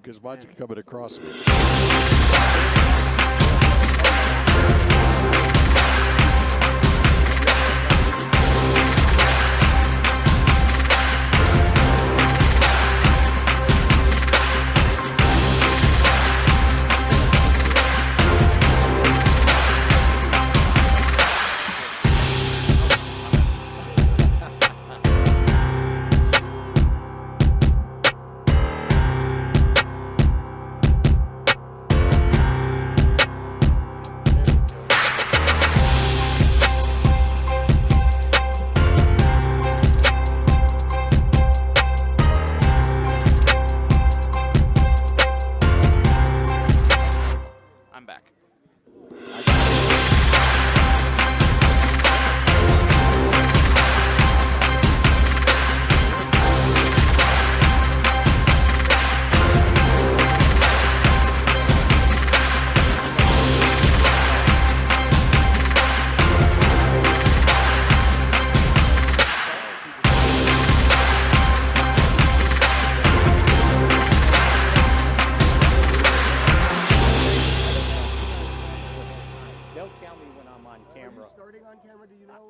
because mine's coming across me.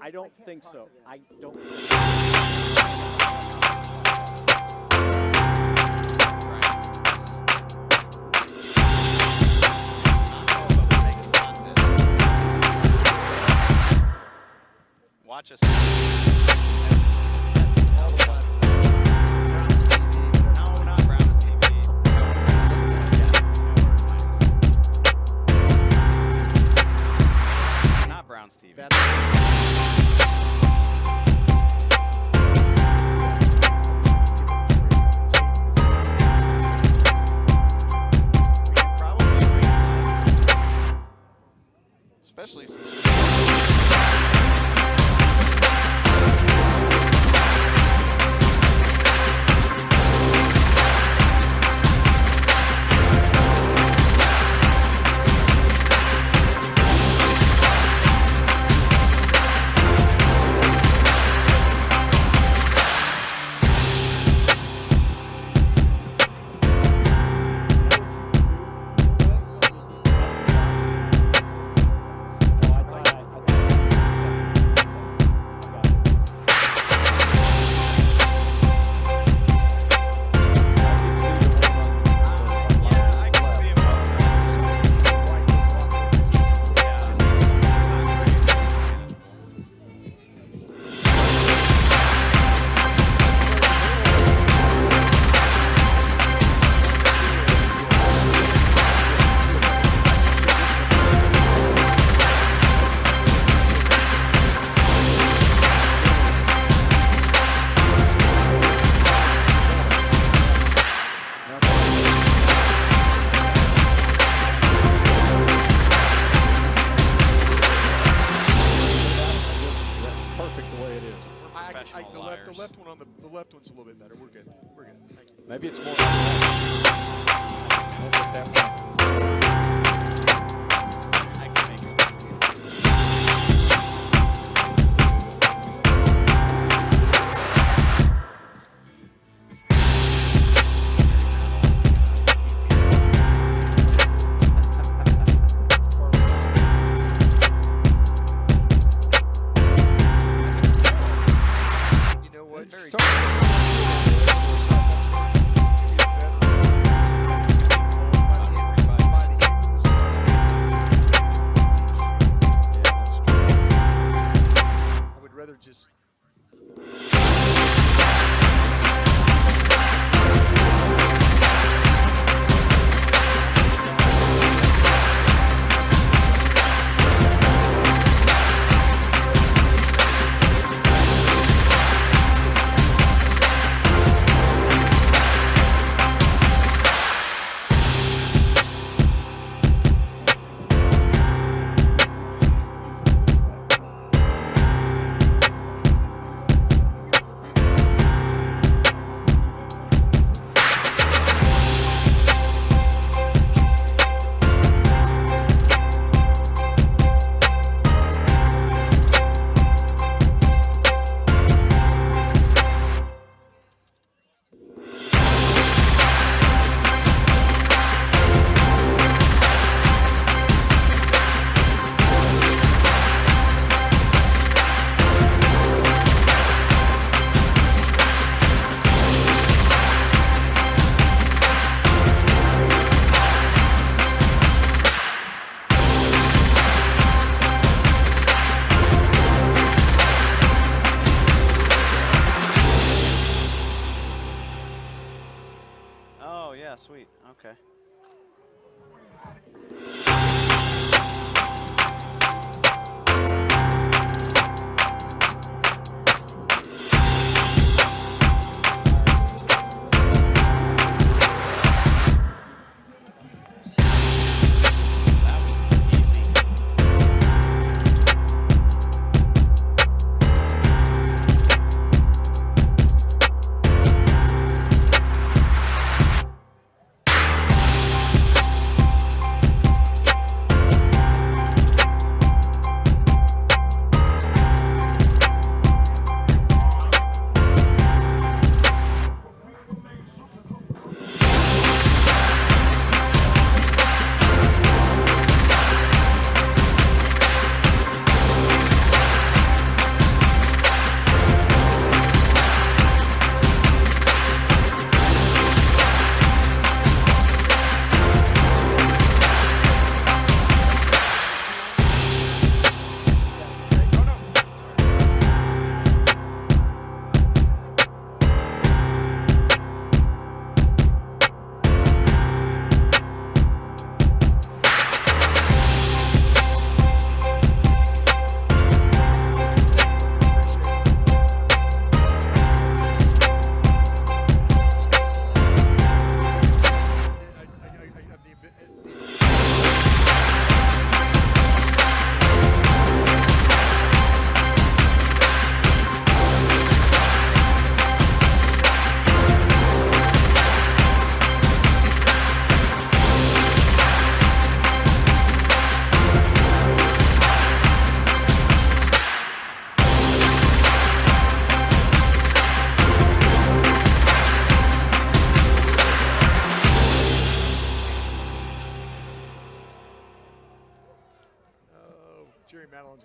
I don't think so. I don't. Watch us. No, not Browns TV. Not Browns TV. Especially since the left one's a little bit better. We're good. We're good. Thank you. Maybe it's more. Just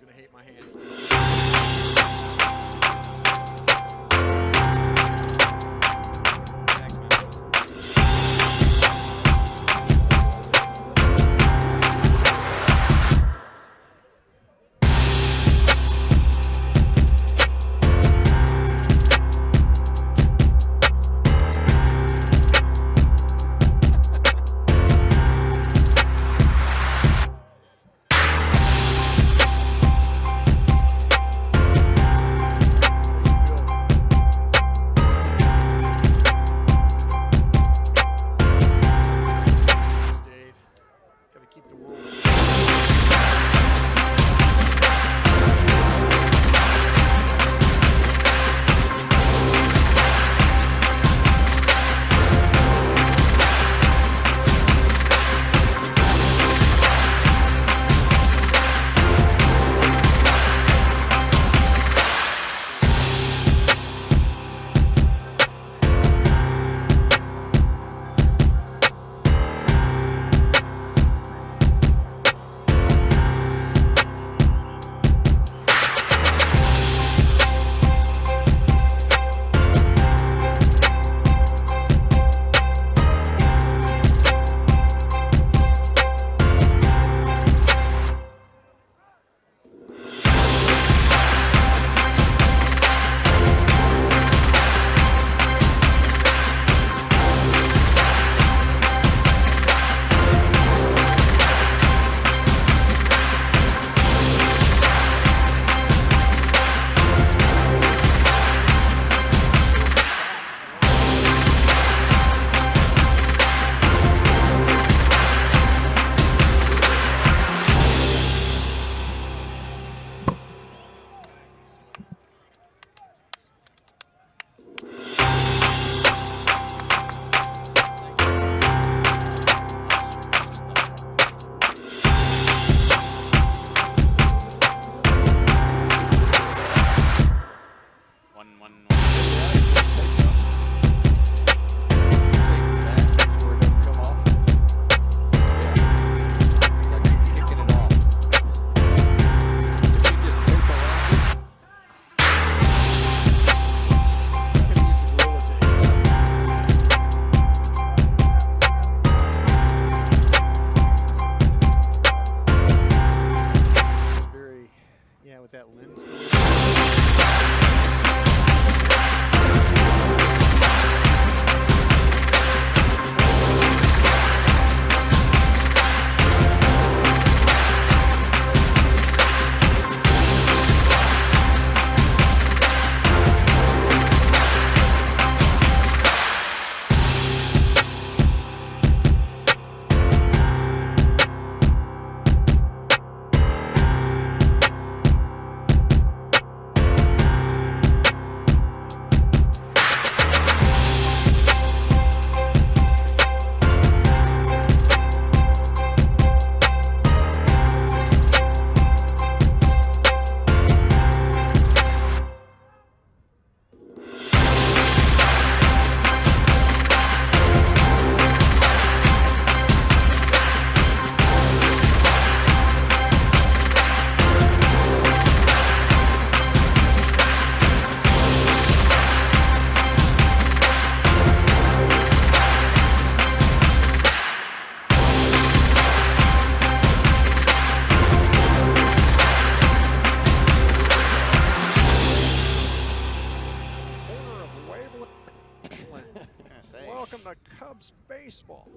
going to hate my hands. Welcome to Cubs baseball.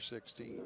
4:16.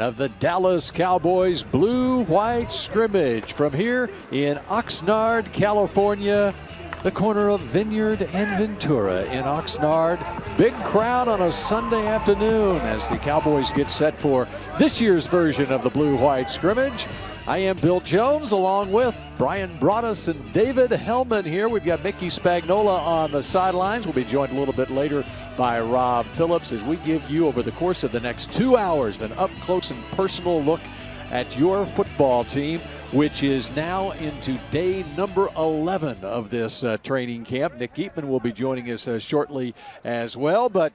Of the Dallas Cowboys Blue-White Scrimmage from here in Oxnard, California, the corner of Vineyard and Ventura in Oxnard. Big crowd on a Sunday afternoon as the Cowboys get set for this year's version of the Blue-White Scrimmage. I am Bill Jones along with Brian Broaddus and David Hellman here. We've got Mickey Spagnola on the sidelines. We'll be joined a little bit later by Rob Phillips as we give you over the course of the next 2 hours an up close and personal look at your football team, which is now into day number 11 of this training camp. Nick Eatman will be joining us shortly as well, but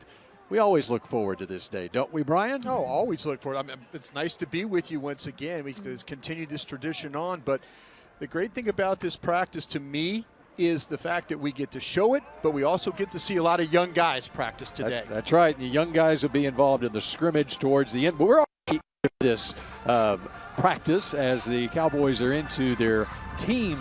we always look forward to this day, don't we, Brian? Oh, always look forward. I mean, it's nice to be with you once again. We can continue this tradition on, but the great thing about this practice to me is the fact that we get to show it, but we also get to see a lot of young guys practice today. That's right. The young guys will be involved in the scrimmage towards the end, but we're already in this practice as the Cowboys are into their team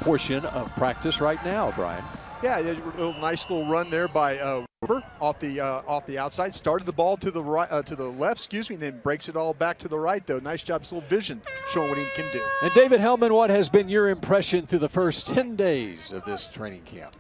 portion of practice right now, Brian. Yeah, a nice little run there by Weber off the outside. Started the ball to the right, to the left, and then breaks it all back to the right. Though nice job, little vision, showing what he can do. And David Hellman, what has been your impression through the first 10 days of this training camp?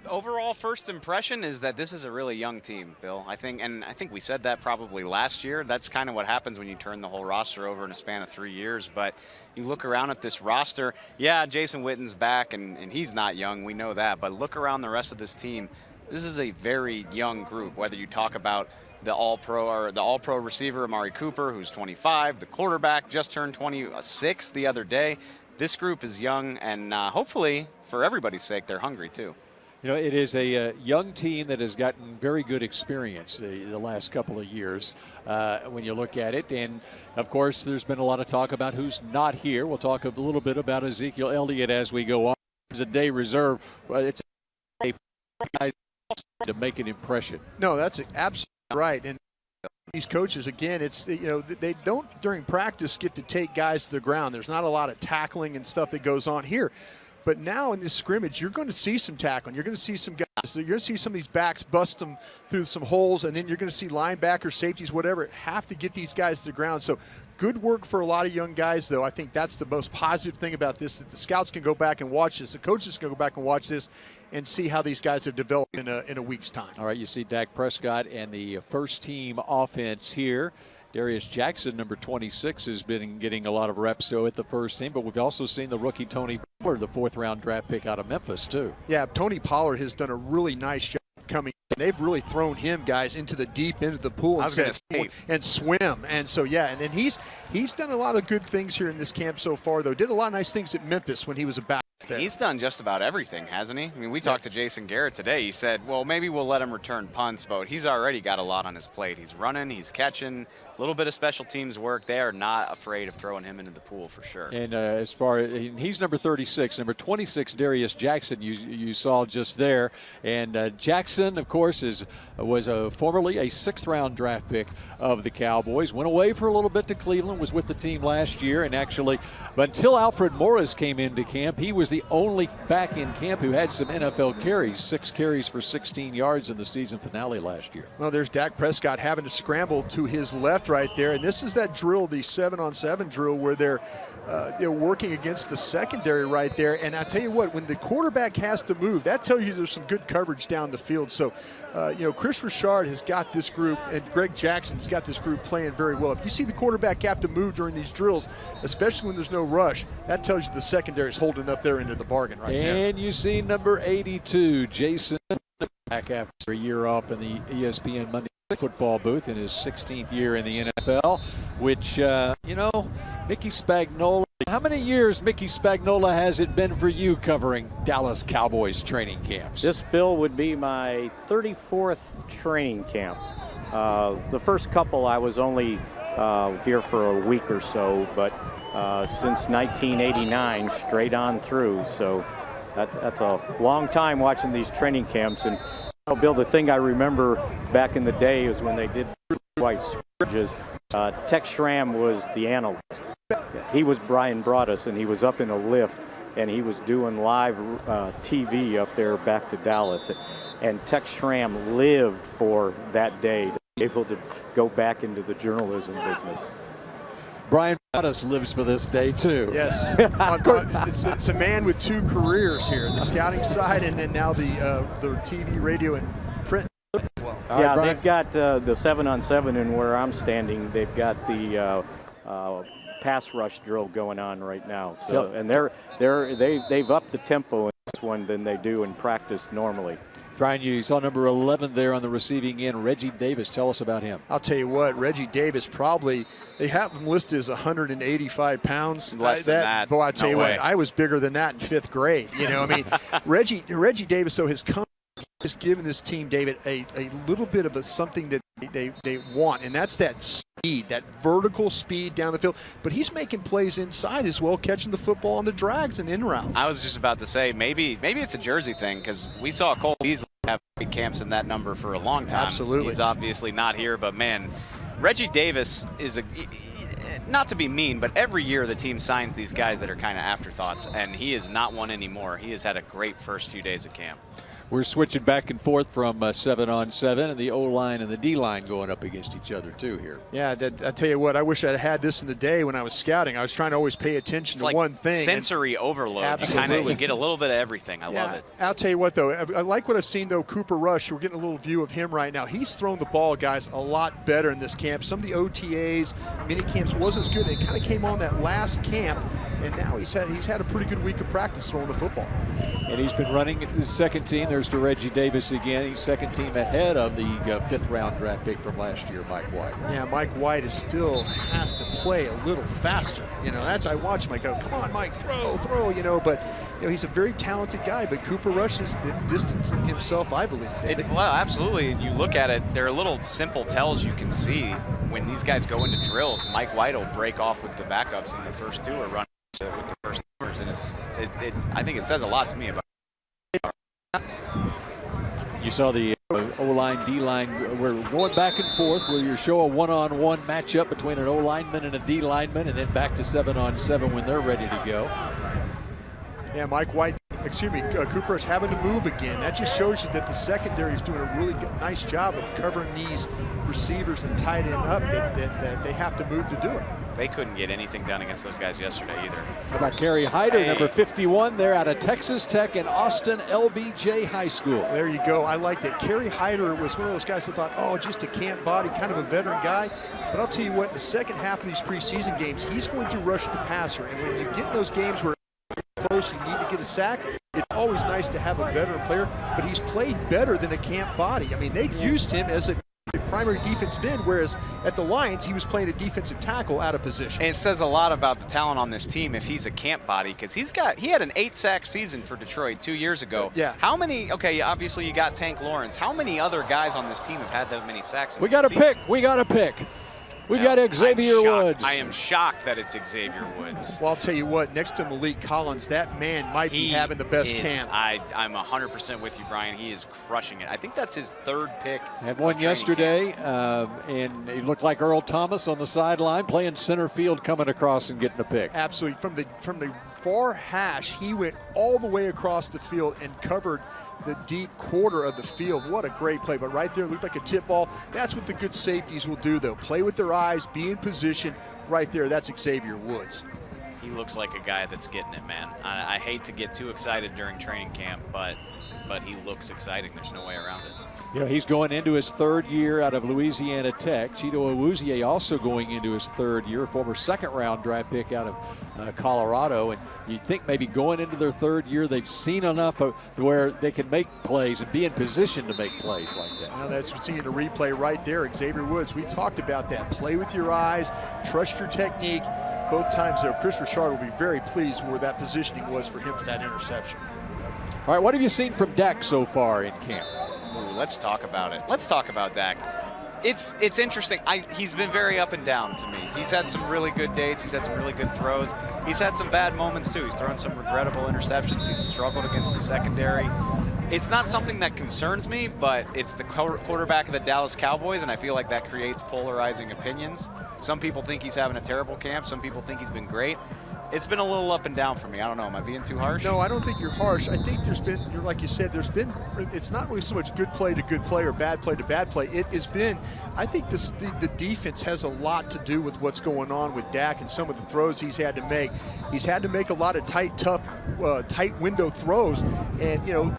Overall first impression is that this is a really young team, Bill. I think we said that probably last year. That's kind of what happens when you turn the whole roster over in a span of 3 years. But you look around at this roster, yeah, Jason Witten's back, and he's not young, we know that. But look around the rest of this team. This is a very young group, whether you talk about the all-pro receiver, Amari Cooper, who's 25, the quarterback just turned 26 the other day. This group is young, and hopefully, for everybody's sake, they're hungry too. You know, it is a young team that has gotten very good experience the last couple of years when you look at it. And, of course, there's been a lot of talk about who's not here. We'll talk a little bit about Ezekiel Elliott as we go on. It's a day reserve. It's a guy to make an impression. No, that's absolutely right. And these coaches, again, it's, they don't during practice get to take guys to the ground. There's not a lot of tackling and stuff that goes on here. But now in this scrimmage, you're going to see some tackling. You're going to see some guys. You're going to see some of these backs bust them through some holes, and then you're going to see linebackers, safeties, whatever, have to get these guys to the ground. So good work for a lot of young guys, though. I think that's the most positive thing about this, that the scouts can go back and watch this. The coaches can go back and watch this and see how these guys have developed in a week's time. All right, you see Dak Prescott and the first-team offense here. Darius Jackson, number 26, has been getting a lot of reps at the first team, but we've also seen the rookie Tony Pollard, the fourth-round draft pick out of Memphis, too. Yeah, Tony Pollard has done a really nice job coming. They've really thrown him, guys, into the deep end of the pool and swim. And so, yeah, and he's done a lot of good things here in this camp so far, though. Did a lot of nice things at Memphis when he was a back there. He's done just about everything, hasn't he? I mean, we talked to Jason Garrett today. He said, well, maybe we'll let him return punts, but he's already got a lot on his plate. He's running, he's catching, a little bit of special teams work. They are not afraid of throwing him into the pool for sure. And as far as he's number 36, number 26, Darius Jackson, you saw just there. And Jackson, of course, was formerly a sixth-round draft pick of the Cowboys. Went away for a little bit to Cleveland, was with the team last year, and actually, but until Alfred Morris came into camp, he was the only back in camp who had some NFL carries, 6 carries for 16 yards in the season finale last year. Well, there's Dak Prescott having to scramble to his left right there, and this is that drill, the 7-on-7 drill, where they're working against the secondary right there. And I tell you what, when the quarterback has to move, that tells you there's some good coverage down the field. So, Chris Richard has got this group, and Greg Jackson's got this group playing very well. If you see the quarterback have to move during these drills, especially when there's no rush, that tells you the secondary is holding up their end of the bargain right there. And you see number 82, Jason, back after a year off in the ESPN Monday football booth in his 16th year in the NFL, which, you know, Mickey Spagnola. How many years, Mickey Spagnola, has it been for you covering Dallas Cowboys training camps? This, Bill, would be my 34th training camp. The first couple I was only here for a week or so, but since 1989, straight on through. So that's a long time watching these training camps. And Bill, the thing I remember back in the day is when they did Blue-White Scrimmages, Tex Schramm was the analyst. He was Brian Broaddus, and he was up in a lift, and he was doing live TV up there back to Dallas. And Tex Schramm lived for that day to be able to go back into the journalism business. Brian Broaddus lives for this day, too. Yes. It's a man with two careers here, the scouting side and then now the TV, radio, and print. Well, yeah, right, they've got the 7-on-7, and where I'm standing, they've got the pass rush drill going on right now. So, and they've upped the tempo in this one than they do in practice normally. Brian, you saw number 11 there on the receiving end, Reggie Davis. Tell us about him. I'll tell you what, Reggie Davis probably, they have him listed as 185 pounds. Less than that. Boy, I tell you way. what, I was bigger than that in 5th grade. You know, I mean, Reggie Davis, though, has given this team, David, a little bit of something that they want, and that's that speed, that vertical speed down the field. But he's making plays inside as well, catching the football on the drags and in rounds. I was just about to say, maybe it's a jersey thing, because we saw Cole Beasley have big camps in that number for a long time. Absolutely. He's obviously not here, but man, Reggie Davis is not to be mean, but every year the team signs these guys that are kind of afterthoughts, and he is not one anymore. He has had a great first few days of camp. We're switching back and forth from 7-on-7 and the O-line and the D-line going up against each other, too, here. Yeah, I tell you what, I wish I'd had this in the day when I was scouting. I was trying to always pay attention to like one thing. Sensory overload. Absolutely. You get a little bit of everything. I love it. I'll tell you what, though, I like what I've seen, though, Cooper Rush. We're getting a little view of him right now. He's thrown the ball, guys, a lot better in this camp. Some of the OTAs, mini camps wasn't as good. It kind of came on that last camp, and now he's had a pretty good week of practice throwing the football. And he's been running his second team. There's to Reggie Davis again. He's second team ahead of the 5th round draft pick from last year, Mike White. Yeah, Mike White still has to play a little faster. You know, I watch him, I go, come on, Mike, throw, you know, but you know, he's a very talented guy, but Cooper Rush has been distancing himself, I believe. Well, absolutely. You look at it, there are little simple tells you can see when these guys go into drills. Mike White will break off with the backups, and the first two are running with the first numbers, and I think it says a lot to me about it. You saw the O-line, D-line. We're going back and forth where you show a one-on-one matchup between an O-lineman and a D-lineman, and then back to 7-on-7 when they're ready to go. Yeah, Cooper is having to move again. That just shows you that the secondary is doing a really nice job of covering these receivers and tight end up that they have to move to do it. They couldn't get anything done against those guys yesterday either. How about Kerry Hyder, number 51 there out of Texas Tech and Austin LBJ High School. There you go. I like that. Kerry Hyder was one of those guys that thought, oh, just a camp body, kind of a veteran guy. But I'll tell you what, in the second half of these preseason games, he's going to rush the passer. And when you get in those games where close, you need to get a sack, it's always nice to have a veteran player, but he's played better than a camp body. I mean, they've used him as a primary defensive end, whereas at the Lions, he was playing a defensive tackle out of position. And it says a lot about the talent on this team if he's a camp body, because he had an 8-sack season for Detroit 2 years ago. Yeah. How many, okay, obviously you got Tank Lawrence. How many other guys on this team have had that many sacks? We got to pick. We got to pick. We've got Xavier Woods. I am shocked that it's Xavier Woods. Well, I'll tell you what, next to Malik Collins, that man might be having the best camp. I'm 100% with you, Brian. He is crushing it. I think that's his 3rd pick. Had one yesterday, and he looked like Earl Thomas on the sideline, playing center field, coming across and getting a pick. Absolutely. From the far hash, he went all the way across the field and covered the deep quarter of the field. What a great play. But right there, looked like a tip ball. That's what the good safeties will do, though. Play with their eyes, be in position. Right there, that's Xavier Woods. He looks like a guy that's getting it, man. I hate to get too excited during training camp, but he looks exciting. There's no way around it. You know, he's going into his 3rd year out of Louisiana Tech. Cheeto Awuzie also going into his 3rd year, former 2nd-round draft pick out of Colorado. And you'd think maybe going into their 3rd year, they've seen enough of where they can make plays and be in position to make plays like that. Now that's seeing the replay right there. Xavier Woods, we talked about that. Play with your eyes, trust your technique. Both times, though, Chris Richard will be very pleased where that positioning was for him for that interception. All right, what have you seen from Dak so far in camp? Ooh, let's talk about it. Let's talk about Dak. It's interesting. He's been very up and down to me. He's had some really good days. He's had some really good throws. He's had some bad moments, too. He's thrown some regrettable interceptions. He's struggled against the secondary. It's not something that concerns me, but it's the quarterback of the Dallas Cowboys, and I feel like that creates polarizing opinions. Some people think he's having a terrible camp. Some people think he's been great. It's been a little up and down for me. I don't know. Am I being too harsh? No, I don't think you're harsh. I think there's been, like you said, it's not really so much good play to good play or bad play to bad play. It has been, I think the defense has a lot to do with what's going on with Dak and some of the throws he's had to make. He's had to make a lot of tight, tough, tight window throws. And, you know,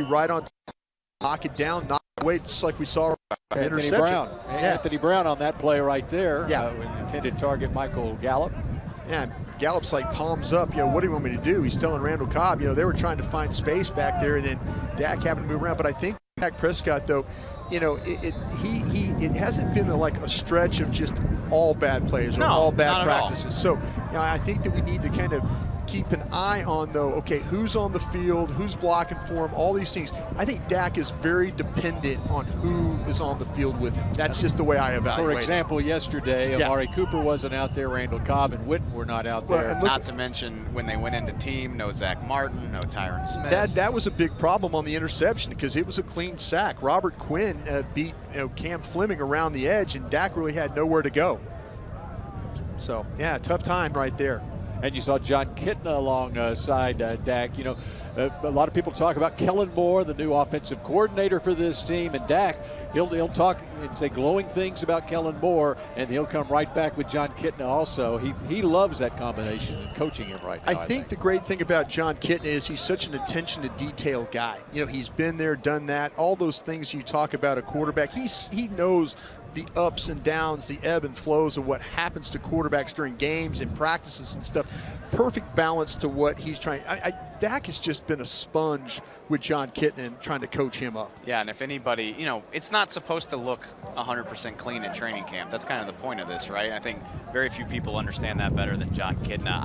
right on, knock it down, knock it away, just like we saw Anthony Brown. Yeah. Anthony Brown on that play right there. Yeah. Intended target Michael Gallup. Yeah, Gallup's like palms up. You know, what do you want me to do? He's telling Randall Cobb, you know, they were trying to find space back there, and then Dak happened to move around. But I think Dak Prescott, though, you know, it hasn't been like a stretch of just all bad plays or all bad practices. So, you know, I think that we need to kind of keep an eye on, though, okay, who's on the field, who's blocking for him, all these things. I think Dak is very dependent on who is on the field with him. That's just the way I evaluate it. For example, yesterday, Amari Cooper wasn't out there, Randall Cobb and Witten were not out there. Not to mention when they went into team, no Zach Martin, no Tyron Smith. That was a big problem on the interception because it was a clean sack. Robert Quinn beat Cam Fleming around the edge, and Dak really had nowhere to go. So, yeah, tough time right there. And you saw John Kitna alongside Dak. You know, a lot of people talk about Kellen Moore, the new offensive coordinator for this team, and Dak, he'll talk and say glowing things about Kellen Moore, and he'll come right back with John Kitna also. He loves that combination and coaching him right now. I think the great thing about John Kitna is he's such an attention to detail guy. You know, he's been there, done that, all those things you talk about a quarterback. He knows the ups and downs, the ebb and flows of what happens to quarterbacks during games and practices and stuff. Perfect balance to what he's trying. Dak has just been a sponge with John Kitna and trying to coach him up. Yeah, and if anybody, you know, it's not supposed to look 100% clean at training camp. That's kind of the point of this, right? I think very few people understand that better than John Kitna.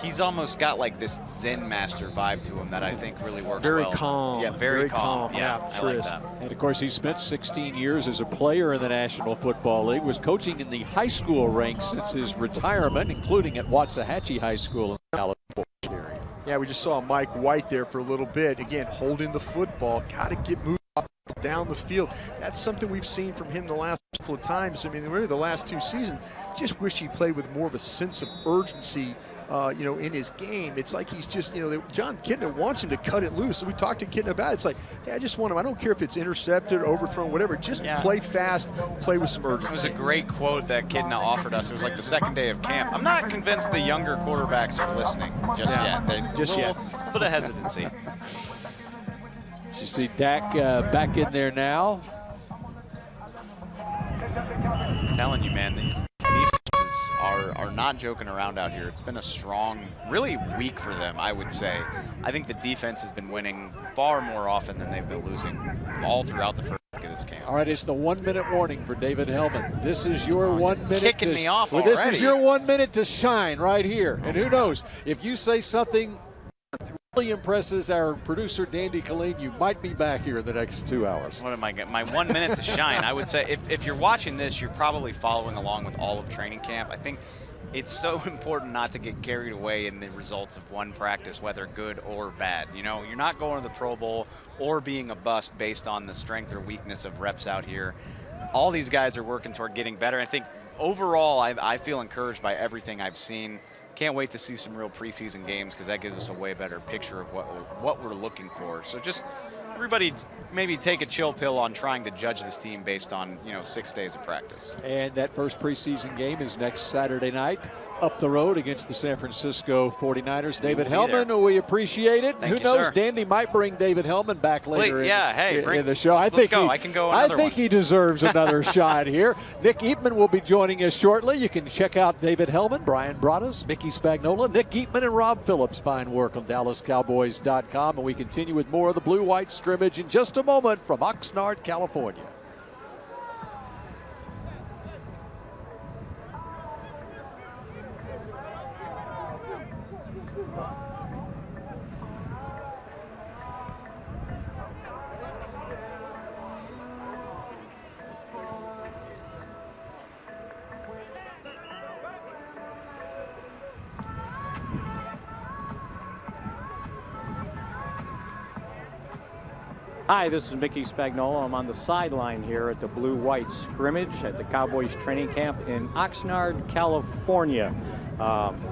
He's almost got like this Zen master vibe to him that I think really works very well. Calm. Yeah, very calm. Yeah, sure I like is. that. And of course, he spent 16 years as a player in the National Football League, was coaching in the high school ranks since his retirement, including at Waxahachie High School in the California area. Yeah, we just saw Mike White there for a little bit. Again, holding the football, got to get moved up down the field. That's something we've seen from him the last couple of times. I mean, really the last 2 seasons. Just wish he played with more of a sense of urgency, you know, in his game. It's like he's just, you know, John Kitna wants him to cut it loose. So we talked to Kitna about it. It's like, hey, I just want him. I don't care if it's intercepted, overthrown, whatever. Just play fast, play with some urgency. It was a great quote that Kitna offered us. It was like the second day of camp. I'm not convinced the younger quarterbacks are listening just yet. Just yet. A bit of hesitancy. You see Dak back in there now. I'm telling you, man, these defenses are not joking around out here. It's been a strong, really week for them, I would say. I think the defense has been winning far more often than they've been losing all throughout the first week of this camp. All right, it's the 1 minute warning for David Hellman. This is your 1 minute. Kicking me off This already. is your 1 minute to shine right here. And who knows, if you say something really impresses our producer, Dandy Colleen, you might be back here in the next 2 hours. What am I getting? My 1 minute to shine. I would say if you're watching this, you're probably following along with all of training camp. I think it's so important not to get carried away in the results of one practice, whether good or bad. You know, you're not going to the Pro Bowl or being a bust based on the strength or weakness of reps out here. All these guys are working toward getting better. I think overall, I feel encouraged by everything I've seen. Can't wait to see some real preseason games because that gives us a way better picture of what we're looking for. So just everybody maybe take a chill pill on trying to judge this team based on 6 days of practice. And that first preseason game is next Saturday night up the road against the San Francisco 49ers. David Hellman, we appreciate it. Thank Who you, knows? sir. Dandy might bring David Hellman back later in the show. Let's go. I can go another I think he deserves another shot here. Nick Eatman will be joining us shortly. You can check out David Hellman, Brian Broaddus, Mickey Spagnola, Nick Eatman, and Rob Phillips' fine work on DallasCowboys.com. And we continue with more of the Blue-White Scrimmage in just a moment from Oxnard, California. Hi, this is Mickey Spagnola. I'm on the sideline here at the Blue-White Scrimmage at the Cowboys training camp in Oxnard, California.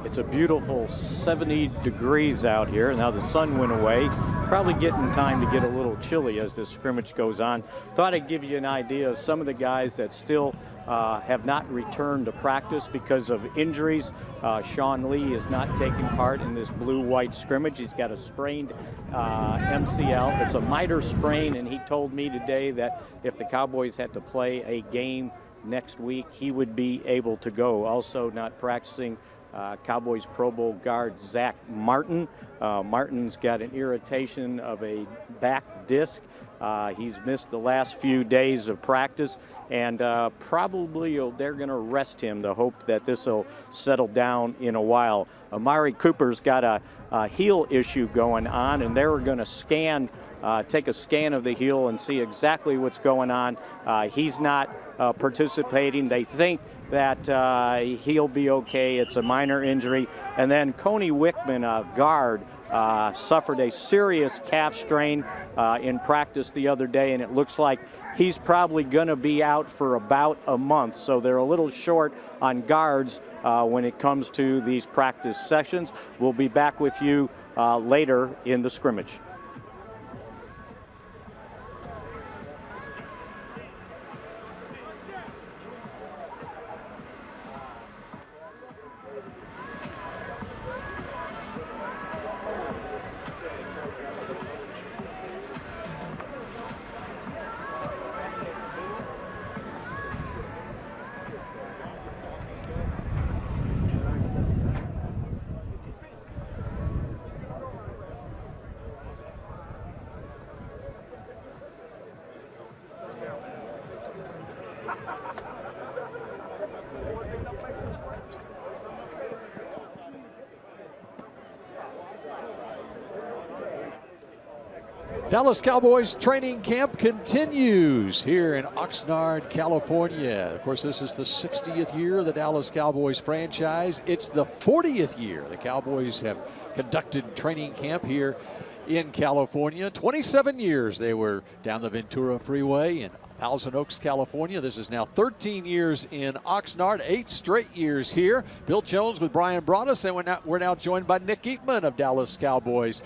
It's a beautiful 70 degrees out here. Now the sun went away. Probably getting time to get a little chilly as this scrimmage goes on. Thought I'd give you an idea of some of the guys that still have not returned to practice because of injuries. Sean Lee is not taking part in this Blue-White Scrimmage. He's got a sprained MCL. It's a miter sprain, and he told me today that if the Cowboys had to play a game next week, he would be able to go. Also not practicing Cowboys Pro Bowl guard Zach Martin. Martin's got an irritation of a back disc. He's missed the last few days of practice, and probably they're going to rest him to hope that this will settle down in a while. Amari Cooper's got a heel issue going on, and they're going to take a scan of the heel and see exactly what's going on. He's not participating. They think that he'll be okay. It's a minor injury. And then Coney Wickman, a guard, suffered a serious calf strain in practice the other day, and it looks like he's probably going to be out for about a month. So they're a little short on guards when it comes to these practice sessions. We'll be back with you later in the scrimmage. Dallas Cowboys training camp continues here in Oxnard, California. Of course, this is the 60th year of the Dallas Cowboys franchise. It's the 40th year the Cowboys have conducted training camp here in California. 27 years they were down the Ventura Freeway in Thousand Oaks, California. This is now 13 years in Oxnard, 8 straight years here. Bill Jones with Brian Broaddus, and we're now joined by Nick Eatman of DallasCowboys.com.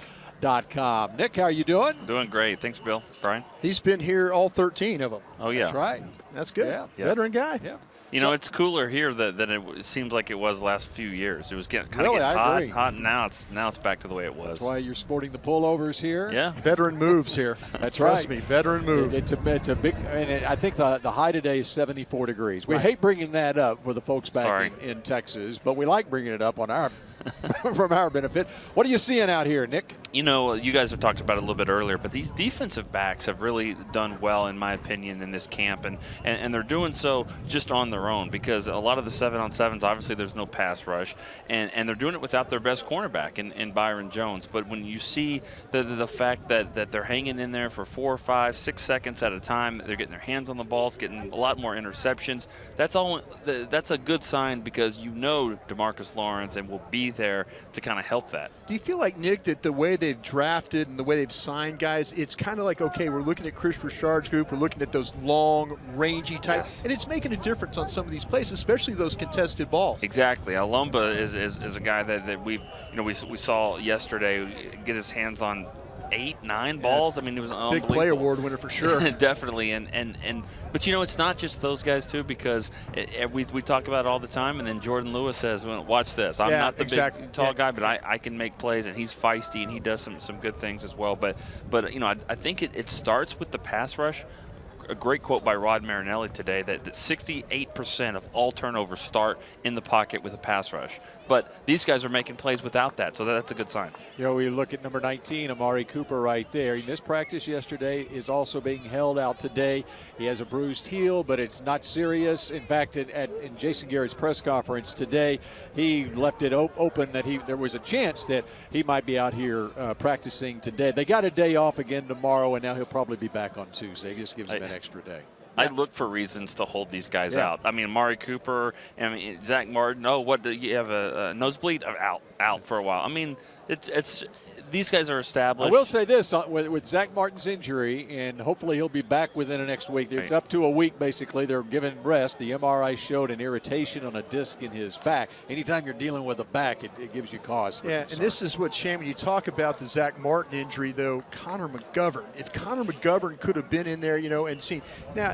Nick, how are you doing? Doing great. Thanks, Bill. Brian? He's been here all 13 of them. Oh, yeah. That's right. That's good. Yeah. Veteran guy. Yeah. You know, it's cooler here than it seems like it was the last few years. It was getting kind Really, of I agree. hot, and now it's back to the way it was. That's why you're sporting the pullovers here. Yeah. Veteran moves here. That's Trust right. me, veteran move. It's a big, and I think the high today is 74 degrees. We hate bringing that up for the folks back in Texas, but we like bringing it up on our from our benefit. What are you seeing out here, Nick? You know, you guys have talked about it a little bit earlier, but these defensive backs have really done well, in my opinion, in this camp, and they're doing so just on their own, because a lot of the 7-on-7s, obviously there's no pass rush, and they're doing it without their best cornerback in Byron Jones. But when you see the fact that they're hanging in there for 4, 5, 6 seconds at a time, they're getting their hands on the balls, getting a lot more interceptions, that's a good sign, because you know DeMarcus Lawrence and will be there to kind of help that. Do you feel like, Nick, that the way they've drafted and the way they've signed guys, it's kind of like, okay, we're looking at Chris Richard's group, we're looking at those long, rangy types, and it's making a difference on some of these plays, especially those contested balls. Exactly. Alumba is a guy that we saw yesterday get his hands on 8, 9 balls. I mean, it was Big play award winner for sure. Definitely. But, you know, it's not just those guys, too, because we talk about it all the time, and then Jordan Lewis says, well, watch this. I'm not the big, tall guy, but I can make plays, and he's feisty, and he does some good things as well. But you know, I think it starts with the pass rush. A great quote by Rod Marinelli today that 68% of all turnovers start in the pocket with a pass rush. But these guys are making plays without that, so that's a good sign. You know, we look at number 19, Amari Cooper right there. He missed practice yesterday, is also being held out today. He has a bruised heel, but it's not serious. In fact, in Jason Garrett's press conference today, he left it open that there was a chance that he might be out here practicing today. They got a day off again tomorrow, and now he'll probably be back on Tuesday. It just gives him an extra day. I look for reasons to hold these guys out. I mean, Amari Cooper, I mean, Zach Martin. Oh, what do you have a nosebleed? Out for a while. I mean, it's these guys are established. I will say this with Zach Martin's injury, and hopefully he'll be back within the next week. It's up to a week basically. They're giving rest. The MRI showed an irritation on a disc in his back. Anytime you're dealing with a back, it gives you cause. Yeah, and this is what, Shane, when you talk about the Zach Martin injury, though, Connor McGovern. If Connor McGovern could have been in there, you know, and seen. Now,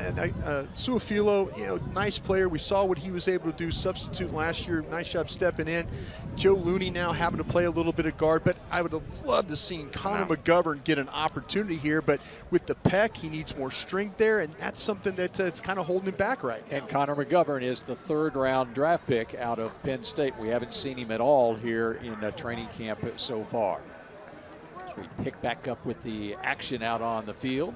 Suafilo, you know, nice player. We saw what he was able to do, substitute last year. Nice job stepping in. Joe Looney now having to play a little bit of guard, but I would have loved to see Connor McGovern get an opportunity here, but with the pec, he needs more strength there, and that's something that's kind of holding him back right now. And Connor McGovern is the third-round draft pick out of Penn State. We haven't seen him at all here in training camp so far. So we pick back up with the action out on the field.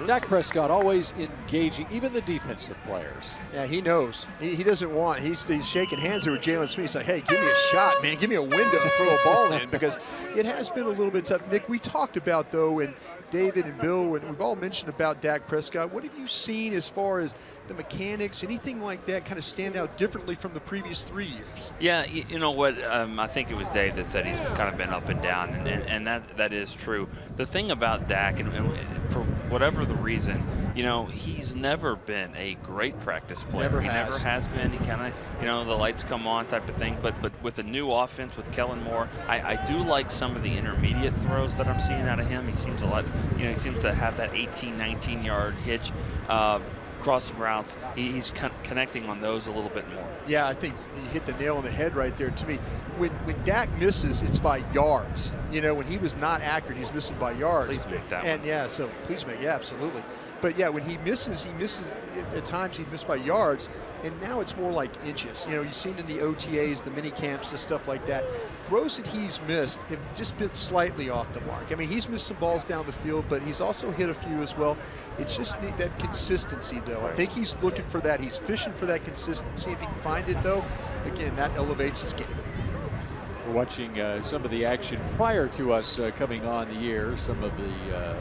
Dak Prescott always engaging, even the defensive players. Yeah, he knows. He doesn't want. He's shaking hands there with Jalen Smith. He's like, hey, give me a shot, man. Give me a window to throw a ball in, because it has been a little bit tough. Nick, we talked about, though, and David and Bill, and we've all mentioned about Dak Prescott. What have you seen as far as the mechanics, anything like that kind of stand out differently from the previous 3 years? Yeah, you know what? I think it was Dave that said he's kind of been up and down, and that is true. The thing about Dak, and for whatever the reason, you know, he's never been a great practice player. He never has been. He kind of, you know, the lights come on type of thing. But with the new offense with Kellen Moore, I do like some of the intermediate throws that I'm seeing out of him. He seems a lot, you know, he seems to have that 18, 19-yard hitch. Crossing routes, he's connecting on those a little bit more. Yeah, I think you hit the nail on the head right there. To me, when Dak misses, it's by yards. You know, when he was not accurate, he's missing by yards. Please make that and one. Yeah, so please make, yeah, absolutely. But yeah, when he misses at times he missed by yards, and now it's more like inches. You know, you've seen in the OTAs, the mini camps, the stuff like that. Throws that he's missed have just been slightly off the mark. I mean, he's missed some balls down the field, but he's also hit a few as well. It's just that consistency, though. I think he's looking for that. He's fishing for that consistency. If he can find it, though, again, that elevates his game. We're watching some of the action prior to us coming on the air, some of the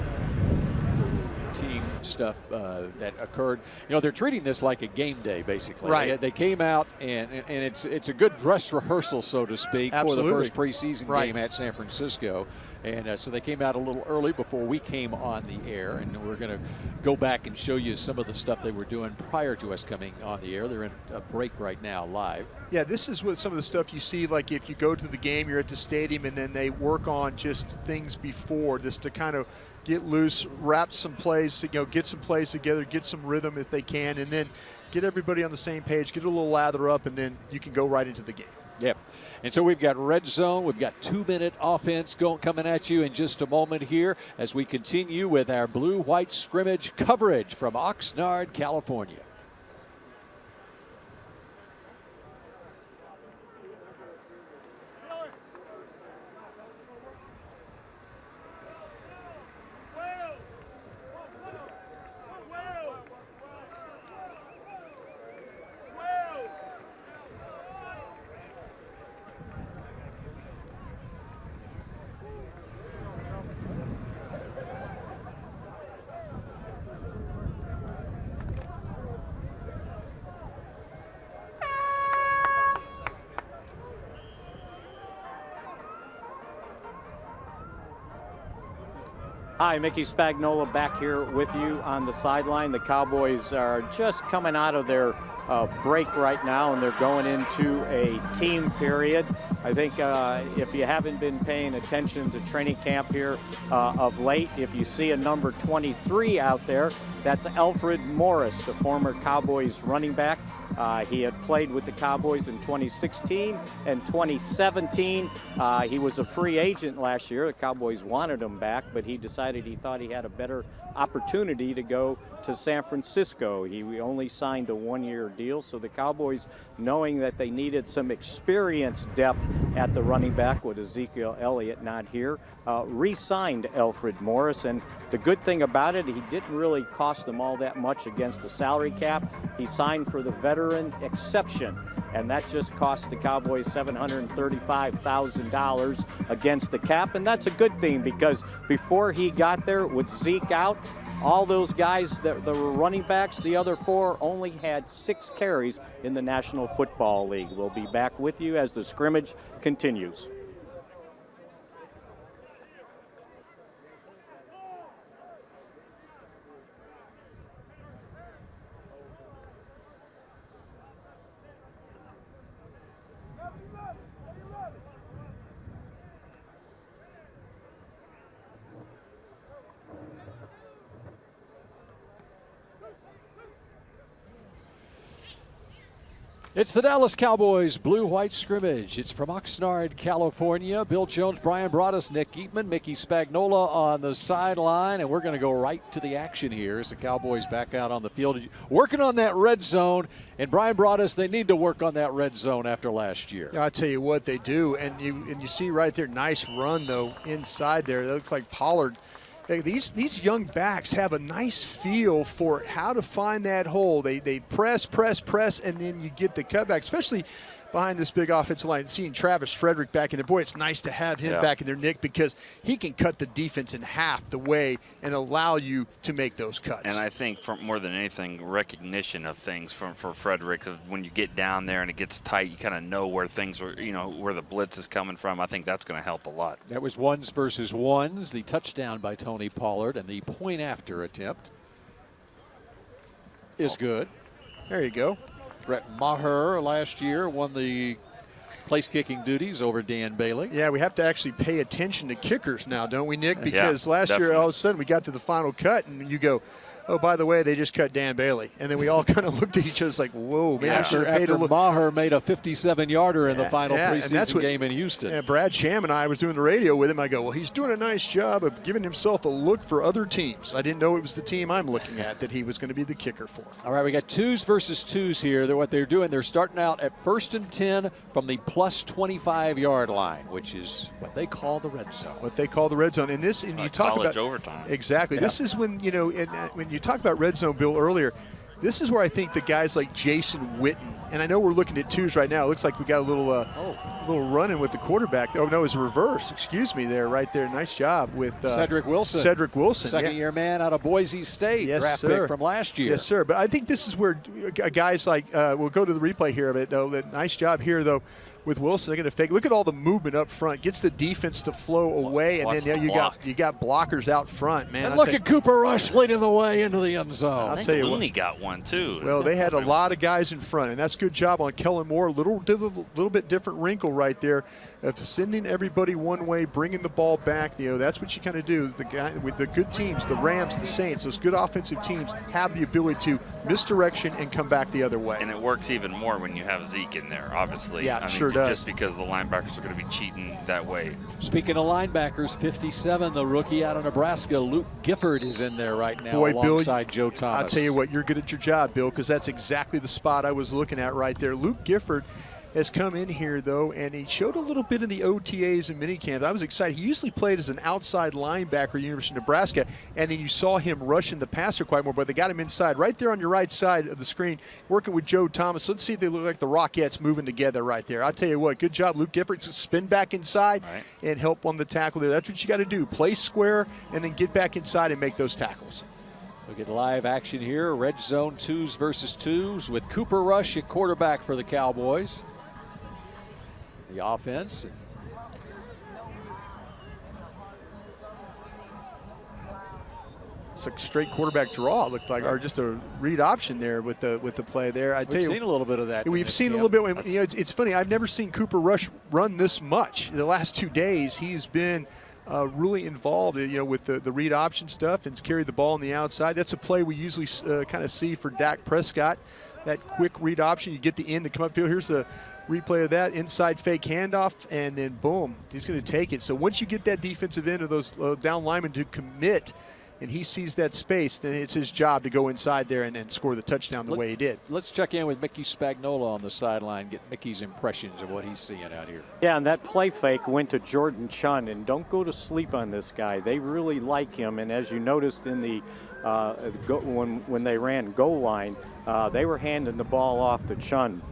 team stuff that occurred. You know, they're treating this like a game day, basically. Right. They came out, and it's a good dress rehearsal, so to speak, Absolutely. for the first preseason game at San Francisco. And so they came out a little early before we came on the air, and we're going to go back and show you some of the stuff they were doing prior to us coming on the air. They're in a break right now live. Yeah, this is what some of the stuff you see, like if you go to the game, you're at the stadium, and then they work on just things before, just to kind of get loose, wrap some plays, you know, get some plays together, get some rhythm if they can, and then get everybody on the same page, get a little lather up, and then you can go right into the game. Yep. And so we've got red zone. We've got 2-minute offense coming at you in just a moment here as we continue with our blue-white scrimmage coverage from Oxnard, California. Hi, Mickey Spagnola back here with you on the sideline. The Cowboys are just coming out of their break right now, and they're going into a team period. I think if you haven't been paying attention to training camp here of late, if you see a number 23 out there, that's Alfred Morris, the former Cowboys running back. He had played with the Cowboys in 2016 and 2017. He was a free agent last year. The Cowboys wanted him back, but he decided he thought he had a better opportunity to go to San Francisco. He only signed a one-year deal, so the Cowboys, knowing that they needed some experience depth at the running back with Ezekiel Elliott not here, re-signed Alfred Morris. And the good thing about it, he didn't really cost them all that much against the salary cap. He signed for the veteran exception, and that just cost the Cowboys $735,000 against the cap. And that's a good thing, because before he got there, with Zeke out, all those guys that were running backs, the other four, only had 6 carries in the National Football League. We'll be back with you as the scrimmage continues. It's the Dallas Cowboys Blue-White Scrimmage. It's from Oxnard, California. Bill Jones, Brian Broaddus, Nick Eatman, Mickey Spagnola on the sideline, and we're going to go right to the action here as the Cowboys back out on the field. Working on that red zone, and Brian Broaddus, they need to work on that red zone after last year. I'll tell you what they do, and you see right there, nice run, though, inside there. It looks like Pollard. These young backs have a nice feel for how to find that hole. They press, and then you get the cutback, especially behind this big offensive line. Seeing Travis Frederick back in there, boy, it's nice to have him back in there, Nick, because he can cut the defense in half the way and allow you to make those cuts. And I think, for more than anything, recognition of things for Frederick. When you get down there and it gets tight, you kind of know where things were, where the blitz is coming from. I think that's going to help a lot. That was ones versus ones, the touchdown by Tony Pollard, and the point after attempt is good. There you go. Brett Maher last year won the place kicking duties over Dan Bailey. Yeah, we have to actually pay attention to kickers now, don't we, Nick? Because last definitely. year, all of a sudden, we got to the final cut, and you go, oh, by the way, they just cut Dan Bailey. And then we all kind of looked at each other like, whoa, man, I should have paid a look. Maher made a 57-yarder in the final preseason game in Houston. Yeah, Brad Sham and I was doing the radio with him. I go, well, he's doing a nice job of giving himself a look for other teams. I didn't know it was the team I'm looking at that he was going to be the kicker for. All right, we got twos versus twos here. What they're doing, they're starting out at 1st and 10 from the plus 25-yard line, which is what they call the red zone. What they call the red zone. And this, and you talk about overtime. Exactly. Yeah. This is when, when you talk about red zone, Bill, earlier, this is where I think the guys like Jason Witten, and I know we're looking at twos right now. It looks like we got a little run-in with the quarterback. Oh, no, it was a reverse. Excuse me there, right there. Nice job with Cedric Wilson. Cedric Wilson. Second-year man out of Boise State. Yes, draft sir. pick from last year. Yes, sir. But I think this is where guys like, we'll go to the replay here of it, though. Nice job here, though, with Wilson. They're going to fake. Look at all the movement up front. Gets the defense to flow away, and then you got blockers out front, man. And look at Cooper Rush leading the way into the end zone. I think Looney got one too. Well, they had a lot of guys in front, and that's a good job on Kellen Moore. A little bit different wrinkle right there of sending everybody one way, bringing the ball back. That's what you kind of do. The guy with the good teams, the Rams, the Saints, those good offensive teams have the ability to misdirection and come back the other way. And it works even more when you have Zeke in there, obviously. Yeah, sure does. Just because the linebackers are going to be cheating that way. Speaking of linebackers, 57, the rookie out of Nebraska, Luke Gifford is in there right now alongside Joe Thomas. I'll tell you what, you're good at your job, Bill, because that's exactly the spot I was looking at right there. Luke Gifford has come in here, though, and he showed a little bit in the OTAs and minicamp. I was excited. He usually played as an outside linebacker at the University of Nebraska, and then you saw him rushing the passer quite more, but they got him inside right there on your right side of the screen, working with Joe Thomas. Let's see if they look like the Rockettes moving together right there. I'll tell you what, good job, Luke Gifford, to spin back inside and help on the tackle there. That's what you got to do. Play square and then get back inside and make those tackles. Look at live action here. Red zone twos versus twos with Cooper Rush at quarterback for the Cowboys. The offense. it's like straight quarterback draw. It looked like, or just a read option there with the play there. We've seen a little bit of that. We've seen a little bit. You know, it's funny. I've never seen Cooper Rush run this much. The last 2 days, he's been really involved, you know, with the read option stuff and carried the ball on the outside. That's a play we usually kind of see for Dak Prescott. That quick read option, you get the end to come upfield. Here's the replay of that inside fake handoff, and then boom, he's going to take it. So once you get that defensive end of those down linemen to commit, and he sees that space, then it's his job to go inside there and score the touchdown the way he did. Let's check in with Mickey Spagnola on the sideline, get Mickey's impressions of what he's seeing out here. Yeah, and that play fake went to Jordan Chun, and don't go to sleep on this guy. They really like him, and as you noticed in the when they ran goal line, they were handing the ball off to Chun.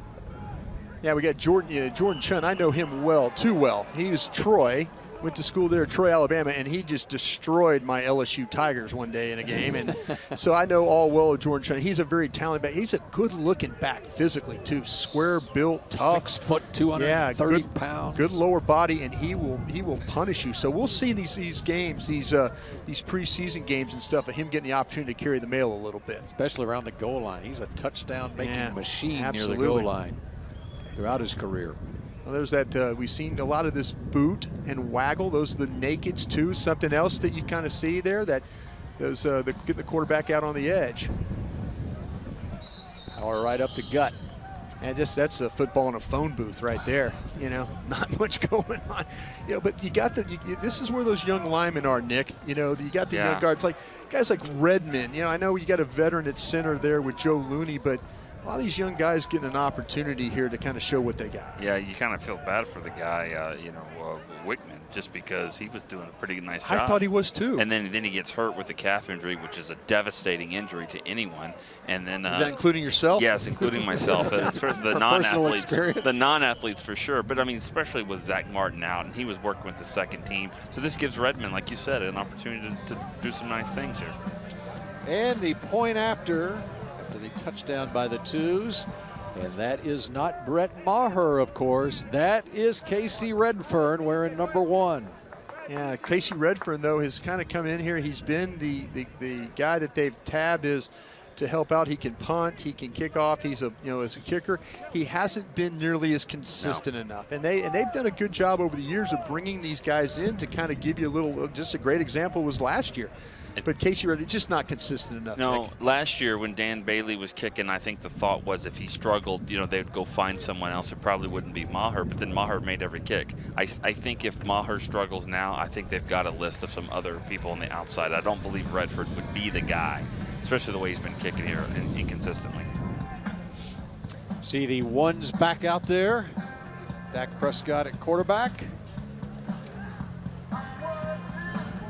Yeah, we got Jordan Chun. I know him well, too well. He was Troy, went to school there at Troy, Alabama, and he just destroyed my LSU Tigers one day in a game. And so I know all well of Jordan Chun. He's a very talented back. He's a good-looking back physically, too. Square built, tough. 6 foot, 230 pounds. Good lower body, and he will punish you. So we'll see these games, these preseason games and stuff, of him getting the opportunity to carry the mail a little bit. Especially around the goal line. He's a touchdown-making machine absolutely. near the goal line throughout his career. Well, there's that, we've seen a lot of this boot and waggle. Those are the nakeds too. Something else that you kind of see there, that those get the quarterback out on the edge. Power right up the gut. And that's a football in a phone booth right there. You know, not much going on. You know, but you got this is where those young linemen are, Nick. You know, you got the young guards, like guys like Redmond. You know, I know you got a veteran at center there with Joe Looney, but a lot of these young guys getting an opportunity here to kind of show what they got. Yeah, you kind of feel bad for the guy, Wickman, just because he was doing a pretty nice job. I thought he was too. And then he gets hurt with a calf injury, which is a devastating injury to anyone. And then is that including yourself? Yes, including myself. The non-athletes for sure. But I mean, especially with Zach Martin out, and he was working with the second team. So this gives Redmond, like you said, an opportunity to do some nice things here. And the point after the touchdown by the Twos, and that is not Brett Maher, of course. That is Casey Redfern wearing number 1. Yeah, Casey Redfern, though, has kind of come in here. He's been the guy that they've tabbed is to help out. He can punt, he can kick off. He's as a kicker, he hasn't been nearly as consistent enough. And they've done a good job over the years of bringing these guys in to kind of give you a little. Just a great example was last year. But Casey Redfern just not consistent enough. No, Nick. last year when Dan Bailey was kicking, I think the thought was if he struggled, they'd go find someone else. It probably wouldn't be Maher, but then Maher made every kick. I think if Maher struggles now, I think they've got a list of some other people on the outside. I don't believe Redford would be the guy, especially the way he's been kicking here inconsistently. See the ones back out there. Dak Prescott at quarterback.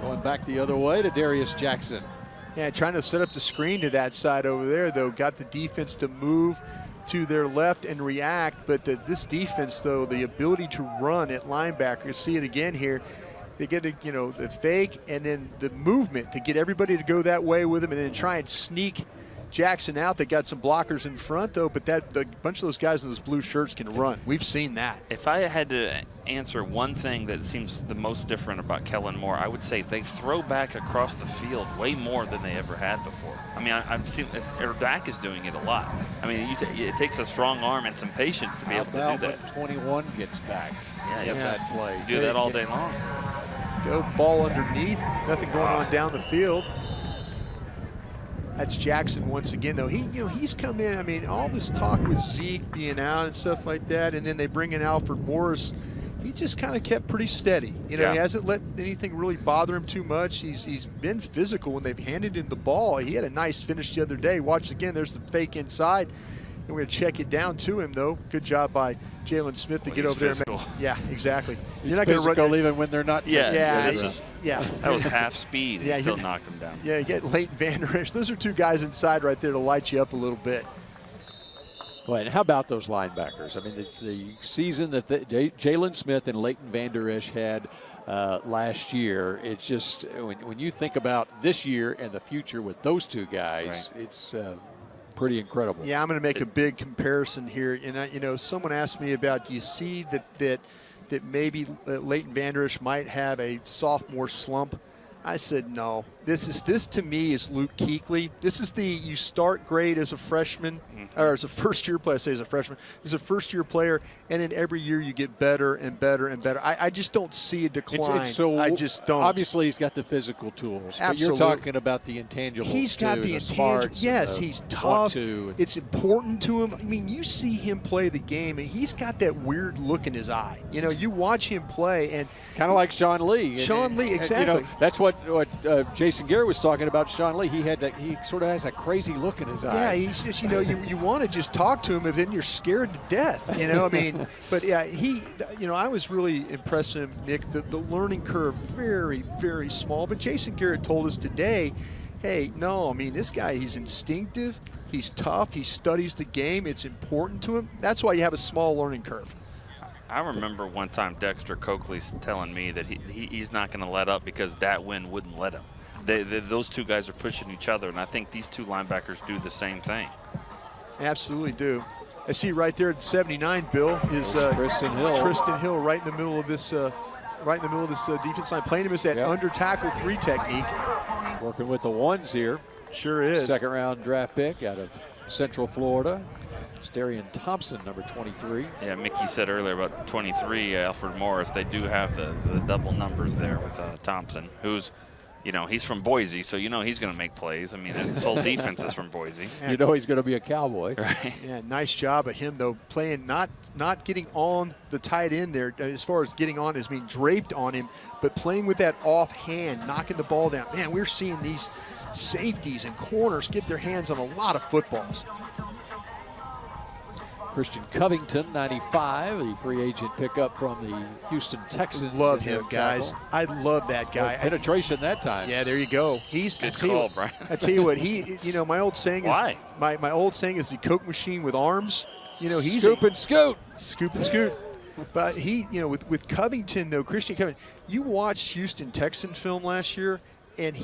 Going back the other way to Darius Jackson. Yeah, trying to set up the screen to that side over there, though. Got the defense to move to their left and react. But this defense, though, the ability to run at linebacker, you see it again here. They get the fake and then the movement to get everybody to go that way with them and then try and sneak Jackson out. They got some blockers in front, though, but a bunch of those guys in those blue shirts can run. We've seen that. If I had to answer one thing that seems the most different about Kellen Moore, I would say they throw back across the field way more than they ever had before. I mean, I've seen this. Dak is doing it a lot. I mean, it takes a strong arm and some patience to be able to do that. When 21 gets back. Yeah, that play. Do that all day long. Go ball underneath. Nothing going on down the field. That's Jackson once again, though. He's come in. I mean, all this talk with Zeke being out and stuff like that, and then they bring in Alfred Morris. He just kind of kept pretty steady. He hasn't let anything really bother him too much. He's been physical when they've handed him the ball. He had a nice finish the other day. Watch again. There's the fake inside. And we're going to check it down to him, though. Good job by Jalen Smith to get over physical. there. Yeah, exactly. You're not going to run even when they're not. Yeah. Yeah. That was half speed. Yeah, he still knocked him down. Yeah, you get Leighton Vander Esch. Those are two guys inside right there to light you up a little bit. Well, and how about those linebackers? I mean, it's the season that Jalen Smith and Leighton Vander Esch had last year. It's just when you think about this year and the future with those two guys, it's pretty incredible. Yeah, I'm going to make a big comparison here. And someone asked me about, do you see that maybe Leighton Vander Esch might have a sophomore slump I said, no, this to me is Luke Kuechly. This is you start great as a freshman, or as a first-year player, I say as a freshman, as a first-year player, and then every year you get better and better and better. I just don't see a decline. I just don't. Obviously, he's got the physical tools. Absolutely. But you're talking about the intangibles. He's got the intangibles. Yes, he's tough. It's important to him. I mean, you see him play the game, and he's got that weird look in his eye. You know, you watch him play, and kind of like Sean Lee. Sean Lee, exactly. You know, that's what Jason Garrett was talking about. Sean Lee, he sort of has a crazy look in his eyes. Yeah, he's just, you know, you want to just talk to him, and then you're scared to death. You know, I mean, but yeah, I was really impressed with him, Nick. The learning curve, very, very small. But Jason Garrett told us today, hey, no, I mean, this guy, he's instinctive, he's tough, he studies the game, it's important to him. That's why you have a small learning curve. I remember one time Dexter Coakley's telling me that he's not going to let up because that win wouldn't let him. Those two guys are pushing each other, and I think these two linebackers do the same thing. Absolutely do. I see right there at 79, Bill, is Tristan Hill. Tristan Hill right in the middle of this defense line, playing him as that under tackle 3 technique. Working with the ones here. Sure is. Second-round draft pick out of Central Florida. Darian Thompson, number 23. Yeah, Mickey said earlier about 23, Alfred Morris. They do have the double numbers there with Thompson, who's, you know, he's from Boise, so you know he's going to make plays. I mean, his whole defense is from Boise. You know he's going to be a Cowboy. Right. Yeah, nice job of him, though, playing not getting on the tight end there. As far as getting on, is being draped on him, but playing with that offhand, knocking the ball down. Man, we're seeing these safeties and corners get their hands on a lot of footballs. Christian Covington, 95, the free agent pickup from the Houston Texans. Love him, guys. I love that guy. Penetration that time. Yeah, there you go. He's good call, Brian. I tell you what, my old saying is my old saying is the Coke machine with arms. You know, he's scoop and scoot. Scoop and scoot. But with Covington though, Christian Covington, you watched Houston Texans film last year. And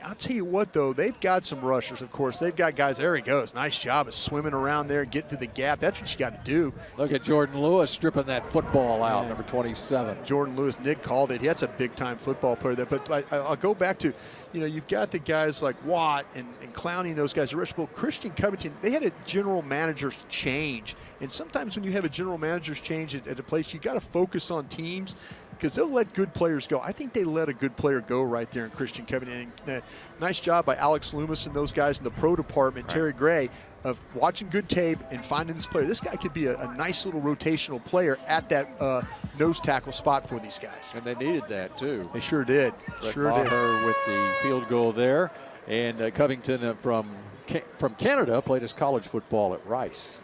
I'll tell you what, though, they've got some rushers, of course. They've got guys, there he goes. Nice job of swimming around there, getting to the gap. That's what you got to do. Look at Jordan Lewis stripping that football out, number 27. Jordan Lewis, Nick called it. That's a big-time football player there. But I'll go back to, you've got the guys like Watt and Clowney, those guys. Christian Covington, they had a general manager's change. And sometimes when you have a general manager's change at a place, you got to focus on teams, because they'll let good players go. I think they let a good player go right there in Christian Covington. And, nice job by Alex Loomis and those guys in the pro department, right. Terry Gray, of watching good tape and finding this player. This guy could be a nice little rotational player at that nose tackle spot for these guys. And they needed that, too. They sure did. Sure did. With the field goal there. And Covington from Canada played his college football at Rice.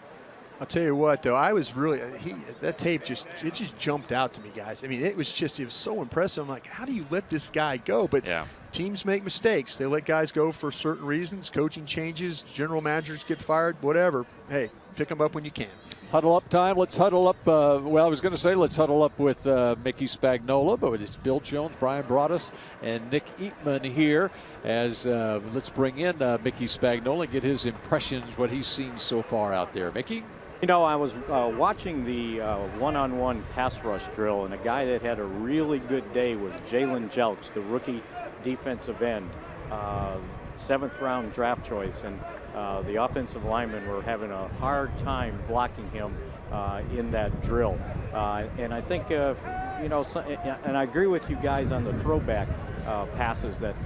I'll tell you what, though, I was really that tape just jumped out to me, guys. I mean, it was so impressive. I'm like, how do you let this guy go? But teams make mistakes. They let guys go for certain reasons. Coaching changes, general managers get fired, whatever. Hey, pick them up when you can. Huddle up time. Let's huddle up. I was going to say let's huddle up with Mickey Spagnola, but it's Bill Jones, Brian Broaddus, and Nick Eatman here. As let's bring in Mickey Spagnola and get his impressions, what he's seen so far out there. Mickey? You know, I was watching the one-on-one pass rush drill, and a guy that had a really good day was Jalen Jelks, the rookie defensive end, 7th-round draft choice, and the offensive linemen were having a hard time blocking him in that drill. And I think, and I agree with you guys on the throwback passes that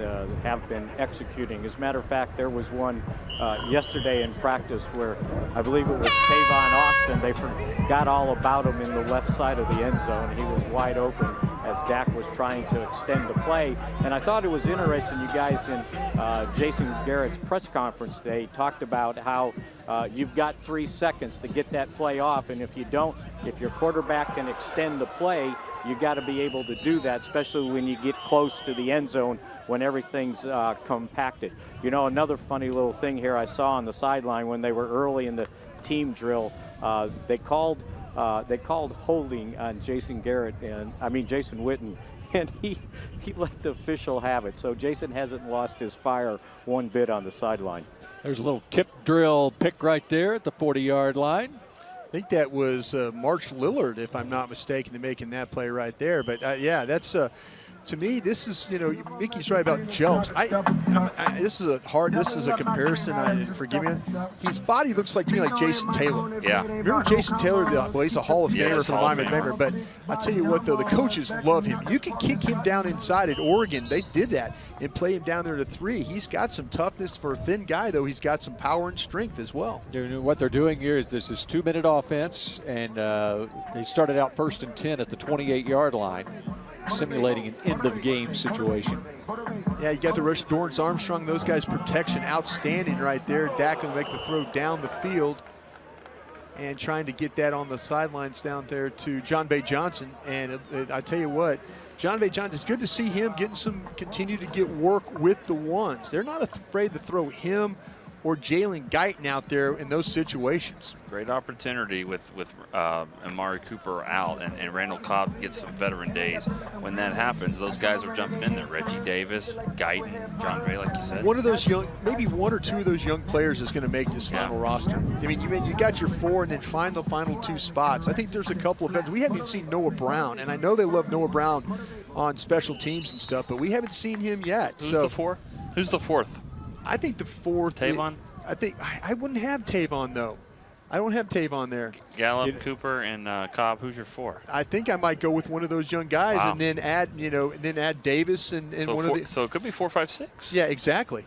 have been executing. As a matter of fact, there was one yesterday in practice where I believe it was Tavon Austin. They forgot all about him in the left side of the end zone, and he was wide open as Dak was trying to extend the play. And I thought it was interesting, you guys in Jason Garrett's press conference today talked about how you've got 3 seconds to get that play off, and if your quarterback can extend the play, you got to be able to do that, especially when you get close to the end zone when everything's compacted. You know, another funny little thing here I saw on the sideline when they were early in the team drill, they called holding on Jason Witten, and he let the official have it. So Jason hasn't lost his fire one bit on the sideline. There's a little tip drill pick right there at the 40-yard line. I think that was March Lillard, if I'm not mistaken, making that play right there. But yeah, that's to me, this is, you know, Mickey's right about jumps. This is a comparison. Forgive me. His body looks like to me like Jason Taylor. Yeah. Remember Jason Taylor? Well, he's a Hall of Famer for the Miami Famer. But I tell you what, though, the coaches love him. You can kick him down inside at Oregon. They did that and play him down there to 3. He's got some toughness for a thin guy, though. He's got some power and strength as well. What they're doing here is this is 2-minute offense, and they started out 1st and 10 at the 28-yard line, simulating an end-of-game situation. Yeah, you got the rush. Dorrance Armstrong, those guys' protection outstanding right there. Dak will make the throw down the field and trying to get that on the sidelines down there to John Bay Johnson. And I tell you what, John Bay Johnson, it's good to see him continue to get work with the ones. They're not afraid to throw him or Jalen Guyton out there in those situations. Great opportunity with Amari Cooper out and Randall Cobb gets some veteran days. When that happens, those guys are jumping in there. Reggie Davis, Guyton, John Ray, like you said. One of those young, maybe 1 or 2 of those young players is going to make this final roster. I mean, you got your 4 and then find the final 2 spots. I think there's a couple of veterans. We haven't even seen Noah Brown, and I know they love Noah Brown on special teams and stuff, but we haven't seen him yet. Who's the 4? Who's the 4th? I think the 4th. Tavon? I think I wouldn't have Tavon, though. I don't have Tavon there. Gallup, Cooper, and Cobb. Who's your 4? I think I might go with one of those young guys, and then add, Davis and so one of the. So it could be 4, 5, 6. Yeah, exactly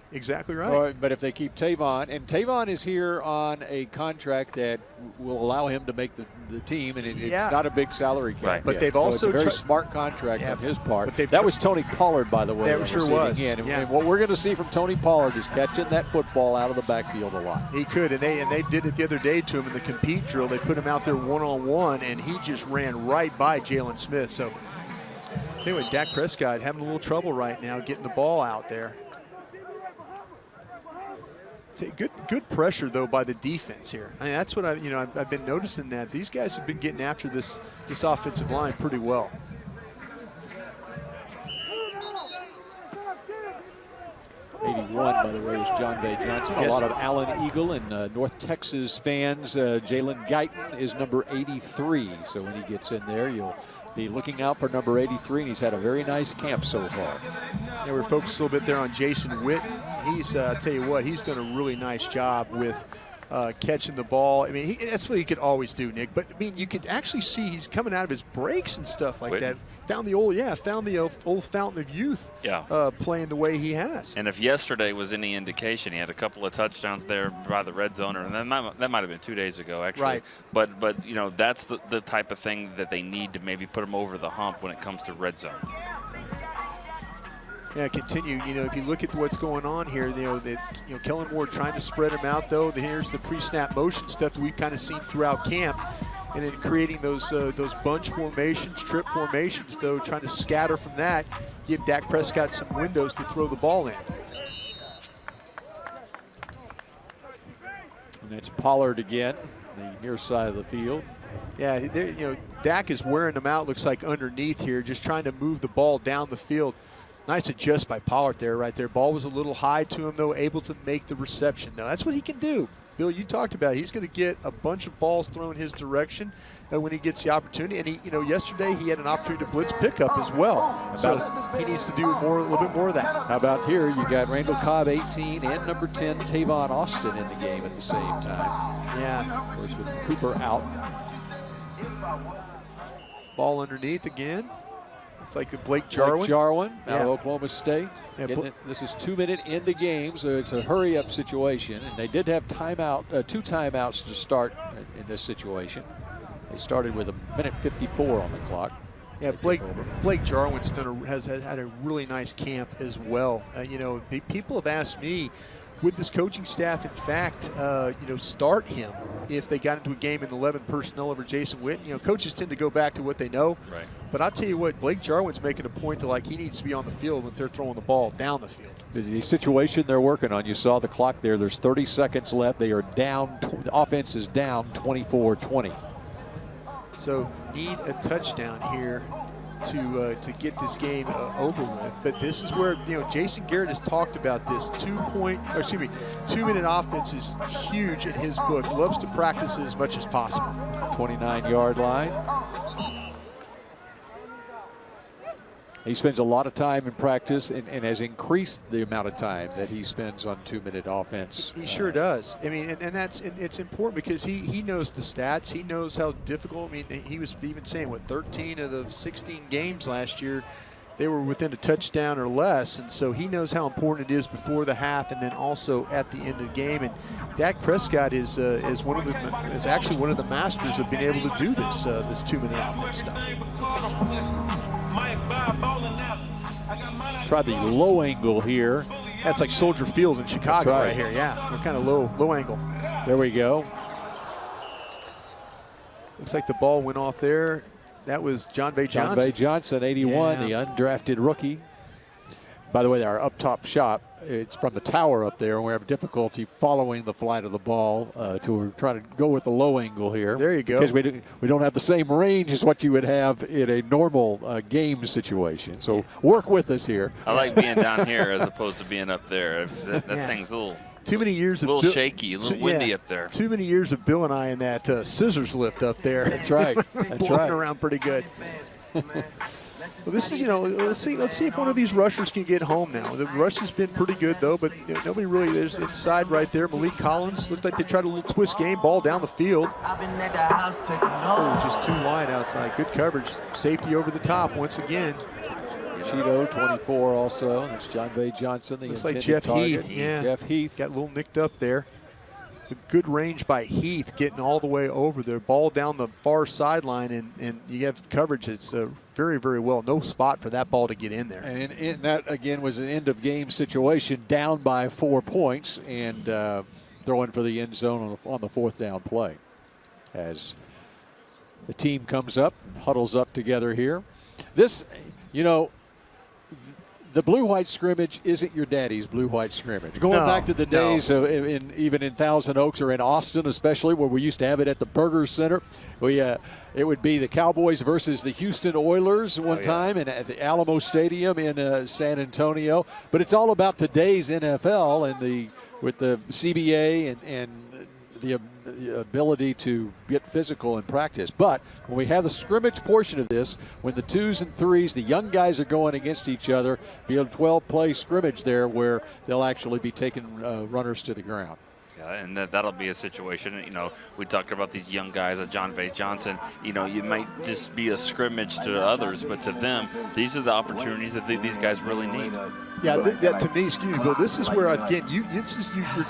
right. But if they keep Tavon, and Tavon is here on a contract that will allow him to make the team, and it's not a big salary cap. Right. But yet. they've So also it's a very smart contract on his part. But that was Tony Pollard, by the way. That sure was. And what we're going to see from Tony Pollard is catching that football out of the backfield a lot. He could, and they did it the other day to him in the compete drill. They put him out there one-on-one, and he just ran right by Jalen Smith. So, anyway, Dak Prescott having a little trouble right now getting the ball out there. Good pressure though by the defense here. I mean, that's what I've been noticing, that these guys have been getting after this offensive line pretty well. '81, by the way, is John Bay Johnson. Yes. A lot of Allen Eagle and North Texas fans. Jalen Guyton is number 83. So when he gets in there, you'll be looking out for number 83, and he's had a very nice camp so far. Yeah, we're focused a little bit there on Jason Witten. He's, tell you what, he's done a really nice job with catching the ball. I mean, that's what he could always do, Nick. But I mean, you could actually see he's coming out of his breaks and stuff like that. Found the old fountain of youth. Playing the way he has. And if yesterday was any indication, he had a couple of touchdowns there by the red zone, and that might have been 2 days ago, actually. Right. But that's the type of thing that they need to maybe put him over the hump when it comes to red zone. Yeah, continue. If you look at what's going on here, Kellen Moore trying to spread him out, though. Here's the pre-snap motion stuff that we've kind of seen throughout camp, and then creating those bunch formations, trip formations, though, trying to scatter from that, give Dak Prescott some windows to throw the ball in. And that's Pollard again, the near side of the field. Yeah, Dak is wearing them out. Looks like underneath here, just trying to move the ball down the field. Nice adjust by Pollard there, right there. Ball was a little high to him, though, able to make the reception. Now, that's what he can do. Bill, you talked about it. He's going to get a bunch of balls thrown his direction when he gets the opportunity. And he, yesterday he had an opportunity to blitz pickup as well. So he needs to do a little bit more of that. How about here? You got Randall Cobb, 18, and number 10, Tavon Austin, in the game at the same time. Yeah. Of course, with Cooper out. Ball underneath again. It's like Blake Jarwin. Blake Jarwin out of Oklahoma State. Yeah, this is 2 minute into game, so it's a hurry-up situation. And they did have 2 timeouts to start in this situation. They started with 1:54 on the clock. Yeah, Blake Jarwin's has had a really nice camp as well. People have asked me, would this coaching staff, in fact, start him if they got into a game in 11 personnel over Jason Witten? Coaches tend to go back to what they know. Right. But I'll tell you what, Blake Jarwin's making a point that he needs to be on the field when they're throwing the ball down the field. The situation they're working on, you saw the clock there. There's 30 seconds left. They are down. The offense is down 24-20. So need a touchdown here to get this game over with. But this is where Jason Garrett has talked about this 2 minute offense is huge in his book. Loves to practice it as much as possible. 29-yard line. He spends a lot of time in practice and has increased the amount of time that he spends on 2-minute offense. He sure does. I mean, and it's important because he knows the stats. He knows how difficult. I mean, he was even saying, what, 13 of the 16 games last year, they were within a touchdown or less, and so he knows how important it is before the half and then also at the end of the game. And Dak Prescott is actually one of the masters of being able to do this 2-minute offense stuff. Try the low angle here. That's like Soldier Field in Chicago right. right here. Yeah, we're kind of low angle. There we go. Looks like the ball went off there. That was John Bay Johnson. John Bay Johnson, 81, Yeah. the undrafted rookie. By the way, our up top shot, it's from the tower up there, and we have difficulty following the flight of the ball. We're trying to go with the low angle here. There you go. Because we don't have the same range as what you would have in a normal game situation. So work with us here. I like being down here as opposed to being up there. That thing's a little too many years a little shaky, a little windy up there. Too many years of Bill and I in that scissors lift up there. That's right. That's blowing right. around pretty good. Well, this is, let's see if one of these rushers can get home now. The rush has been pretty good though, but nobody really. There's inside right there. Malik Collins looked like they tried a little twist game, ball down the field. Oh, just too wide outside. Good coverage. Safety over the top once again. Cheeto, 24 also. That's John Bay Johnson, the looks like intended Jeff target. Heath. Yeah, Jeff Heath. Got a little nicked up there. A good range by Heath, getting all the way over there. Ball down the far sideline, and you have coverage. It's very, very well. No spot for that ball to get in there. And that, again, was an end-of-game situation, down by 4 points, and throwing for the end zone on the 4th down play. As the team comes up, huddles up together here. This, the Blue-White Scrimmage isn't your daddy's Blue-White Scrimmage. Going back to the days of even in Thousand Oaks or in Austin especially, where we used to have it at the Burger Center. It would be the Cowboys versus the Houston Oilers one time and at the Alamo Stadium in San Antonio. But it's all about today's NFL and with the CBA and the ability to get physical in practice. But when we have the scrimmage portion of this, when the 2s and 3s, the young guys are going against each other, be a 12-play scrimmage there where they'll actually be taking runners to the ground. Yeah, and that'll be a situation. We talked about these young guys, John Bay Johnson. You might just be a scrimmage to others, but to them, these are the opportunities that these guys really need. Yeah, that to me, excuse me, Bill, this is where, again, you're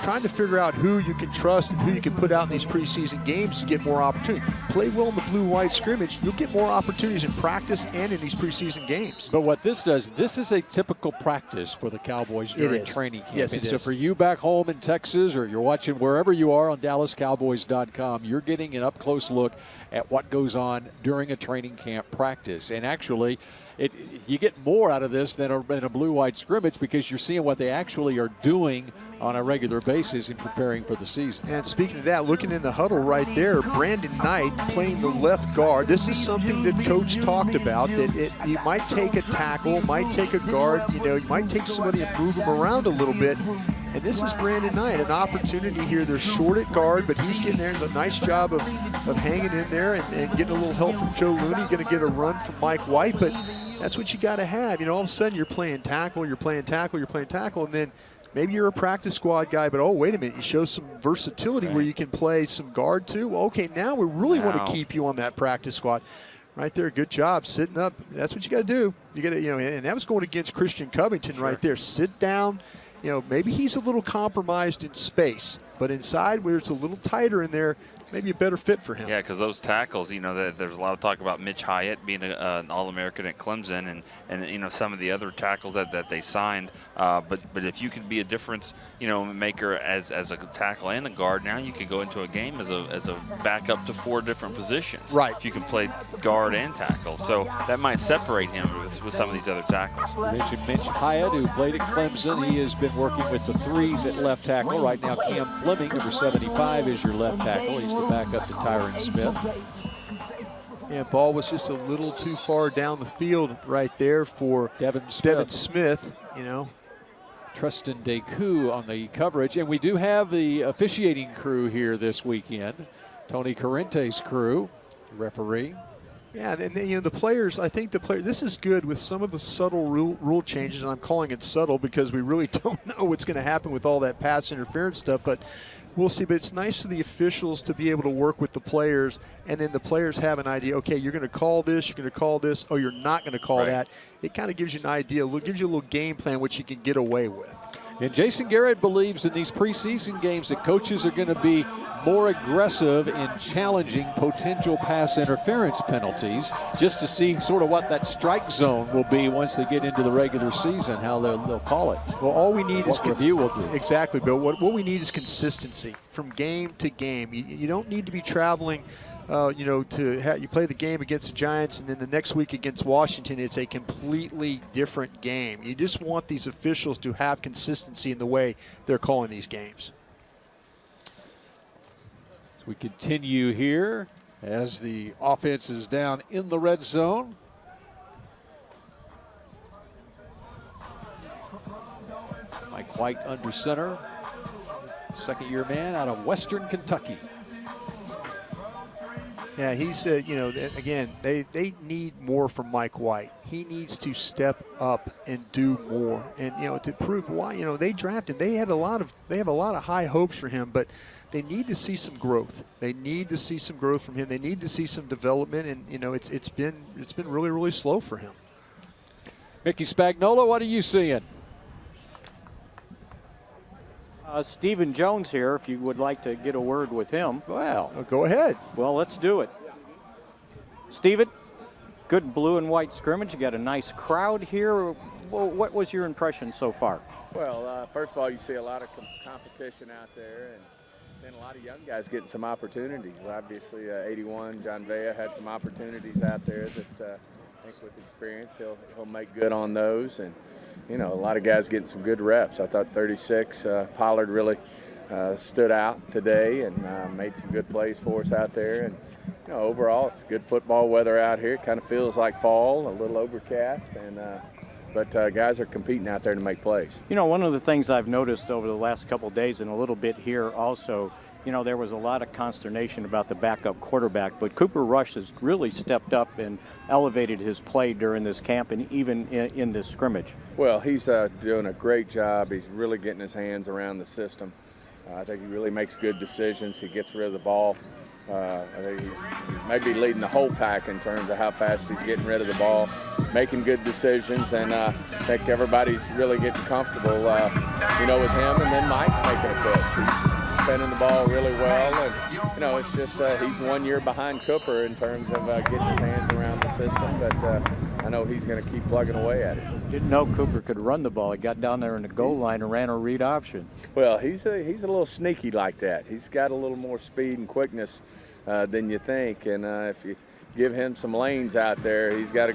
trying to figure out who you can trust and who you can put out in these preseason games to get more opportunity. Play well in the Blue-White Scrimmage, you'll get more opportunities in practice and in these preseason games. But what this does, this is a typical practice for the Cowboys during training camp. Yes, and it so is. for you back home in Texas, or you're watching wherever you are on DallasCowboys.com, you're getting an up-close look at what goes on during a training camp practice. And actually, you get more out of this than a Blue-White Scrimmage because you're seeing what they actually are doing on a regular basis in preparing for the season. And speaking of that, looking in the huddle right there, Brandon Knight playing the left guard. This is something that Coach talked about, that you might take a tackle, might take a guard, you might take somebody and move them around a little bit. And this is Brandon Knight, an opportunity here. They're short at guard, but he's getting there and a nice job of hanging in there and getting a little help from Joe Looney. Going to get a run from Mike White, but that's what you got to have. All of a sudden you're playing tackle, and then maybe you're a practice squad guy, but oh, wait a minute, you show some versatility where you can play some guard too. Well, okay, now we really want to keep you on that practice squad. Right there, good job sitting up. That's what you got to do. You got to, and that was going against Christian Covington right there. Sit down. Maybe he's a little compromised in space, but inside where it's a little tighter in there, maybe a better fit for him. Yeah, because those tackles, there's a lot of talk about Mitch Hyatt being an All-American at Clemson and some of the other tackles that they signed. But if you can be a difference, maker as a tackle and a guard, now you can go into a game as a backup to 4 different positions. Right. If you can play guard and tackle. So that might separate him with some of these other tackles. You mentioned Mitch Hyatt, who played at Clemson. He has been working with the 3s at left tackle. Right now, Cam Fleming, number 75, is your left tackle. He's the backup to Tyron Smith. Yeah, ball was just a little too far down the field right there for Devin Smith. Tristan Deku on the coverage. And we do have the officiating crew here this weekend. Tony Corrente's crew, referee. Yeah, and the players, I think this is good with some of the subtle rule changes, and I'm calling it subtle because we really don't know what's going to happen with all that pass interference stuff, but we'll see. But it's nice for the officials to be able to work with the players, and then the players have an idea, okay, you're going to call this, you're going to call this, oh, you're not going to call that. It kind of gives you an idea, gives you a little game plan which you can get away with. And Jason Garrett believes in these preseason games that coaches are going to be more aggressive in challenging potential pass interference penalties, just to see sort of what that strike zone will be once they get into the regular season, how they'll call it. Well, all we need is review will do. Exactly, Bill. What we need is consistency from game to game. You don't need to be traveling. You play the game against the Giants, and then the next week against Washington, it's a completely different game. You just want these officials to have consistency in the way they're calling these games. We continue here as the offense is down in the red zone. Mike White under center, second-year man out of Western Kentucky. Yeah, he's, again, they need more from Mike White. He needs to step up and do more. And, to prove why, they drafted him. They have a lot of high hopes for him, but they need to see some growth. They need to see some growth from him. They need to see some development, and, it's been really, really slow for him. Mickey Spagnola, what are you seeing? Stephen Jones here, if you would like to get a word with him. Well, go ahead. Well, let's do it. Stephen, good blue and white scrimmage. You got a nice crowd here. Well, what was your impression so far? Well, first of all, you see a lot of competition out there, and seeing a lot of young guys getting some opportunities. Obviously, 81, John Vea had some opportunities out there that I think with experience he'll make good on those. And a lot of guys getting some good reps. I thought 36, Pollard really stood out today and made some good plays for us out there. And overall, it's good football weather out here. It kind of feels like fall, a little overcast, and but guys are competing out there to make plays. One of the things I've noticed over the last couple of days and a little bit here also, there was a lot of consternation about the backup quarterback, but Cooper Rush has really stepped up and elevated his play during this camp and even in this scrimmage. Well, he's doing a great job. He's really getting his hands around the system. I think he really makes good decisions. He gets rid of the ball. I think he's maybe leading the whole pack in terms of how fast he's getting rid of the ball, making good decisions, and I think everybody's really getting comfortable, with him. And then Mike's making a pitch. He's spinning the ball really well, and it's just he's 1 year behind Cooper in terms of getting his hands around the system, but I know he's going to keep plugging away at it. Didn't know Cooper could run the ball. He got down there in the goal line and ran a read option. Well, he's a little sneaky like that. He's got a little more speed and quickness than you think, and if you give him some lanes out there, he's got a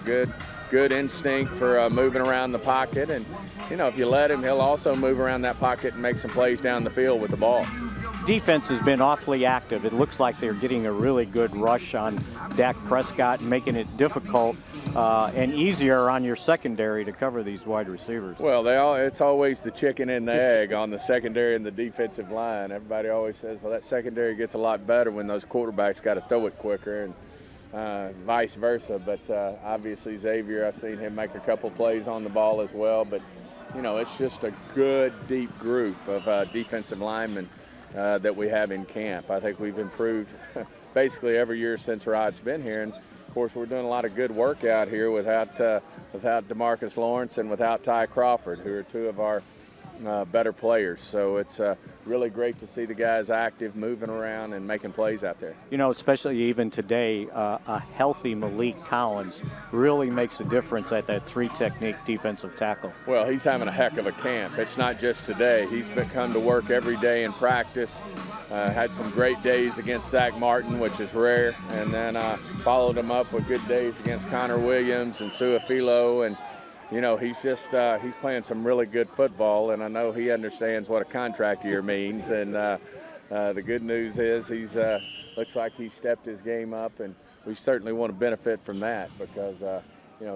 good instinct for moving around the pocket, and if you let him, he'll also move around that pocket and make some plays down the field with the ball. Defense has been awfully active. It looks like they're getting a really good rush on Dak Prescott and making it difficult and easier on your secondary to cover these wide receivers. Well, it's always the chicken and the egg on the secondary and the defensive line. Everybody always says, well, that secondary gets a lot better when those quarterbacks got to throw it quicker, and vice versa. But obviously Xavier, I've seen him make a couple plays on the ball as well. But, it's just a good, deep group of defensive linemen that we have in camp. I think we've improved basically every year since Rod's been here. And of course, we're doing a lot of good work out here without DeMarcus Lawrence and without Ty Crawford, who are two of our better players. So it's really great to see the guys active, moving around, and making plays out there. Especially even today, a healthy Malik Collins really makes a difference at that three-technique defensive tackle. Well, he's having a heck of a camp. It's not just today. He's come to work every day in practice. Had some great days against Zach Martin, which is rare, and then followed him up with good days against Connor Williams and Suafilo, and he's playing some really good football, and I know he understands what a contract year means. And the good news is he's looks like he's stepped his game up, and we certainly want to benefit from that because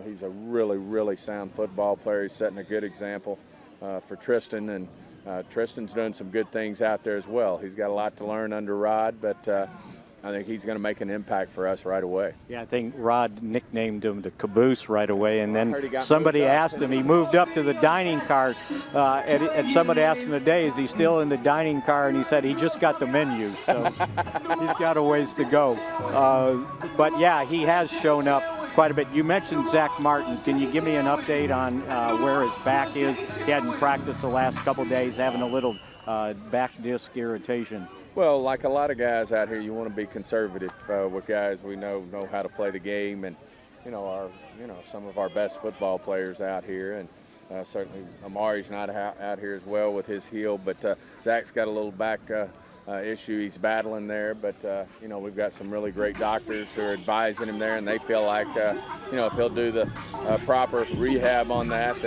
he's a really, really sound football player. He's setting a good example for Tristan, and Tristan's doing some good things out there as well. He's got a lot to learn under Rod, but I think he's going to make an impact for us right away. Yeah, I think Rod nicknamed him the Caboose right away, and then he got somebody moved up, asked him, he moved up to the dining car, and somebody asked him today, is he still in the dining car? And he said he just got the menu, so he's got a ways to go. But yeah, he has shown up quite a bit. You mentioned Zach Martin. Can you give me an update on where his back is? He hadn't practiced the last couple days, having a little back disc irritation. Well, like a lot of guys out here, you want to be conservative with guys we know how to play the game, and some of our best football players out here, and certainly Amari's not out here as well with his heel, but Zach's got a little back issue he's battling there, but we've got some really great doctors who are advising him there, and they feel like if he'll do the proper rehab on that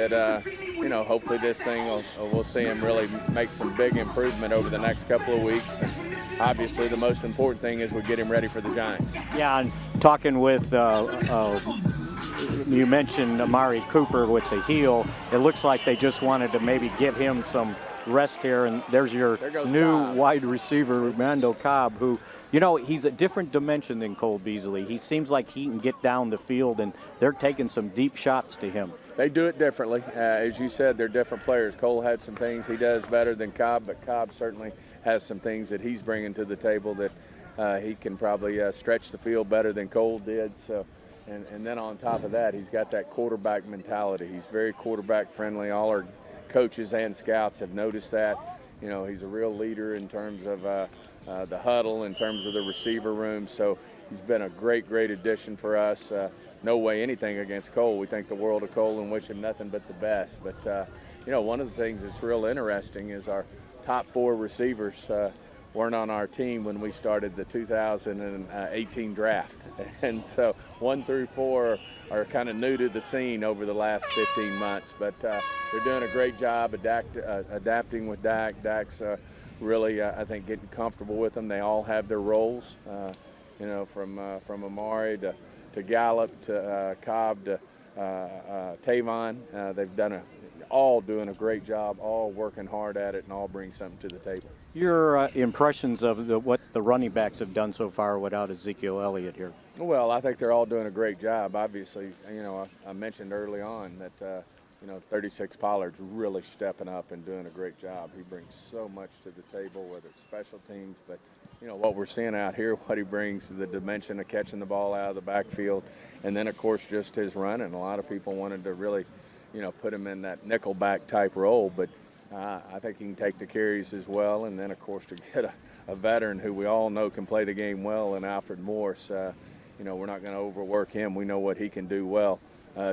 hopefully this thing we'll see him really make some big improvement over the next couple of weeks. And obviously the most important thing is we get him ready for the Giants. Yeah, and talking with you mentioned Amari Cooper with the heel. It looks like they just wanted to maybe give him some rest here, and there's your new Cobb. wide receiver, Randall Cobb, who, he's a different dimension than Cole Beasley. He seems like he can get down the field, and they're taking some deep shots to him. They do it differently. As you said, they're different players. Cole had some things he does better than Cobb, but Cobb certainly has some things that he's bringing to the table that he can probably stretch the field better than Cole did. So, and then on top of that, he's got that quarterback mentality. He's very quarterback friendly. All our coaches and scouts have noticed that. He's a real leader in terms of the huddle, in terms of the receiver room. So he's been a great addition for us. No way anything against Cole. We think the world of Cole and wish him nothing but the best. But, one of the things that's real interesting is our top 4 receivers weren't on our team when we started the 2018 draft. And so 1 through 4 are kind of new to the scene over the last 15 months. But they're doing a great job adapting with Dak. Dak's really, I think, getting comfortable with them. They all have their roles, from Amari to Gallup to Cobb to Tavon. They've all doing a great job, all working hard at it, and all bring something to the table. Your impressions of what the running backs have done so far without Ezekiel Elliott here? Well, I think they're all doing a great job. Obviously, I mentioned early on that 36 Pollard's really stepping up and doing a great job. He brings so much to the table, whether it's special teams, but what we're seeing out here, what he brings, the dimension of catching the ball out of the backfield, and then of course just his running. A lot of people wanted to really, put him in that nickelback type role, but I think he can take the carries as well. And then of course to get a veteran who we all know can play the game well, and Alfred Morris, we're not going to overwork him. We know what he can do well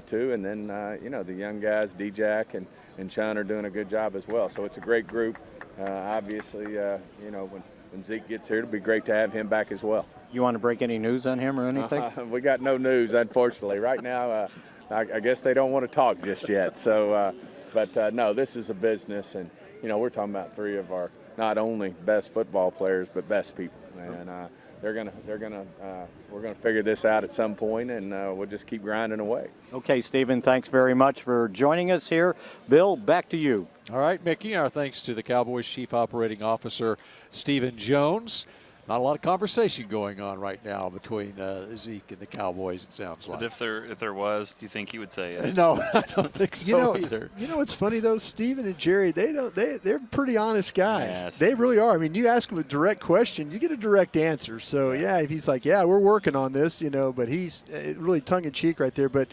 too. And then the young guys, D-Jack and Chun, are doing a good job as well. So it's a great group. Obviously, when Zeke gets here, it'll be great to have him back as well. You want to break any news on him or anything? We got no news, unfortunately. Right now, I guess they don't want to talk just yet. So, but no, this is a business, and we're talking about 3 of our not only best football players but best people, and we're gonna figure this out at some point, and we'll just keep grinding away. Okay, Stephen, thanks very much for joining us here. Bill, back to you. All right, Mickey, our thanks to the Cowboys Chief Operating Officer, Stephen Jones. Not a lot of conversation going on right now between Zeke and the Cowboys, it sounds like. But if there was, do you think he would say it? No, I don't think so either. What's funny though, Stephen and Jerry, they're pretty honest guys. Yes. They really are. I mean, you ask them a direct question, you get a direct answer. So yeah, if he's like, yeah, we're working on this, but he's really tongue in cheek right there. But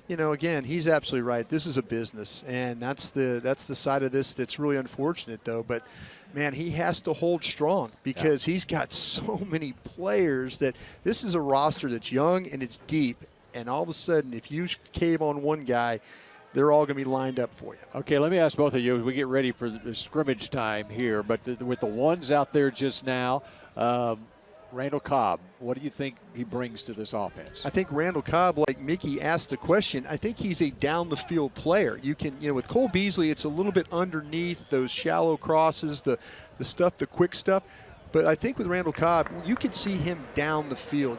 again, he's absolutely right. This is a business, and that's the side of this that's really unfortunate though. But man, he has to hold strong because he's got so many players that this is a roster that's young and it's deep. And all of a sudden, if you cave on one guy, they're all going to be lined up for you. Okay, let me ask both of you as we get ready for the scrimmage time here. But with the ones out there just now, Randall Cobb, what do you think he brings to this offense? I think Randall Cobb, like Mickey asked the question, I think he's a down-the-field player. You can, with Cole Beasley, it's a little bit underneath those shallow crosses, the stuff, the quick stuff. But I think with Randall Cobb, you can see him down the field.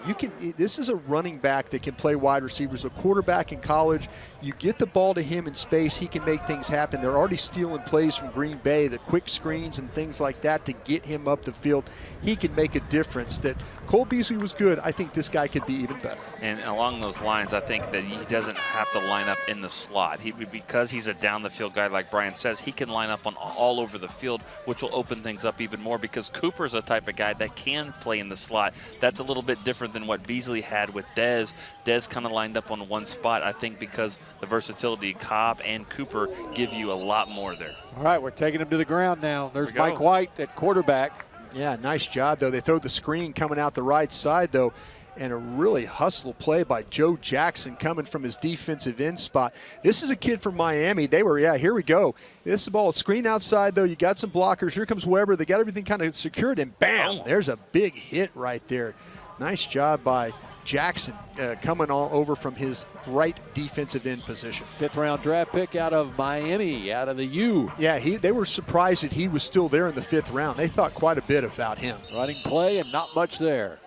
This is a running back that can play wide receivers. A quarterback in college, you get the ball to him in space, he can make things happen. They're already stealing plays from Green Bay, the quick screens and things like that to get him up the field. He can make a difference. That Cole Beasley was good. I think this guy could be even better. And along those lines, I think that he doesn't have to line up in the slot. Because he's a down the field guy, like Brian says, he can line up on all over the field, which will open things up even more, because Cooper's a type of guy that can play in the slot. That's a little bit different than what Beasley had with Dez. Dez kind of lined up on one spot. I think because the versatility, Cobb and Cooper give you a lot more there. All right, we're taking him to the ground now. There's Mike White at quarterback. Yeah, nice job, though. They throw the screen coming out the right side, though, and a really hustle play by Joe Jackson coming from his defensive end spot. This is a kid from Miami. They were, here we go. This is the ball. Screen outside, though. You got some blockers. Here comes Weber. They got everything kind of secured, and bam, there's a big hit right there. Nice job by Jackson coming all over from his right defensive end position. 5th-round draft pick out of Miami, out of the U. Yeah, they were surprised that he was still there in the 5th round. They thought quite a bit about him. Running play and not much there.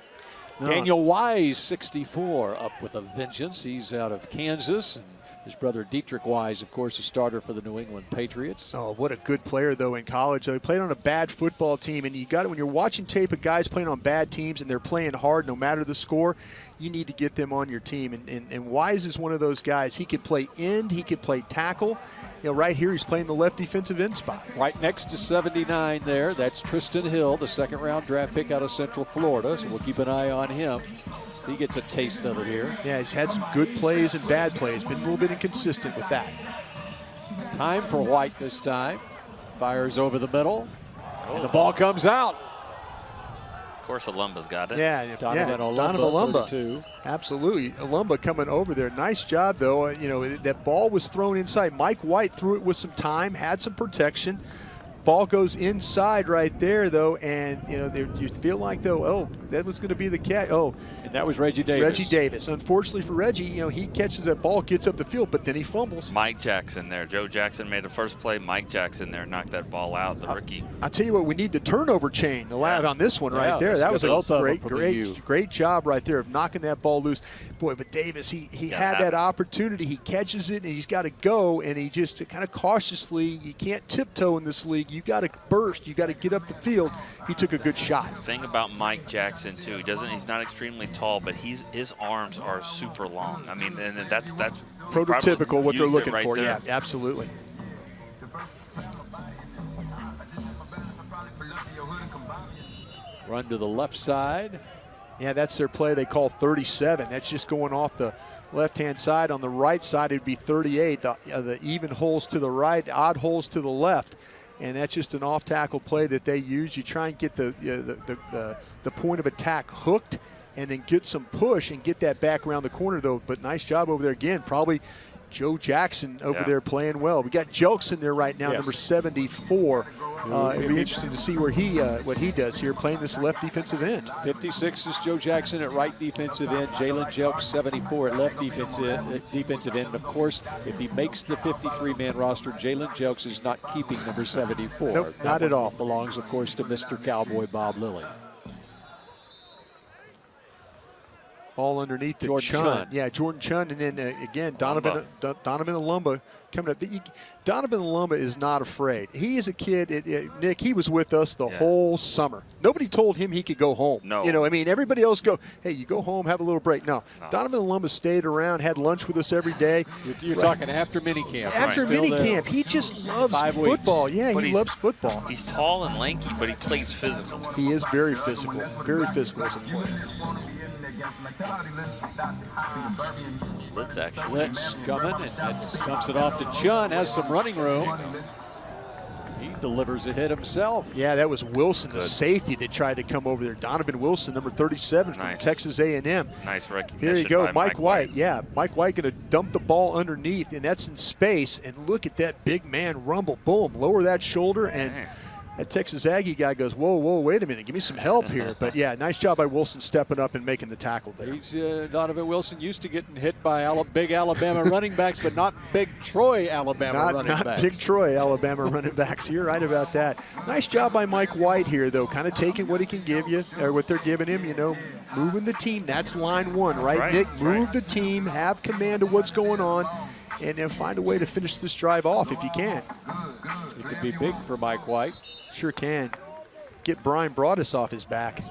No. Daniel Wise, 64, up with a vengeance. He's out of Kansas. And his brother Dietrich Wise, of course, a starter for the New England Patriots. Oh, what a good player, though, in college. He played on a bad football team, and you got it when you're watching tape of guys playing on bad teams and they're playing hard no matter the score, you need to get them on your team. And Wise is one of those guys. He could play end, he could play tackle. You know, right here he's playing the left defensive end spot. Right next to 79 there, that's Tristan Hill, the 2nd-round draft pick out of Central Florida, so we'll keep an eye on him. He gets a taste of it here. Yeah, he's had some good plays and bad plays. Been a little bit inconsistent with that. Time for White this time. Fires over the middle. And the ball comes out. Of course, Alumba's got it. Yeah, Donovan Olumba. 32. Absolutely. Olumba coming over there. Nice job, though. You know, that ball was thrown inside. Mike White threw it with some time, had some protection. Ball goes inside right there, though, and you know you feel like, though, oh, that was going to be the catch. Oh, and that was Reggie Davis. Reggie Davis. Unfortunately for Reggie, you know, he catches that ball, gets up the field, but then he fumbles. Mike Jackson there. Joe Jackson made the first play. Mike Jackson there knocked that ball out. The rookie. I'll tell you what, we need the turnover chain on this one right there. That was a great job right there of knocking that ball loose. Boy, but Davis, he had that opportunity. He catches it, and he's got to go, and he just kind of cautiously. You can't tiptoe in this league. You got to burst. You got to get up the field. He took a good shot. The thing about Mike Jackson too, he's not extremely tall, but his arms are super long. I mean, and that's prototypical what they're looking for. There. Yeah, absolutely. Run to the left side. Yeah, that's their play they call 37. That's just going off the left-hand side. On the right side, it'd be 38. The even holes to the right, odd holes to the left. And that's just an off-tackle play that they use. You try and get the point of attack hooked and then get some push and get that back around the corner, though. But nice job over there again. Probably Joe Jackson over there playing well. We got Jelks in there right now, number 74. It'll be interesting to see where what he does here, playing this left defensive end. 56 is Joe Jackson at right defensive end. Jalen Jelks, 74 at left defensive end. Of course, if he makes the 53-man roster, Jalen Jelks is not keeping number 74. Nope, not at all. Belongs, of course, to Mr. Cowboy Bob Lilly. Ball underneath to Chun. Yeah, Jordan Chun, and then again, Donovan Olumba coming up. Donovan Olumba is not afraid. He is a kid, Nick, he was with us the whole summer. Nobody told him he could go home. No. You know, I mean, everybody else go, hey, you go home, have a little break. No. Donovan Olumba stayed around, had lunch with us every day. You're talking after minicamp. After minicamp. He just loves football. Yeah, he loves football. He's tall and lanky, but he plays physical. He is very physical as a player. Blitz action. Blitz coming, and that dumps it off to Chun. Has some running room. He delivers a hit himself. Yeah, that was Wilson, the safety that tried to come over there. Donovan Wilson, number 37 from Texas A&M. Nice recognition. Here you go, Mike White. Yeah, Mike White going to dump the ball underneath, and that's in space. And look at that big man rumble. Boom, lower that shoulder, and That Texas Aggie guy goes, whoa, wait a minute, give me some help here. But yeah, nice job by Wilson stepping up and making the tackle there. He's Donovan Wilson used to getting hit by big Alabama running backs, but not big Troy Alabama running backs. Not big Troy Alabama running backs. You're right about that. Nice job by Mike White here, though, kind of taking what he can give you, or what they're giving him, you know, moving the team. That's line one, right, Nick? Move the team, have command of what's going on, and then find a way to finish this drive off if you can. It could be big for Mike White. Sure can. Get Brian Broaddus off his back.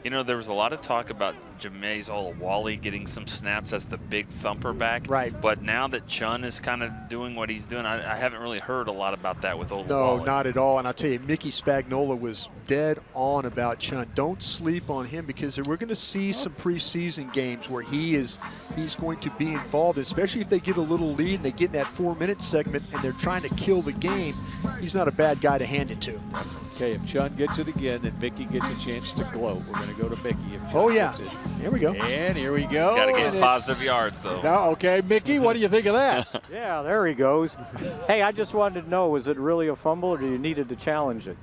You know, there was a lot of talk about Jameis Olawale getting some snaps as the big thumper back. Right. But now that Chun is kind of doing what he's doing, I haven't really heard a lot about that with Olawale. No, not at all. And I'll tell you, Mickey Spagnola was dead on about Chun. Don't sleep on him, because we're going to see some preseason games where he's going to be involved, especially if they get a little lead and they get in that 4-minute segment and they're trying to kill the game. He's not a bad guy to hand it to. Okay, if Chun gets it again, then Mickey gets a chance to gloat. We're going to go to Mickey if Chun gets it. Here we go. And here we go. He's got to get positive yards, though. No, okay, Mickey, what do you think of that? Yeah, there he goes. Hey, I just wanted to know, was it really a fumble, or do you needed to challenge it?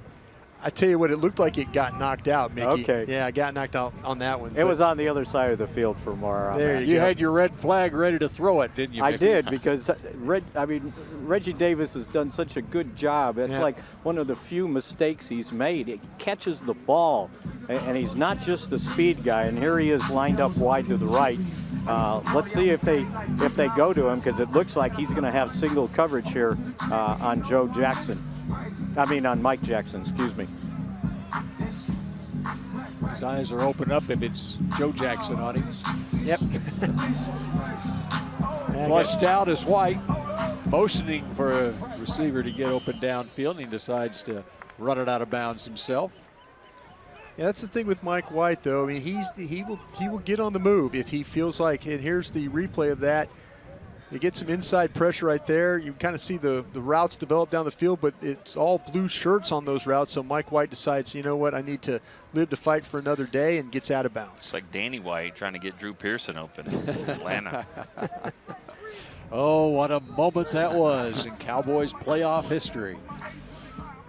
I tell you what, it looked like it got knocked out, Mickey. Okay. Yeah, I got knocked out on that one. It was on the other side of the field for more. There You had your red flag ready to throw it, didn't you, Mickey? I did, because Reggie Davis has done such a good job. It's like one of the few mistakes he's made. He catches the ball, and he's not just a speed guy. And here he is lined up wide to the right. Let's see if they go to him, because it looks like he's going to have single coverage here on on Mike Jackson, excuse me. His eyes are open up if it's Joe Jackson on him. Yep. Flushed out is White, motioning for a receiver to get open downfield, and he decides to run it out of bounds himself. Yeah, that's the thing with Mike White, though. I mean, he will get on the move if he feels like, and here's the replay of that. You get some inside pressure right there. You kind of see the routes develop down the field, but it's all blue shirts on those routes. So Mike White decides, you know what, I need to live to fight for another day, and gets out of bounds. It's like Danny White trying to get Drew Pearson open in Atlanta. Oh, what a moment that was in Cowboys playoff history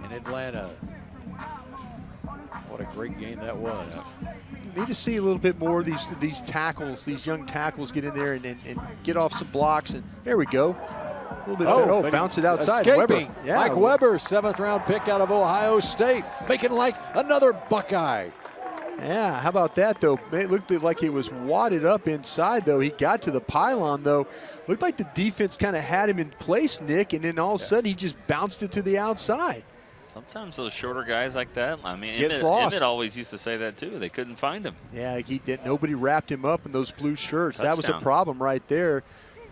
in Atlanta. What a great game that was. Need to see a little bit more of these tackles, these young tackles get in there and get off some blocks. And there we go. A little bit better. Bounce it outside. Escaping. Weber. Yeah. Mike Weber, 7th-round pick out of Ohio State, making like another Buckeye. Yeah, how about that, though? It looked like it was wadded up inside, though. He got to the pylon, though. Looked like the defense kind of had him in place, Nick, and then all of a sudden he just bounced it to the outside. Sometimes those shorter guys like that, I mean, Emmett always used to say that too. They couldn't find him. Yeah, he did. Nobody wrapped him up in those blue shirts. Touchdown. That was a problem right there.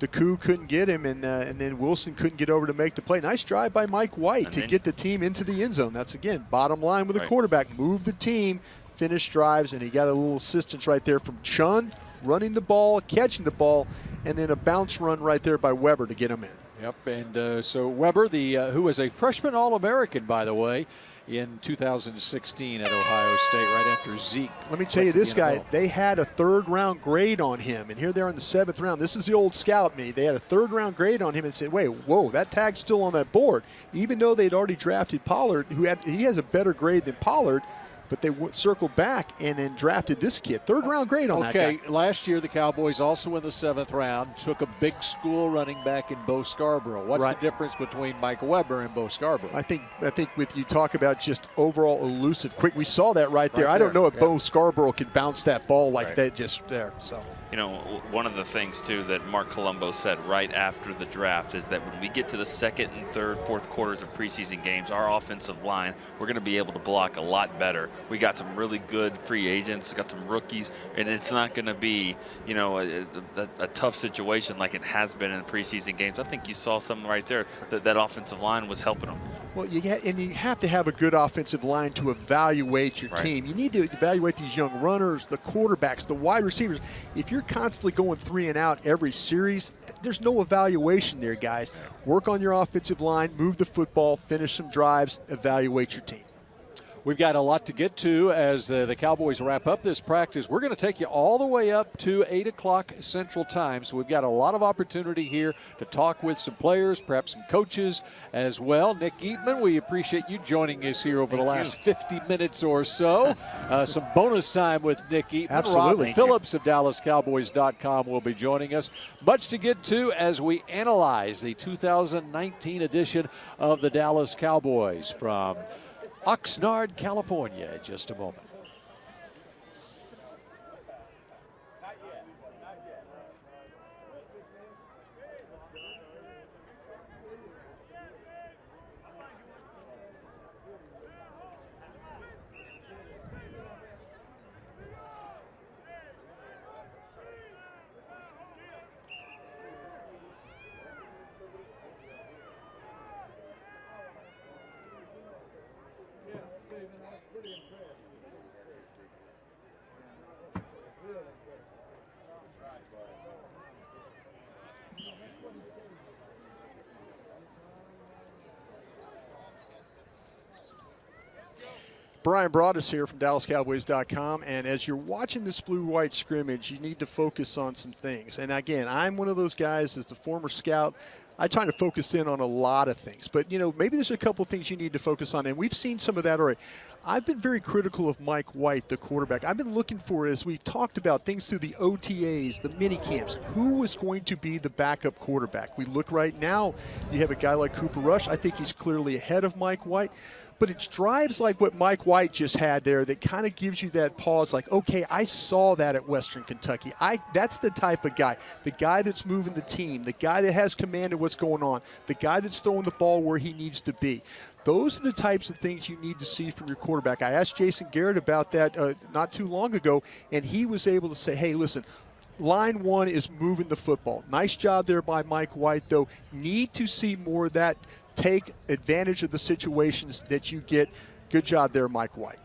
DeCou couldn't get him, and then Wilson couldn't get over to make the play. Nice drive by Mike White to get the team into the end zone. That's, again, bottom line with a quarterback. Move the team, finish drives, and he got a little assistance right there from Chun, running the ball, catching the ball, and then a bounce run right there by Weber to get him in. Yep, and so Weber, who was a freshman All-American, by the way, in 2016 at Ohio State, right after Zeke. Let me tell you, this guy, they had a 3rd-round grade on him, and here they're in the 7th round. This is the old scout me. They had a 3rd-round grade on him and said, wait, whoa, that tag's still on that board. Even though they'd already drafted Pollard, he has a better grade than Pollard, but they circled back and then drafted this kid. 3rd-round grade on that guy. Okay, last year the Cowboys also in the 7th round took a big school running back in Bo Scarborough. What's the difference between Mike Weber and Bo Scarborough? I think with you talk about just overall elusive, quick. We saw that right there. I don't know if Bo Scarborough could bounce that ball like that just there. So. You know, one of the things, too, that Mark Colombo said right after the draft is that when we get to the 2nd and 3rd, 4th quarters of preseason games, our offensive line, we're going to be able to block a lot better. We got some really good free agents, got some rookies, and it's not going to be, you know, a tough situation like it has been in the preseason games. I think you saw something right there that offensive line was helping them. Well, you have to have a good offensive line to evaluate your team. You need to evaluate these young runners, the quarterbacks, the wide receivers. If you're constantly going 3 and out every series, there's no evaluation there, guys. Work on your offensive line, move the football, finish some drives, evaluate your team. We've got a lot to get to as the Cowboys wrap up this practice. We're going to take you all the way up to 8 o'clock Central Time. So we've got a lot of opportunity here to talk with some players, perhaps some coaches as well. Nick Eatman, we appreciate you joining us here over the last 50 minutes or so. Some bonus time with Nick Eatman. Absolutely. Rob Phillips of DallasCowboys.com will be joining us. Much to get to as we analyze the 2019 edition of the Dallas Cowboys from Oxnard, California, in just a moment. Brian Broaddus here from DallasCowboys.com, and as you're watching this blue-white scrimmage, you need to focus on some things. And again, I'm one of those guys as the former scout. I try to focus in on a lot of things, but maybe there's a couple of things you need to focus on, and we've seen some of that already. I've been very critical of Mike White, the quarterback. I've been looking for, as we've talked about, things through the OTAs, the mini camps. Who was going to be the backup quarterback? We look right now, you have a guy like Cooper Rush. I think he's clearly ahead of Mike White. But it's drives like what Mike White just had there that kind of gives you that pause, like, okay, I saw that at Western Kentucky. That's the type of guy, the guy that's moving the team, the guy that has command of what's going on, the guy that's throwing the ball where he needs to be. Those are the types of things you need to see from your quarterback. I asked Jason Garrett about that not too long ago, and he was able to say, hey, listen, line one is moving the football. Nice job there by Mike White, though. Need to see more of that. Take advantage of the situations that you get. Good job there, Mike White.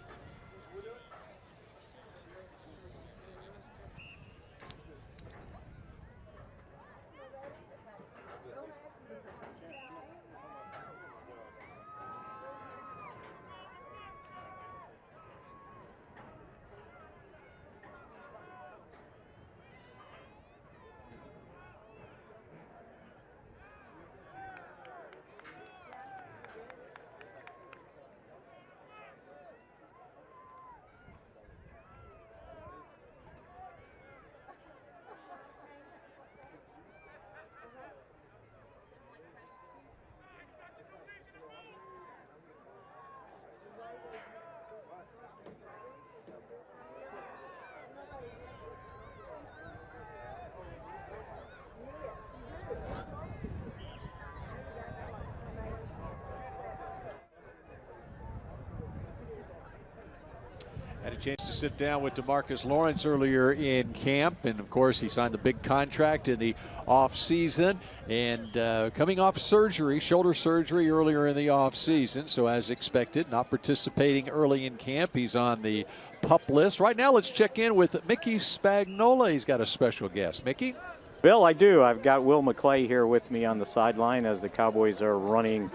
Had a chance to sit down with DeMarcus Lawrence earlier in camp, and of course he signed the big contract in the offseason, and coming off surgery, shoulder surgery earlier in the offseason, so as expected, not participating early in camp. He's on the PUP list. Right now, let's check in with Mickey Spagnola. He's got a special guest. Mickey? Bill, I do. I've got Will McClay here with me on the sideline as the Cowboys are running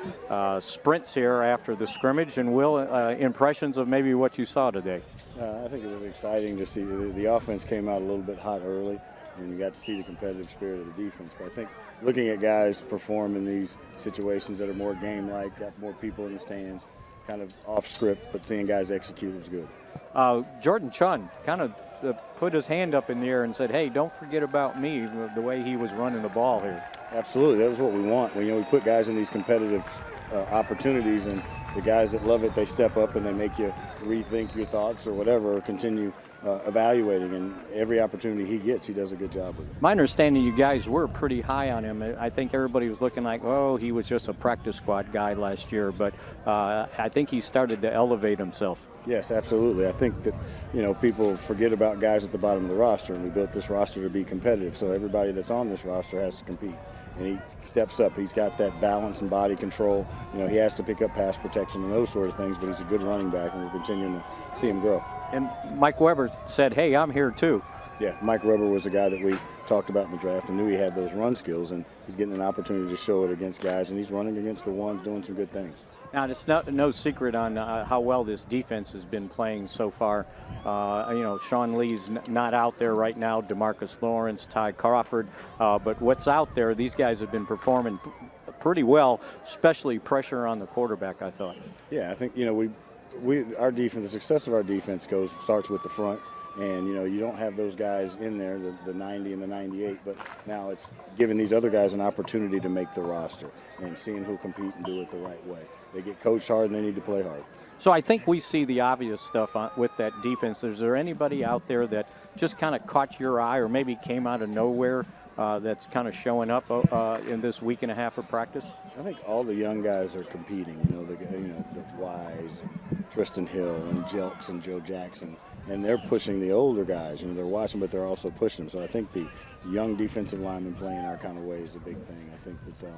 sprints here after the scrimmage. And Will, impressions of maybe what you saw today? I think it was exciting to see. The offense came out a little bit hot early, and you got to see the competitive spirit of the defense. But I think looking at guys perform in these situations that are more game-like, got more people in the stands, kind of off script, but seeing guys execute was good. Jordan Chun kind of put his hand up in the air and said, hey, don't forget about me, the way he was running the ball here. Absolutely. That was what we want. We put guys in these competitive opportunities, and the guys that love it, they step up and they make you rethink your thoughts or whatever, or continue evaluating. And every opportunity he gets, he does a good job with it. My understanding, you guys were pretty high on him. I think everybody was looking like, oh, he was just a practice squad guy last year. But I think he started to elevate himself. Yes, absolutely. I think that, people forget about guys at the bottom of the roster, and we built this roster to be competitive. So everybody that's on this roster has to compete. And he steps up. He's got that balance and body control. He has to pick up pass protection and those sort of things, but he's a good running back, and we're continuing to see him grow. And Mike Weber said, hey, I'm here too. Yeah, Mike Weber was a guy that we talked about in the draft and knew he had those run skills, and he's getting an opportunity to show it against guys, and he's running against the ones doing some good things. Now, it's no secret on how well this defense has been playing so far. You know, Sean Lee's not out there right now, DeMarcus Lawrence, Ty Crawford, but what's out there, these guys have been performing pretty well, especially pressure on the quarterback, I thought. Yeah, I think, you know, our defense, the success of our defense starts with the front. And, you know, you don't have those guys in there, the 90 and the 98, but now it's giving these other guys an opportunity to make the roster and seeing who compete and do it the right way. They get coached hard and they need to play hard. So I think we see the obvious stuff with that defense. Is there anybody out there that just kind of caught your eye or maybe came out of nowhere that's kind of showing up in this week and a half of practice? I think all the young guys are competing. You know, the Wise, and Tristan Hill, and Jelks and Joe Jackson, and they're pushing the older guys. You know, they're watching, but they're also pushing them. So I think the young defensive linemen playing our kind of way is a big thing. I think that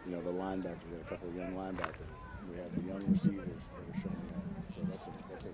you know, the linebackers, we have a couple of young linebackers. We have the young receivers that are showing up. So that's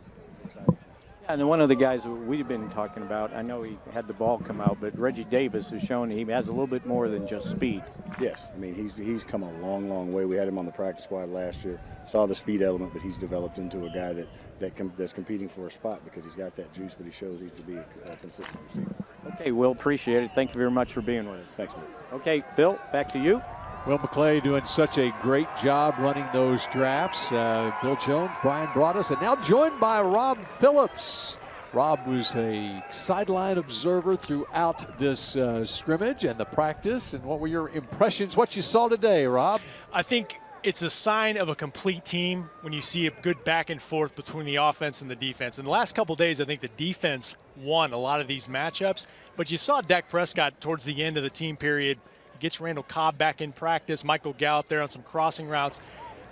exciting. Yeah, and one of the guys we've been talking about, I know he had the ball come out, but Reggie Davis has shown he has a little bit more than just speed. Yes, I mean, he's come a long, long way. We had him on the practice squad last year, saw the speed element, but he's developed into a guy that's competing for a spot because he's got that juice, but he shows he can be a consistent receiver. Okay, Will, appreciate it. Thank you very much for being with us. Thanks, man. Okay, Bill, back to you. Will McClay doing such a great job running those drafts. Bill Jones, Brian Broaddus, and now joined by Rob Phillips. Rob was a sideline observer throughout this scrimmage and the practice. And what were your impressions, what you saw today, Rob? I think it's a sign of a complete team when you see a good back and forth between the offense and the defense. In the last couple of days, I think the defense won a lot of these matchups. But you saw Dak Prescott towards the end of the team period. He gets Randall Cobb back in practice, Michael Gallup there on some crossing routes.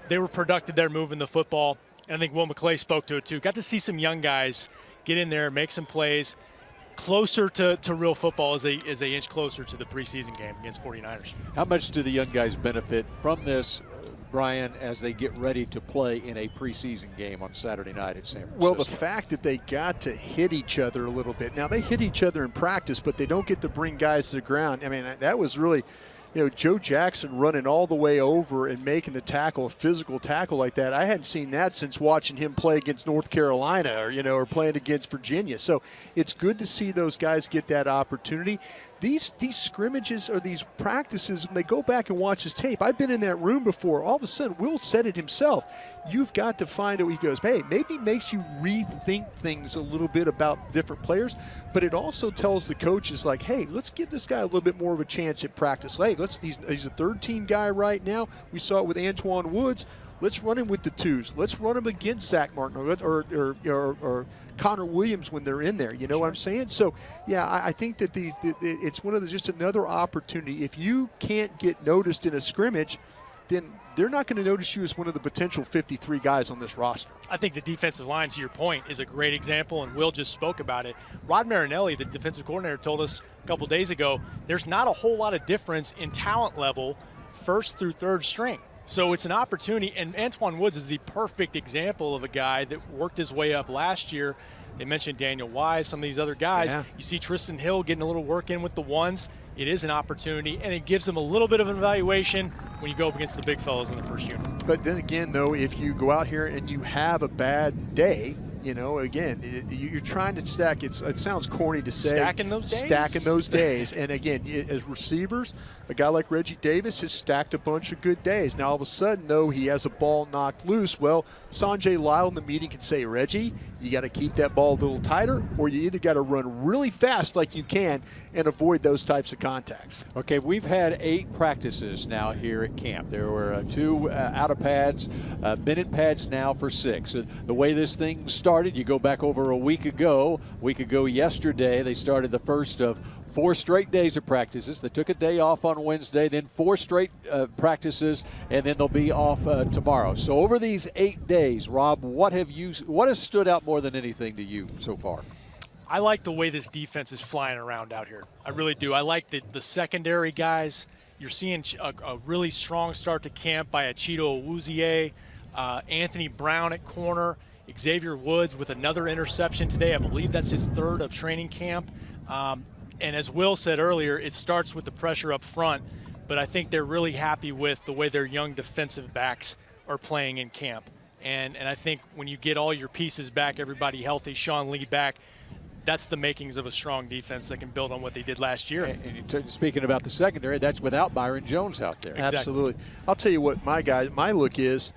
They were productive there moving the football. And I think Will McClay spoke to it too. Got to see some young guys get in there, make some plays, closer to real football as they inch closer to the preseason game against 49ers. How much do the young guys benefit from this, Brian, as they get ready to play in a preseason game on Saturday night at San Francisco? Well, the fact that they got to hit each other a little bit. Now, they hit each other in practice, but they don't get to bring guys to the ground. I mean, that was really, you know, Joe Jackson running all the way over and making the tackle, a physical tackle like that. I hadn't seen that since watching him play against North Carolina or playing against Virginia. So it's good to see those guys get that opportunity. These scrimmages or these practices, when they go back and watch his tape, I've been in that room before. All of a sudden, Will said it himself. You've got to find out. He goes, hey, maybe it makes you rethink things a little bit about different players, but it also tells the coaches, like, hey, let's give this guy a little bit more of a chance at practice. Hey, he's a third-team guy right now. We saw it with Antoine Woods. Let's run him with the twos. Let's run him against Zach Martin or Connor Williams when they're in there. You know what I'm saying? So, yeah, I think that it's just another opportunity. If you can't get noticed in a scrimmage, then they're not going to notice you as one of the potential 53 guys on this roster. I think the defensive line, to your point, is a great example, and Will just spoke about it. Rod Marinelli, the defensive coordinator, told us a couple days ago there's not a whole lot of difference in talent level first through third string. So it's an opportunity, and Antoine Woods is the perfect example of a guy that worked his way up last year. They mentioned Daniel Wise, some of these other guys. Yeah. You see Tristan Hill getting a little work in with the ones. It is an opportunity, and it gives them a little bit of an evaluation when you go up against the big fellas in the first unit. But then again, though, if you go out here and you have a bad day, you know, again, you're trying to stack. It sounds corny to say. Stacking those days. Stacking those days. And again, as receivers, a guy like Reggie Davis has stacked a bunch of good days. Now, all of a sudden, though, he has a ball knocked loose. Well, Sanjay Lyle in the meeting can say, Reggie, you got to keep that ball a little tighter, or you either got to run really fast like you can and avoid those types of contacts. Okay, we've had 8 practices now here at camp. There were 2 out of pads, been in pads now for 6. The way this thing started, you go back over a week ago yesterday, they started the first of 4 straight days of practices. They took a day off on Wednesday, then 4 straight practices, and then they'll be off tomorrow. So over these 8 days, Rob, what has stood out more than anything to you so far? I like the way this defense is flying around out here. I really do. I like the secondary guys. You're seeing a really strong start to camp by Achito Awuzie, Anthony Brown at corner, Xavier Woods with another interception today. I believe that's his 3rd of training camp. And as Will said earlier, it starts with the pressure up front, but I think they're really happy with the way their young defensive backs are playing in camp. And I think when you get all your pieces back, everybody healthy, Sean Lee back, that's the makings of a strong defense that can build on what they did last year. And speaking about the secondary, that's without Byron Jones out there. Exactly. Absolutely. I'll tell you what my look is.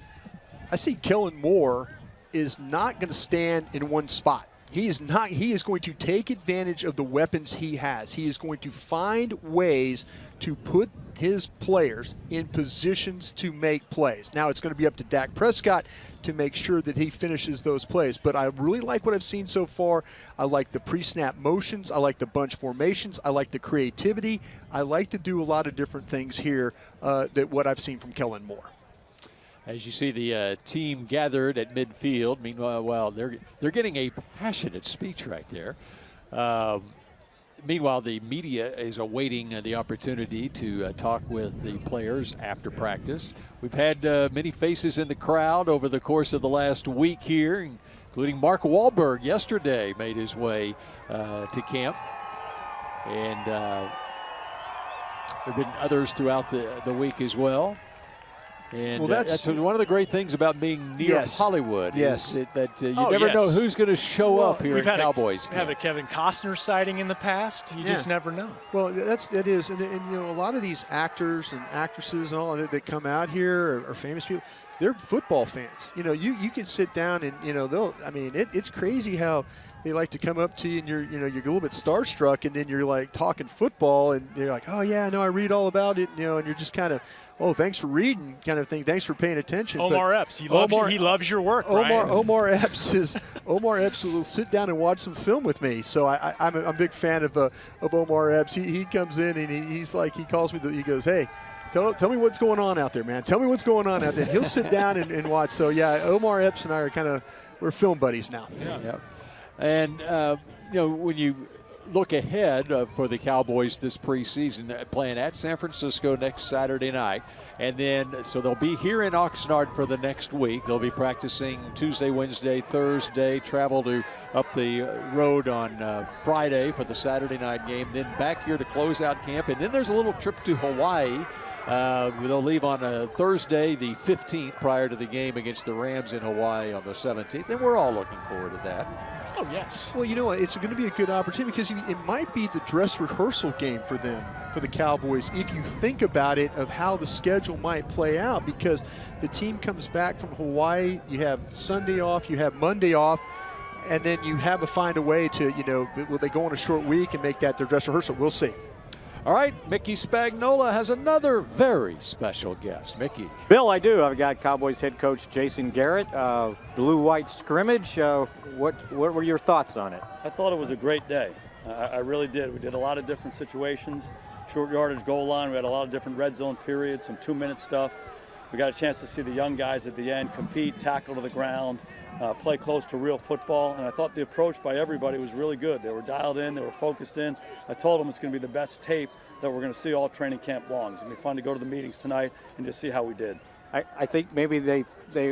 I see Kellen Moore is not going to stand in one spot. He is not. He is going to take advantage of the weapons he has. He is going to find ways to put his players in positions to make plays. Now it's going to be up to Dak Prescott to make sure that he finishes those plays. But I really like what I've seen so far. I like the pre-snap motions. I like the bunch formations. I like the creativity. I like to do a lot of different things here that what I've seen from Kellen Moore. As you see the team gathered at midfield, meanwhile, they're getting a passionate speech right there. Meanwhile, the media is awaiting the opportunity to talk with the players after practice. We've had many faces in the crowd over the course of the last week here, including Mark Wahlberg yesterday made his way to camp. And there have been others throughout the week as well. And well, that's one of the great things about being near Hollywood. Yes. Is that you never know who's going to show up here at Cowboys. We've had a Kevin Costner sighting in the past. You just never know. Well, that is, and you know, a lot of these actors and actresses and all that come out here are famous people. They're football fans. You know, you can sit down and it's crazy how they like to come up to you and you're a little bit starstruck, and then you're like talking football and they're like, oh yeah, no, I read all about it, and you're just kind of, oh, thanks for reading, kind of thing. Thanks for paying attention. Omar Epps, he loves your work, Ryan. Omar Epps will sit down and watch some film with me. So I'm a big fan of Omar Epps. He comes in and he's like, he calls me, he goes, hey, tell me what's going on out there, man. Tell me what's going on out there. And he'll sit down and watch. So yeah, Omar Epps and I are we're film buddies now. Yeah. And when you look ahead for the Cowboys this preseason, playing at San Francisco next Saturday night. And then, so they'll be here in Oxnard for the next week. They'll be practicing Tuesday, Wednesday, Thursday, travel up the road on Friday for the Saturday night game, then back here to close out camp. And then there's a little trip to Hawaii. They'll leave on Thursday, the 15th, prior to the game against the Rams in Hawaii on the 17th. And we're all looking forward to that. Oh, yes. Well, it's going to be a good opportunity because it might be the dress rehearsal game for them, for the Cowboys, if you think about it, of how the schedule might play out, because the team comes back from Hawaii. You have Sunday off, you have Monday off, and then you have to find a way to, will they go on a short week and make that their dress rehearsal? We'll see. All right, Mickey Spagnola has another very special guest. Mickey. Bill, I do. I've got Cowboys head coach Jason Garrett. Blue-White Scrimmage. What were your thoughts on it? I thought it was a great day. I really did. We did a lot of different situations. Short yardage, goal line. We had a lot of different red zone periods, some 2-minute stuff. We got a chance to see the young guys at the end compete, tackle to the ground, play close to real football. And I thought the approach by everybody was really good. They were dialed in. They were focused in. I told them it's going to be the best tape that we're going to see all training camp long. It's going to be fun to go to the meetings tonight and just see how we did. I think maybe they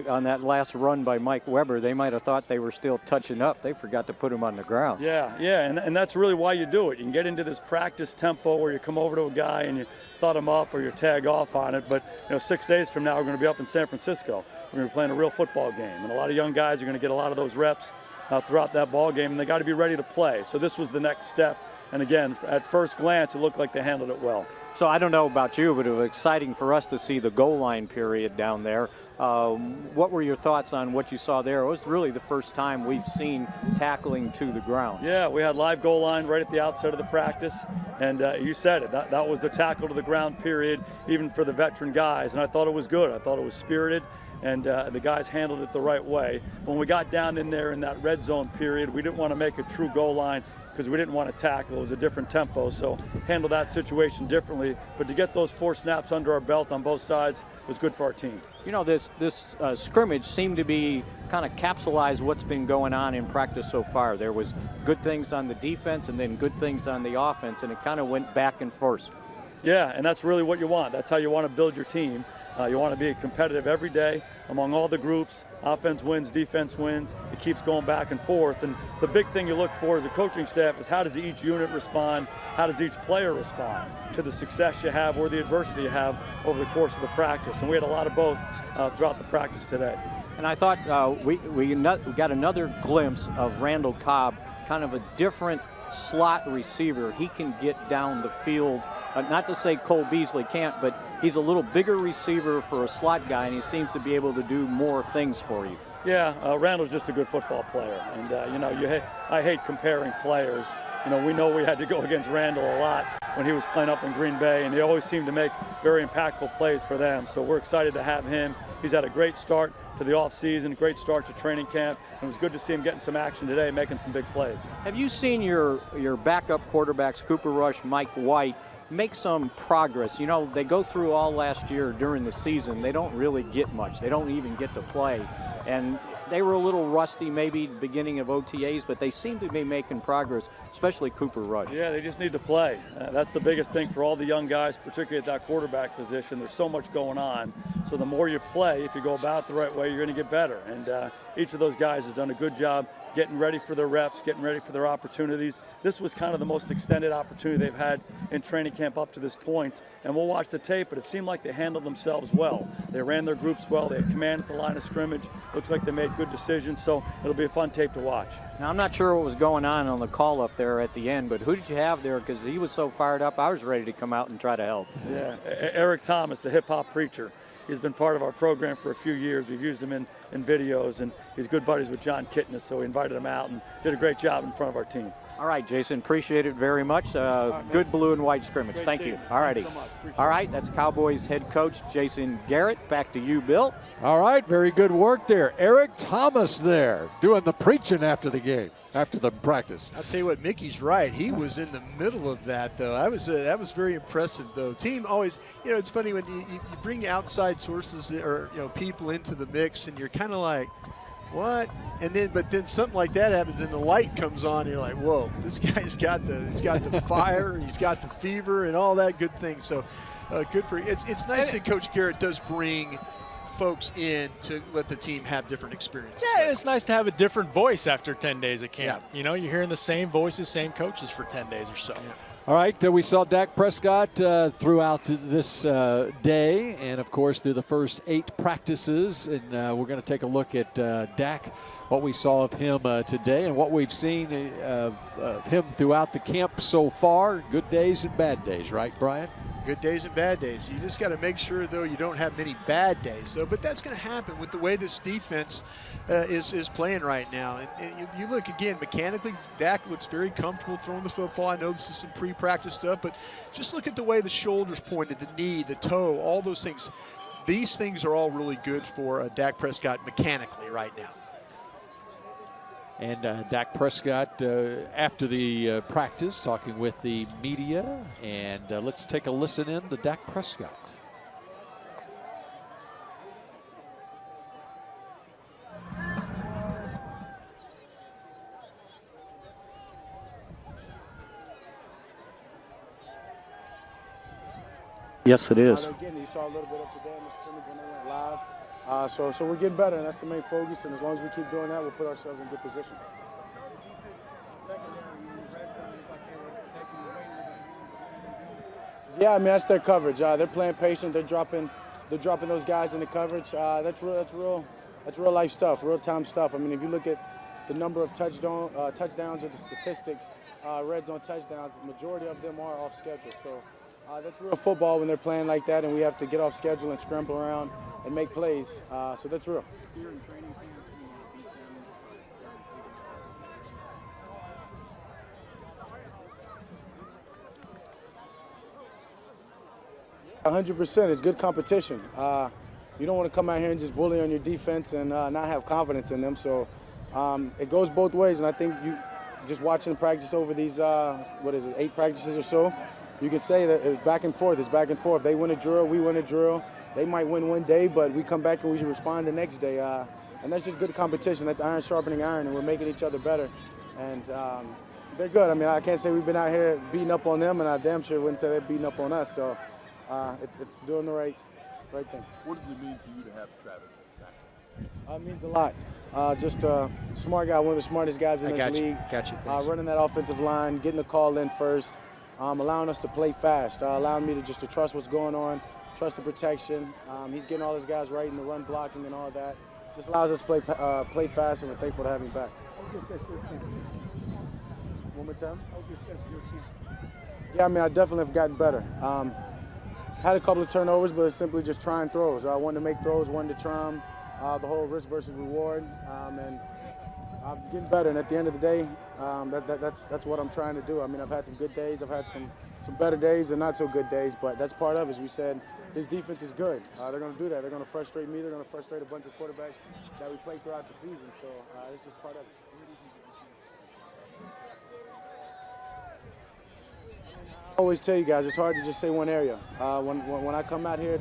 on that last run by Mike Weber, they might have thought they were still touching up. They forgot to put him on the ground. Yeah, and that's really why you do it. You can get into this practice tempo where you come over to a guy and you thud him up or you tag off on it. But 6 days from now, we're going to be up in San Francisco. We're going to be playing a real football game, and a lot of young guys are going to get a lot of those reps throughout that ball game, and they got to be ready to play. So this was the next step. And again, at first glance, it looked like they handled it well. So I don't know about you, but it was exciting for us to see the goal line period down there. What were your thoughts on what you saw there? It was really the first time we've seen tackling to the ground. Yeah, we had live goal line right at the outset of the practice. And you said it, that was the tackle to the ground period, even for the veteran guys. And I thought it was good. I thought it was spirited. And the guys handled it the right way. When we got down in there in that red zone period, we didn't want to make a true goal line because we didn't want to tackle. It was a different tempo, so handle that situation differently. But to get those 4 snaps under our belt on both sides was good for our team. This scrimmage seemed to be kind of capsulized what's been going on in practice so far. There was good things on the defense and then good things on the offense, and it kind of went back and forth. Yeah, and that's really what you want. That's how you want to build your team. You want to be competitive every day among all the groups. Offense wins, defense wins. It keeps going back and forth. And the big thing you look for as a coaching staff is how does each unit respond? How does each player respond to the success you have or the adversity you have over the course of the practice? And we had a lot of both throughout the practice today. And I thought we got another glimpse of Randall Cobb, kind of a different slot receiver. He can get down the field. Not to say Cole Beasley can't, but he's a little bigger receiver for a slot guy, and he seems to be able to do more things for you. Yeah, Randall's just a good football player, and you know, I hate comparing players. You know, we know we had to go against Randall a lot when he was playing up in Green Bay, and he always seemed to make very impactful plays for them. So we're excited to have him. He's had a great start to the offseason, great start to training camp, and it was good to see him getting some action today, making some big plays. Have you seen your backup quarterbacks, Cooper Rush, Mike White, make some progress? You know, they go through all last year during the season. They don't really get much. They don't even get to play. And they were a little rusty maybe beginning of OTAs, but they seem to be making progress, especially Cooper Rush. Yeah, they just need to play. That's the biggest thing for all the young guys, particularly at that quarterback position. There's so much going on. So the more you play, if you go about it the right way, you're going to get better. And each of those guys has done a good job getting ready for their reps, getting ready for their opportunities. This was kind of the most extended opportunity they've had in training camp up to this point. And we'll watch the tape, but it seemed like they handled themselves well. They ran their groups well. They had command at the line of scrimmage. Looks like they made good decisions, so it'll be a fun tape to watch. Now, I'm not sure what was going on the call up there at the end, but who did you have there? Because he was so fired up, I was ready to come out and try to help. Yeah, Eric Thomas, the hip-hop preacher. He's been part of our program for a few years. We've used him in videos, and he's good buddies with John Kitness, so we invited him out and did a great job in front of our team. All right, Jason, appreciate it very much. Good blue and white scrimmage. Great Thank you. seeing All righty. Thanks so much. All right, that's Cowboys head coach Jason Garrett. Back to you, Bill. All right, very good work there. Eric Thomas there doing the preaching after the game, after the practice. I'll tell you what, Mickey's right. He was in the middle of that, though. That was very impressive, though. Team always, you know, it's funny when you bring outside sources or, you know, people into the mix, and you're kind of like, what? But then something like that happens, and the light comes on, and you're like, whoa, this guy's got the fire, he's got the fever, and all that good thing. So good for you. It's nice that Coach Garrett does bring folks in to let the team have different experiences. Yeah, it's nice to have a different voice after 10 days of camp. Yeah. You know, you're hearing the same voices, same coaches for 10 days or so. Yeah. All right, we saw Dak Prescott throughout this day, and of course through the first 8 practices, and we're going to take a look at Dak, what we saw of him today, and what we've seen of him throughout the camp so far. Good days and bad days, right, Brian? Good days and bad days. You just got to make sure, though, you don't have many bad days, though. But that's going to happen with the way this defense is playing right now. And you look again mechanically. Dak looks very comfortable throwing the football. I know this is some pre-practice stuff, but just look at the way the shoulders pointed, the knee, the toe, all those things. These things are all really good for Dak Prescott mechanically right now. And Dak Prescott, after the practice, talking with the media. And let's take a listen in to Dak Prescott. Yes, it is. Again, you saw a little bit of today in the scrimmage when they went live. So we're getting better, and that's the main focus. And as long as we keep doing that, we'll put ourselves in good position. Yeah, I mean, that's their coverage. They're playing patient. They're dropping those guys in the coverage. That's real life stuff, real time stuff. I mean, if you look at the number of touchdowns or the statistics, red zone touchdowns, the majority of them are off schedule. So that's real football when they're playing like that, and we have to get off schedule and scramble around and make plays. So that's real. Here in training camp, 100%. It's good competition. You don't want to come out here and just bully on your defense and not have confidence in them. So it goes both ways, and I think you just watching practice over these 8 practices or so, you can say that it's back and forth. It's back and forth. They win a drill, we win a drill. They might win one day, but we come back and we respond the next day. And that's just good competition. That's iron sharpening iron, and we're making each other better. And they're good. I mean, I can't say we've been out here beating up on them, and I damn sure wouldn't say they're beating up on us. So it's doing the right thing. What does it mean to you to have Travis back? It means a lot. Just a smart guy, one of the smartest guys in this league. Got you. Running that offensive line, getting the call in first, allowing us to play fast, allowing me to trust what's going on, trust the protection. He's getting all his guys right in the run blocking and all that. Just allows us to play fast, and we're thankful to have him back. One more time. Yeah, I mean, I definitely have gotten better. Had a couple of turnovers, but it's simply just trying throws. I wanted to make throws, wanted to try them, the whole risk versus reward, and I'm getting better. And at the end of the day, that's what I'm trying to do. I mean, I've had some good days, I've had some better days and not so good days, but that's part of it. As we said, this defense is good. They're going to do that. They're going to frustrate me. They're going to frustrate a bunch of quarterbacks that we play throughout the season. So it's just part of it. I always tell you guys, it's hard to just say one area. When I come out here,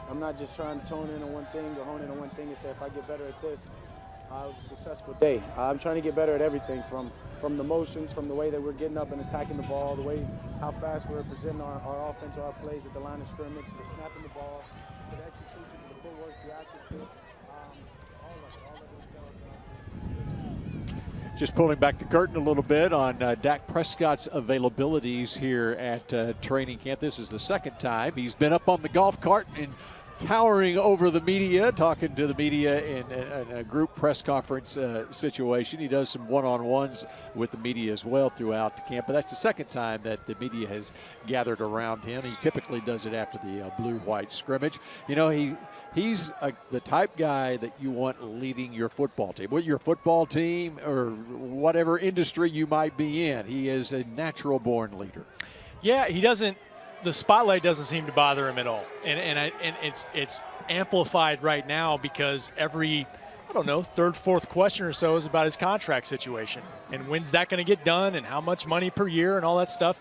I'm not just trying to tone in on one thing or hone in on one thing and say if I get better at this, it was a successful day. I'm trying to get better at everything from the motions, from the way that we're getting up and attacking the ball, the way how fast we're presenting our offense or our plays at the line of scrimmage, to snapping the ball, to the execution, to the footwork, the accuracy, all of it Just pulling back the curtain a little bit on Dak Prescott's availabilities here at training camp. This is the second time he's been up on the golf cart and towering over the media, talking to the media in a group press conference situation. He does some one-on-ones with the media as well throughout the camp, but that's the second time that the media has gathered around him. He typically does it after the Blue-White Scrimmage. You know, he's the type guy that you want leading your football team. With your football team or whatever industry you might be in, he is a natural-born leader. Yeah, he doesn't. The spotlight doesn't seem to bother him at all, and it's amplified right now because every, I don't know, third, fourth question or so is about his contract situation and when's that going to get done and how much money per year and all that stuff.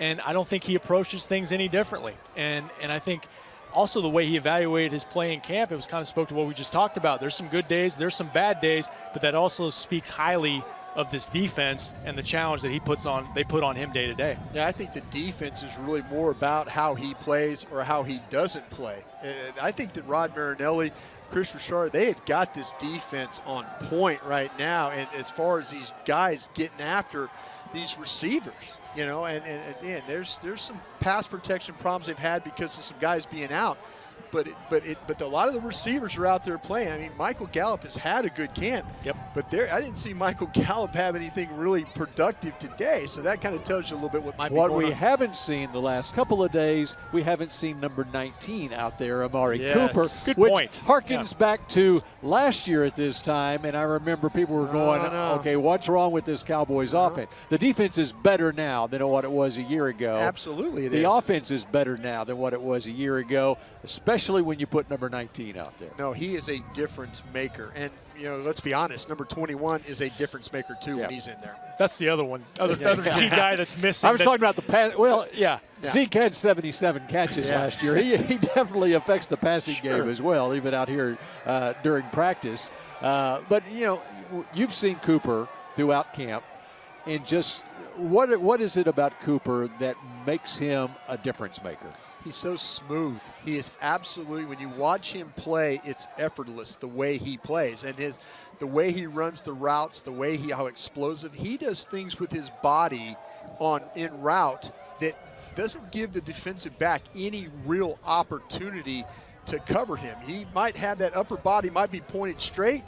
And I don't think he approaches things any differently. And I think also the way he evaluated his play in camp, it was kind of spoke to what we just talked about. There's some good days, there's some bad days, but that also speaks highly of this defense and the challenge that they put on him day to day. Yeah, I think the defense is really more about how he plays or how he doesn't play. And I think that Rod Marinelli, Chris Richard, they have got this defense on point right now. And as far as these guys getting after these receivers, you know, and again, there's some pass protection problems they've had because of some guys being out. But a lot of the receivers are out there playing. I mean, Michael Gallup has had a good camp. Yep. But I didn't see Michael Gallup have anything really productive today. So that kind of tells you a little bit what might be going on. What we haven't seen the last couple of days, we haven't seen number 19 out there, Amari Cooper. Good which point. Harkens back to last year at this time, and I remember people were going, okay, what's wrong with this Cowboys offense? The defense is better now than what it was a year ago. Absolutely it is. The offense is better now than what it was a year ago, especially when you put number 19 out there. No, he is a difference maker. And, you know, let's be honest, number 21 is a difference maker, too, when he's in there. That's the other one. Other key guy that's missing. I was talking about the pass. Well, yeah. Zeke had 77 catches last year. He definitely affects the passing game as well, even out here during practice. But, you know, you've seen Cooper throughout camp, and just what is it about Cooper that makes him a difference maker? He's so smooth. He is absolutely, when you watch him play, it's effortless the way he plays. And the way he runs the routes, the way how explosive. He does things with his body in route that doesn't give the defensive back any real opportunity to cover him. He might have that upper body, might be pointed straight.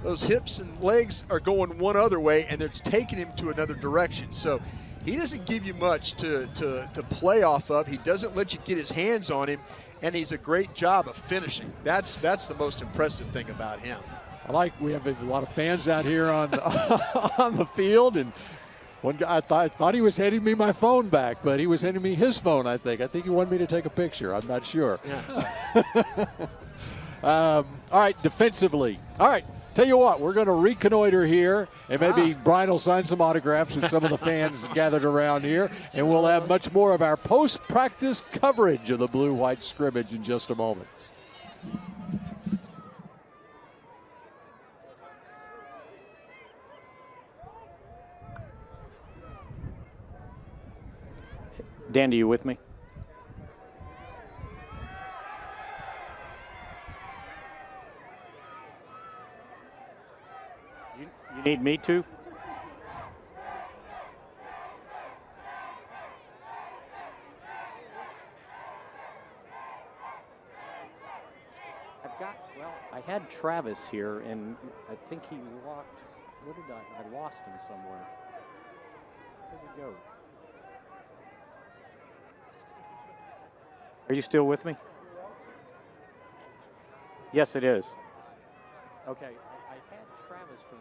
Those hips and legs are going one other way, and it's taking him to another direction. So he doesn't give you much to play off of. He doesn't let you get his hands on him, and he's a great job of finishing. That's the most impressive thing about him. We have a lot of fans out here on on the field, and one guy I thought he was handing me my phone back, but he was handing me his phone. I think he wanted me to take a picture. I'm not sure. Yeah. All right, defensively. All right. Tell you what, we're going to reconnoiter here, and maybe Brian will sign some autographs with some of the fans gathered around here, and we'll have much more of our post-practice coverage of the Blue-White Scrimmage in just a moment. Dandy, you with me? You need me to? had Travis here, and I think he locked. What did I lost him somewhere. Where'd he go? Are you still with me? Yes, it is. Okay, I had Travis from.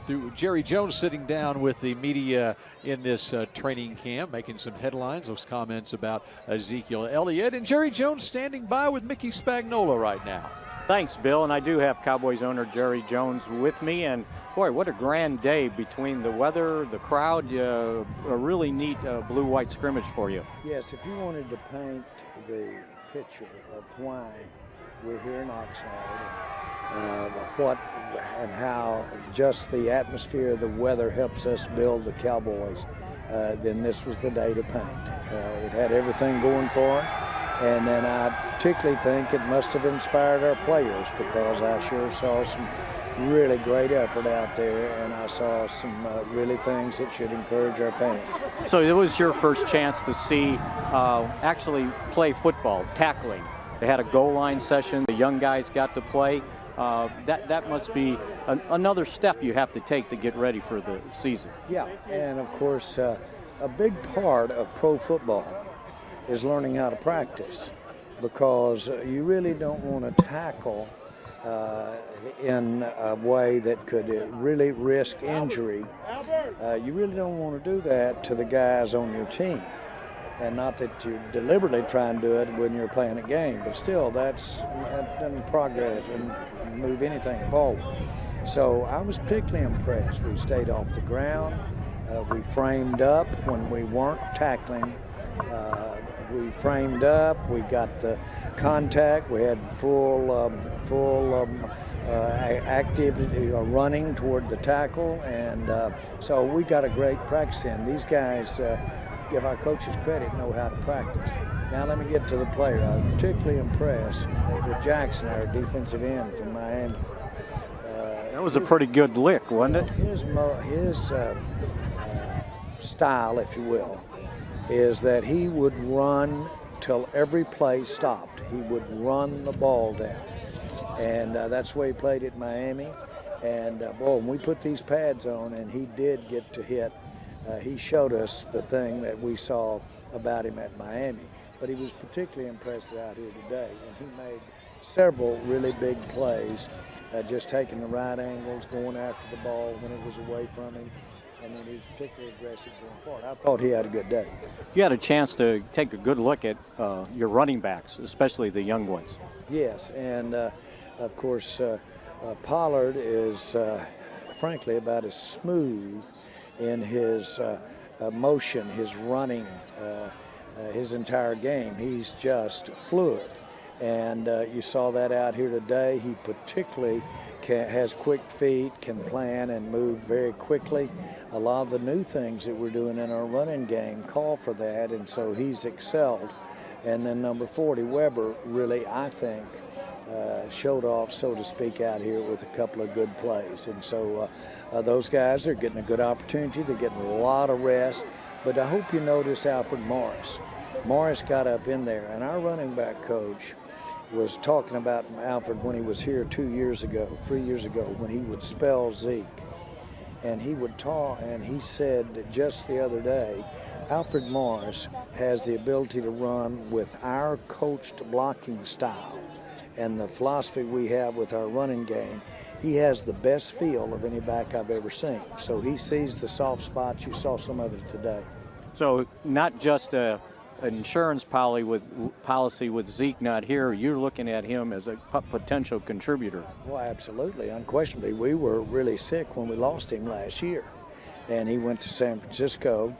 Through Jerry Jones sitting down with the media in this training camp, making some headlines, those comments about Ezekiel Elliott, and Jerry Jones standing by with Mickey Spagnola right now. Thanks, Bill, and I do have Cowboys owner Jerry Jones with me, and boy, what a grand day between the weather, the crowd, a really neat blue-white scrimmage for you. Yes, if you wanted to paint the picture of why we're here in Oxnard, what and how just the atmosphere, the weather helps us build the Cowboys, then this was the day to paint. It had everything going for it, and then I particularly think it must have inspired our players, because I sure saw some really great effort out there, and I saw some really things that should encourage our fans. So it was your first chance to see actually play football, tackling. They had a goal line session. The young guys got to play. That must be another step you have to take to get ready for the season. Yeah, and of course, a big part of pro football is learning how to practice, because you really don't want to tackle in a way that could really risk injury. You really don't want to do that to the guys on your team. And not that you deliberately try and do it when you're playing a game, but still that doesn't progress and move anything forward. So I was particularly impressed. We stayed off the ground. We framed up when we weren't tackling. We framed up. We got the contact. We had full activity running toward the tackle, and so we got a great practice in. These guys, give our coaches credit, know how to practice. Now let me get to the player. I was particularly impressed with Jackson, our defensive end from Miami. was a pretty good lick, wasn't it? His style, if you will, is that he would run till every play stopped. He would run the ball down. And that's the way he played at Miami. And boy, when we put these pads on and he did get to hit, he showed us the thing that we saw about him at Miami. But he was particularly impressive out here today. And he made several really big plays, just taking the right angles, going after the ball when it was away from him. And then he was particularly aggressive going forward. I thought he had a good day. You had a chance to take a good look at your running backs, especially the young ones. Yes, and of course, Pollard is, frankly, about as smooth in his motion, his running, his entire game. He's just fluid. And you saw that out here today. He particularly has quick feet, can plan and move very quickly. A lot of the new things that we're doing in our running game call for that, and so he's excelled. And then number 40, Weber, really, I think, showed off, so to speak, out here with a couple of good plays. And so those guys are getting a good opportunity. They're getting a lot of rest. But I hope you notice Alfred Morris. Morris got up in there, and our running back coach was talking about Alfred when he was here 3 years ago, when he would spell Zeke. And he would talk, and he said just the other day, Alfred Morris has the ability to run with our coached blocking style and the philosophy we have with our running game. He has the best feel of any back I've ever seen. So he sees the soft spots. You saw some of it today. So not just an insurance policy with Zeke not here, you're looking at him as a potential contributor. Well, absolutely, unquestionably. We were really sick when we lost him last year. And he went to San Francisco,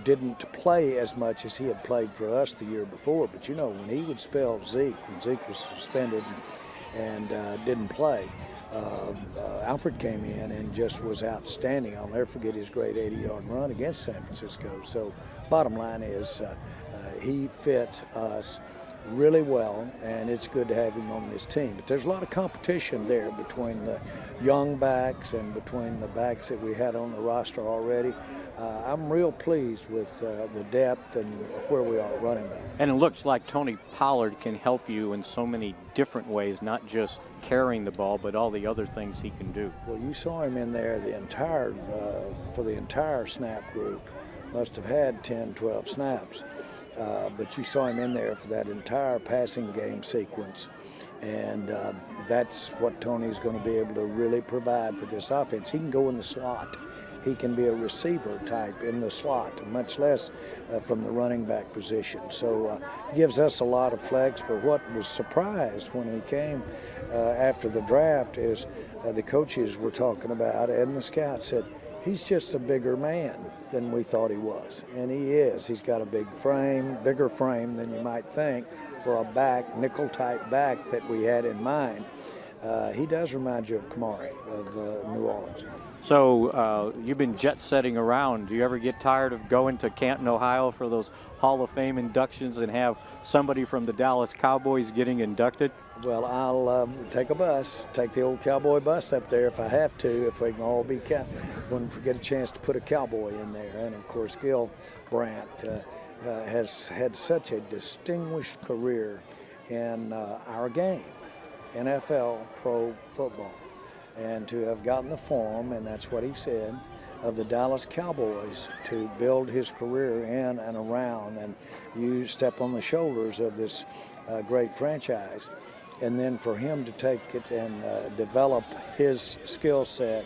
didn't play as much as he had played for us the year before. But, you know, when he would spell Zeke, when Zeke was suspended and didn't play, Alfred came in and just was outstanding. I'll never forget his great 80-yard run against San Francisco. So bottom line is he fits us really well, and it's good to have him on this team. But there's a lot of competition there between the young backs and between the backs that we had on the roster already. I'm real pleased with the depth and where we are running back. And it looks like Tony Pollard can help you in so many different ways, not just carrying the ball, but all the other things he can do. Well, you saw him in there for the entire snap group. Must have had 10, 12 snaps. But you saw him in there for that entire passing game sequence. And that's what Tony's going to be able to really provide for this offense. He can go in the slot. He can be a receiver type in the slot, much less from the running back position. So it gives us a lot of flex. But what was surprised when he came after the draft is the coaches were talking about, and the scouts said, he's just a bigger man than we thought he was. And he is. He's got a big frame, bigger frame than you might think for a back, nickel-type back that we had in mind. He does remind you of Kamari of New Orleans. So you've been jet-setting around. Do you ever get tired of going to Canton, Ohio for those Hall of Fame inductions and have somebody from the Dallas Cowboys getting inducted? Well, I'll take a bus, take the old Cowboy bus up there if I have to, if we can all be when we get a chance to put a Cowboy in there. And, of course, Gil Brandt has had such a distinguished career in our game, NFL pro football. And to have gotten the form, and that's what he said, of the Dallas Cowboys to build his career in and around, and you step on the shoulders of this great franchise. And then for him to take it and develop his skill set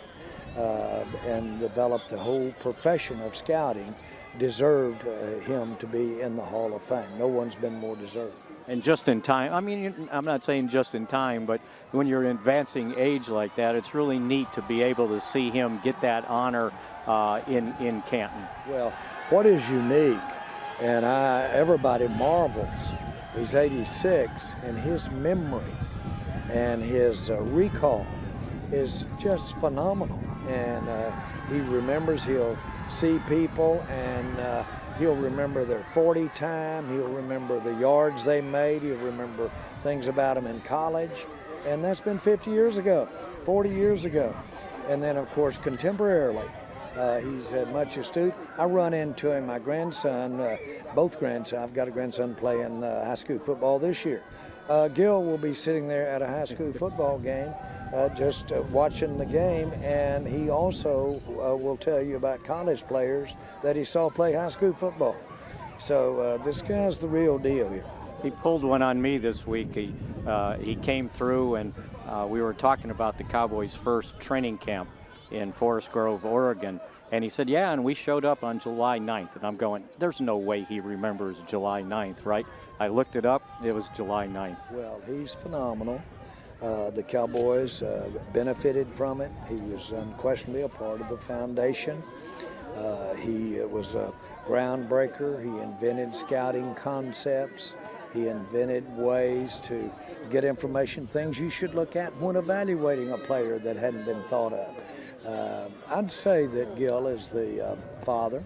and develop the whole profession of scouting deserved him to be in the Hall of Fame. No one's been more deserving. And just in time, I mean, I'm not saying just in time, but when you're in advancing age like that, it's really neat to be able to see him get that honor in Canton. Well, what is unique, and everybody marvels, he's 86, and his memory and his recall is just phenomenal. And he remembers, he'll see people, and he'll remember their 40 time, he'll remember the yards they made, he'll remember things about them in college, and that's been 50 years ago. 40 years ago. And then, of course, contemporarily, he's much astute. I run into him, my grandson, both grandsons. I've got a grandson playing high school football this year. Gil will be sitting there at a high school football game, just watching the game, and he also will tell you about college players that he saw play high school football. So this guy's the real deal here. He pulled one on me this week. He came through, and we were talking about the Cowboys' first training camp in Forest Grove, Oregon. And he said, yeah, and we showed up on July 9th. And I'm going, there's no way he remembers July 9th, right? I looked it up. It was July 9th. Well, he's phenomenal. The Cowboys benefited from it. He was unquestionably a part of the foundation. He was a groundbreaker. He invented scouting concepts. He invented ways to get information, things you should look at when evaluating a player that hadn't been thought of. I'd say that Gil is the father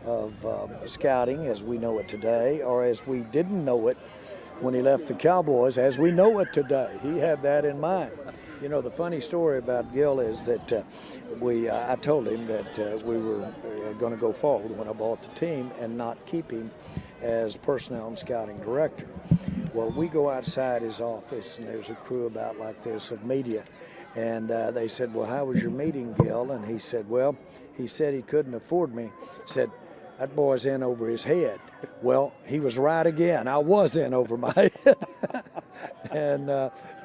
of scouting as we know it today, or as we didn't know it when he left the Cowboys, as we know it today. He had that in mind. You know, the funny story about Gil is that I told him that we were going to go forward when I bought the team and not keep him as personnel and scouting director. Well, we go outside his office, and there's a crew about like this of media. And they said, well, how was your meeting, Gil? And he said, well, he said he couldn't afford me. He said, that boy's in over his head. Well, he was right again. I was in over my head.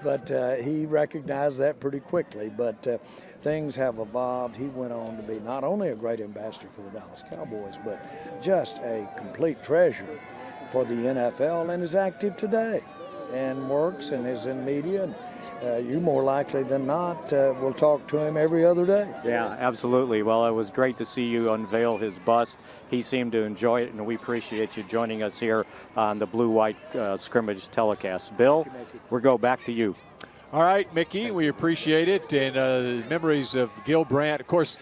But he recognized that pretty quickly. But things have evolved. He went on to be not only a great ambassador for the Dallas Cowboys, but just a complete treasure for the NFL, and is active today and works and is in media. And, you more likely than not will talk to him every other day. Yeah, absolutely. Well, it was great to see you unveil his bust. He seemed to enjoy it, and we appreciate you joining us here on the Blue-White Scrimmage telecast. Bill, we'll go back to you. All right, Mickey, we appreciate it. And memories of Gil Brandt. Of course,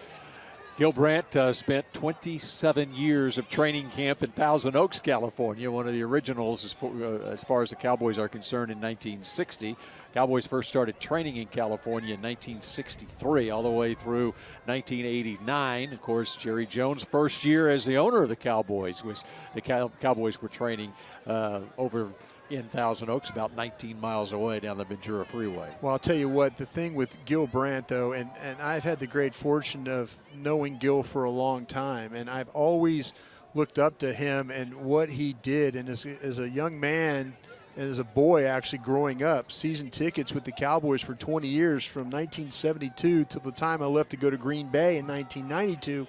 Gil Brandt spent 27 years of training camp in Thousand Oaks, California, one of the originals as far as the Cowboys are concerned in 1960. Cowboys first started training in California in 1963 all the way through 1989. Of course, Jerry Jones' first year as the owner of the Cowboys was the Cowboys were training over in Thousand Oaks, about 19 miles away down the Ventura Freeway. Well, I'll tell you what, the thing with Gil Brandt, though, and I've had the great fortune of knowing Gil for a long time, and I've always looked up to him and what he did. And as a young man and as a boy actually growing up, season tickets with the Cowboys for 20 years, from 1972 till the time I left to go to Green Bay in 1992,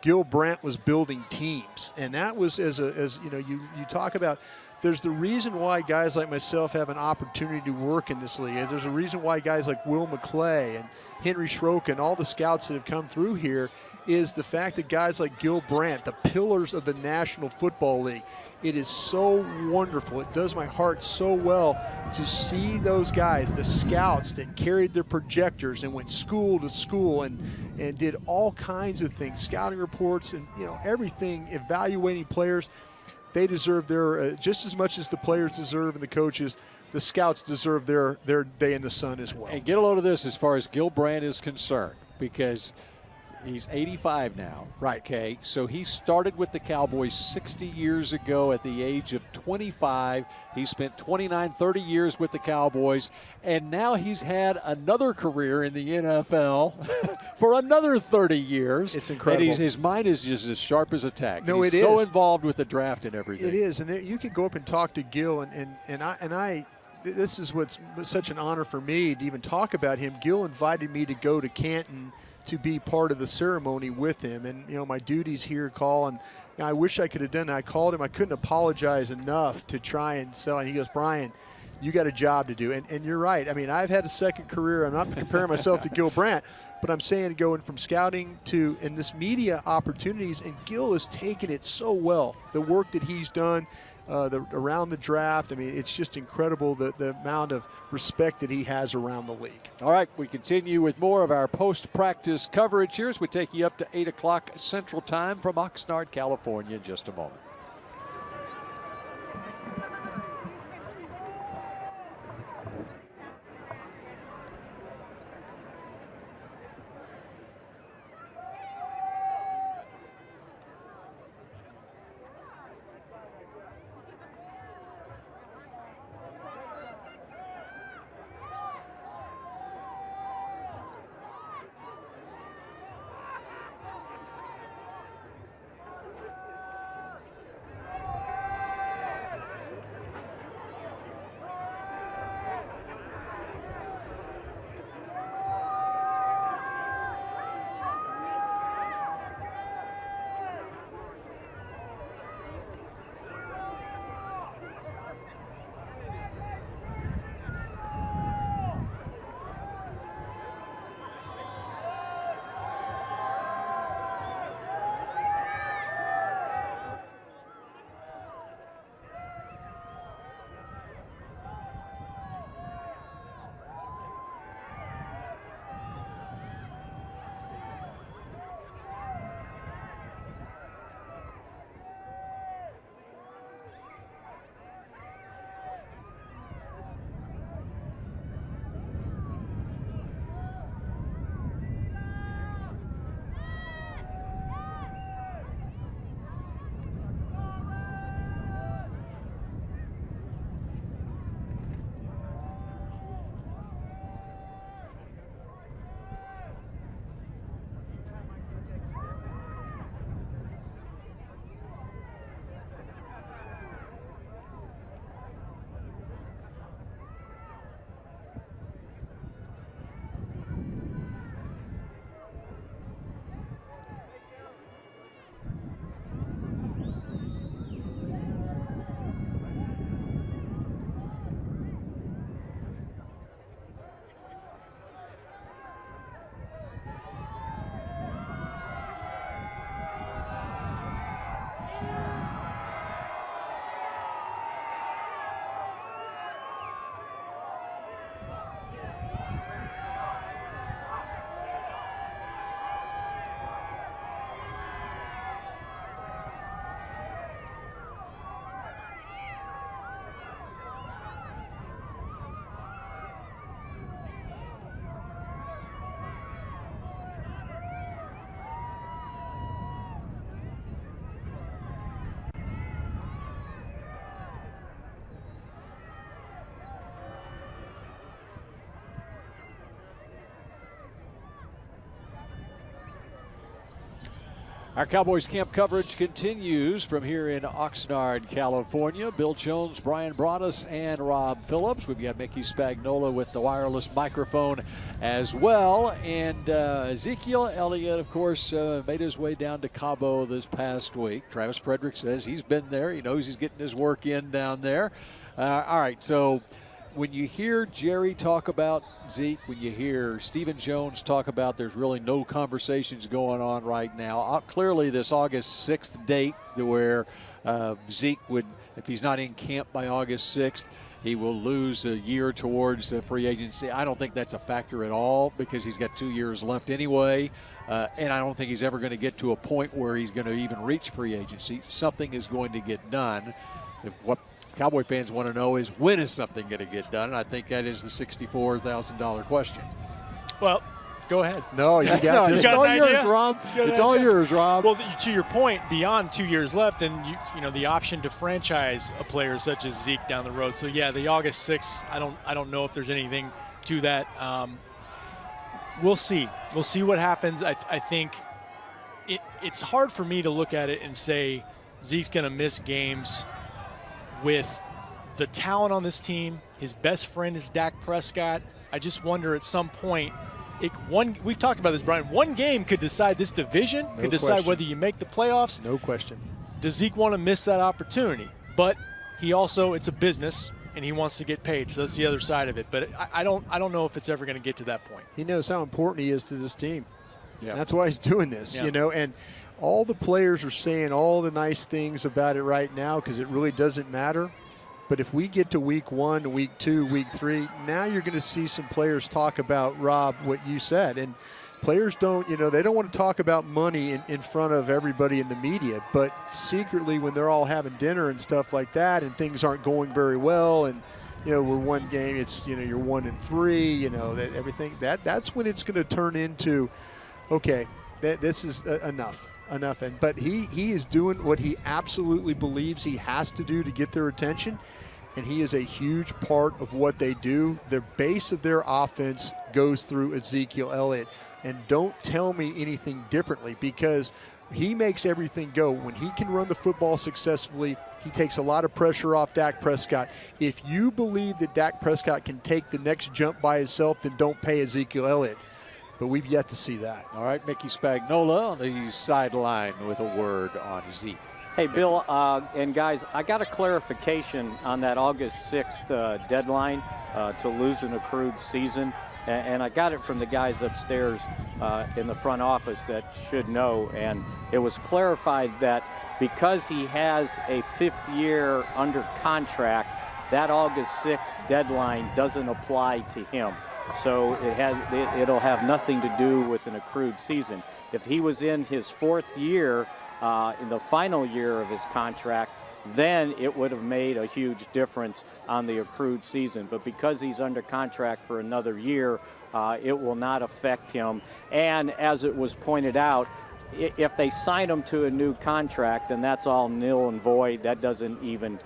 Gil Brandt was building teams. And that was, as you know, you talk about, there's the reason why guys like myself have an opportunity to work in this league. There's a reason why guys like Will McClay and Henry Schrock and all the scouts that have come through here is the fact that guys like Gil Brandt, the pillars of the National Football League, it is so wonderful. It does my heart so well to see those guys, the scouts that carried their projectors and went school to school and did all kinds of things, scouting reports and, you know, everything, evaluating players. They deserve their, just as much as the players deserve and the coaches, the scouts deserve their day in the sun as well. And get a load of this as far as Gil Brandt is concerned, because he's 85 now. Right. Okay, so he started with the Cowboys 60 years ago at the age of 25. He spent 29, 30 years with the Cowboys, and now he's had another career in the NFL for another 30 years. It's incredible. And his mind is just as sharp as a tack. No, he's so involved with the draft and everything. It is, and you could go up and talk to Gil, and I. This is what's such an honor for me to even talk about him. Gil invited me to go to Canton to be part of the ceremony with him, and you know, my duties here call, and you know, I wish I could have done that. I called him. I couldn't apologize enough to try and sell. And he goes, Brian, you got a job to do. And you're right. I mean, I've had a second career. I'm not comparing myself to Gil Brandt, but I'm saying going from scouting to in this media opportunities, and Gil has taken it so well. The work that he's done around the draft, I mean, it's just incredible the amount of respect that he has around the league. All right, we continue with more of our post-practice coverage here as we take you up to 8 o'clock Central Time from Oxnard, California in just a moment. Our Cowboys camp coverage continues from here in Oxnard, California. Bill Jones, Brian Broaddus, and Rob Phillips. We've got Mickey Spagnola with the wireless microphone as well. And Ezekiel Elliott, of course, made his way down to Cabo this past week. Travis Frederick says he's been there. He knows he's getting his work in down there. All right, so when you hear Jerry talk about Zeke, when you hear Stephen Jones talk about there's really no conversations going on right now, clearly this August 6th date where Zeke would, if he's not in camp by August 6th, he will lose a year towards free agency. I don't think that's a factor at all because he's got 2 years left anyway, and I don't think he's ever going to get to a point where he's going to even reach free agency. Something is going to get done. What Cowboy fans want to know is when is something going to get done? And I think that is the $64,000 question. Well, go ahead. No, you got this. It's all yours, Rob. It's all yours, Rob. Well, to your point, beyond 2 years left, and you know the option to franchise a player such as Zeke down the road. So yeah, the August 6th, I don't know if there's anything to that. We'll see. We'll see what happens. I think it's hard for me to look at it and say Zeke's going to miss games. With the talent on this team, his best friend is Dak Prescott. I just wonder at some point, we've talked about this, Brian, one game could decide this division, could decide whether you make the playoffs. No question. Does Zeke want to miss that opportunity? But he also, it's a business, and he wants to get paid, so that's the other side of it. But I don't know if it's ever going to get to that point. He knows how important he is to this team. Yeah. That's why he's doing this, Yeah. you know, and all the players are saying all the nice things about it right now because it really doesn't matter. But if we get to week 1, week 2, week 3, now you're going to see some players talk about, Rob, what you said. And players don't, you know, they don't want to talk about money in front of everybody in the media. But secretly when they're all having dinner and stuff like that and things aren't going very well and, you know, we're one game, it's, you know, you're 1-3, you know, everything. That's when it's going to turn into, okay, this is enough. But he is doing what he absolutely believes he has to do to get their attention, and he is a huge part of what they do. The base of their offense goes through Ezekiel Elliott, and don't tell me anything differently because he makes everything go. When he can run the football successfully, he takes a lot of pressure off Dak Prescott. If you believe that Dak Prescott can take the next jump by himself, then don't pay Ezekiel Elliott. But we've yet to see that. All right, Mickey Spagnola on the sideline with a word on Zeke. Hey, Bill, and guys, I got a clarification on that August 6th deadline to lose an accrued season. And I got it from the guys upstairs in the front office that should know. And it was clarified that because he has a 5th year under contract, that August 6th deadline doesn't apply to him. So it'll have nothing to do with an accrued season. If he was in his 4th year, in the final year of his contract, then it would have made a huge difference on the accrued season. But because he's under contract for another year, it will not affect him. And as it was pointed out, if they sign him to a new contract, then that's all nil and void. That doesn't even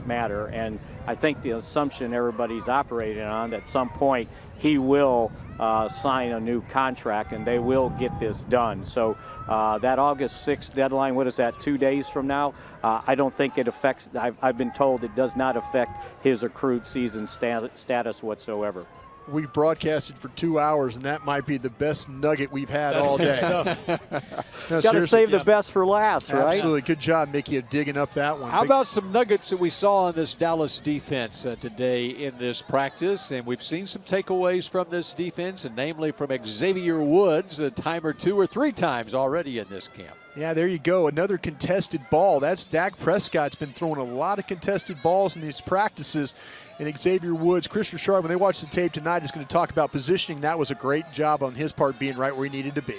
matter. And I think the assumption everybody's operating on that at some point he will sign a new contract and they will get this done. So that August 6th deadline, what is that, 2 days from now? I don't think it affects, I've been told it does not affect his accrued season status whatsoever. We've broadcasted for 2 hours, and that might be the best nugget we've had all day. No, got to save the best for last, right? Absolutely. Good job, Mickey, of digging up that one. How about some nuggets that we saw on this Dallas defense today in this practice? And we've seen some takeaways from this defense, and namely from Xavier Woods a time or 2 or 3 times already in this camp. Yeah, there you go. Another contested ball. That's Dak Prescott's been throwing a lot of contested balls in these practices. And Xavier Woods, Chris Richard, when they watch the tape tonight, is going to talk about positioning. That was a great job on his part, being right where he needed to be.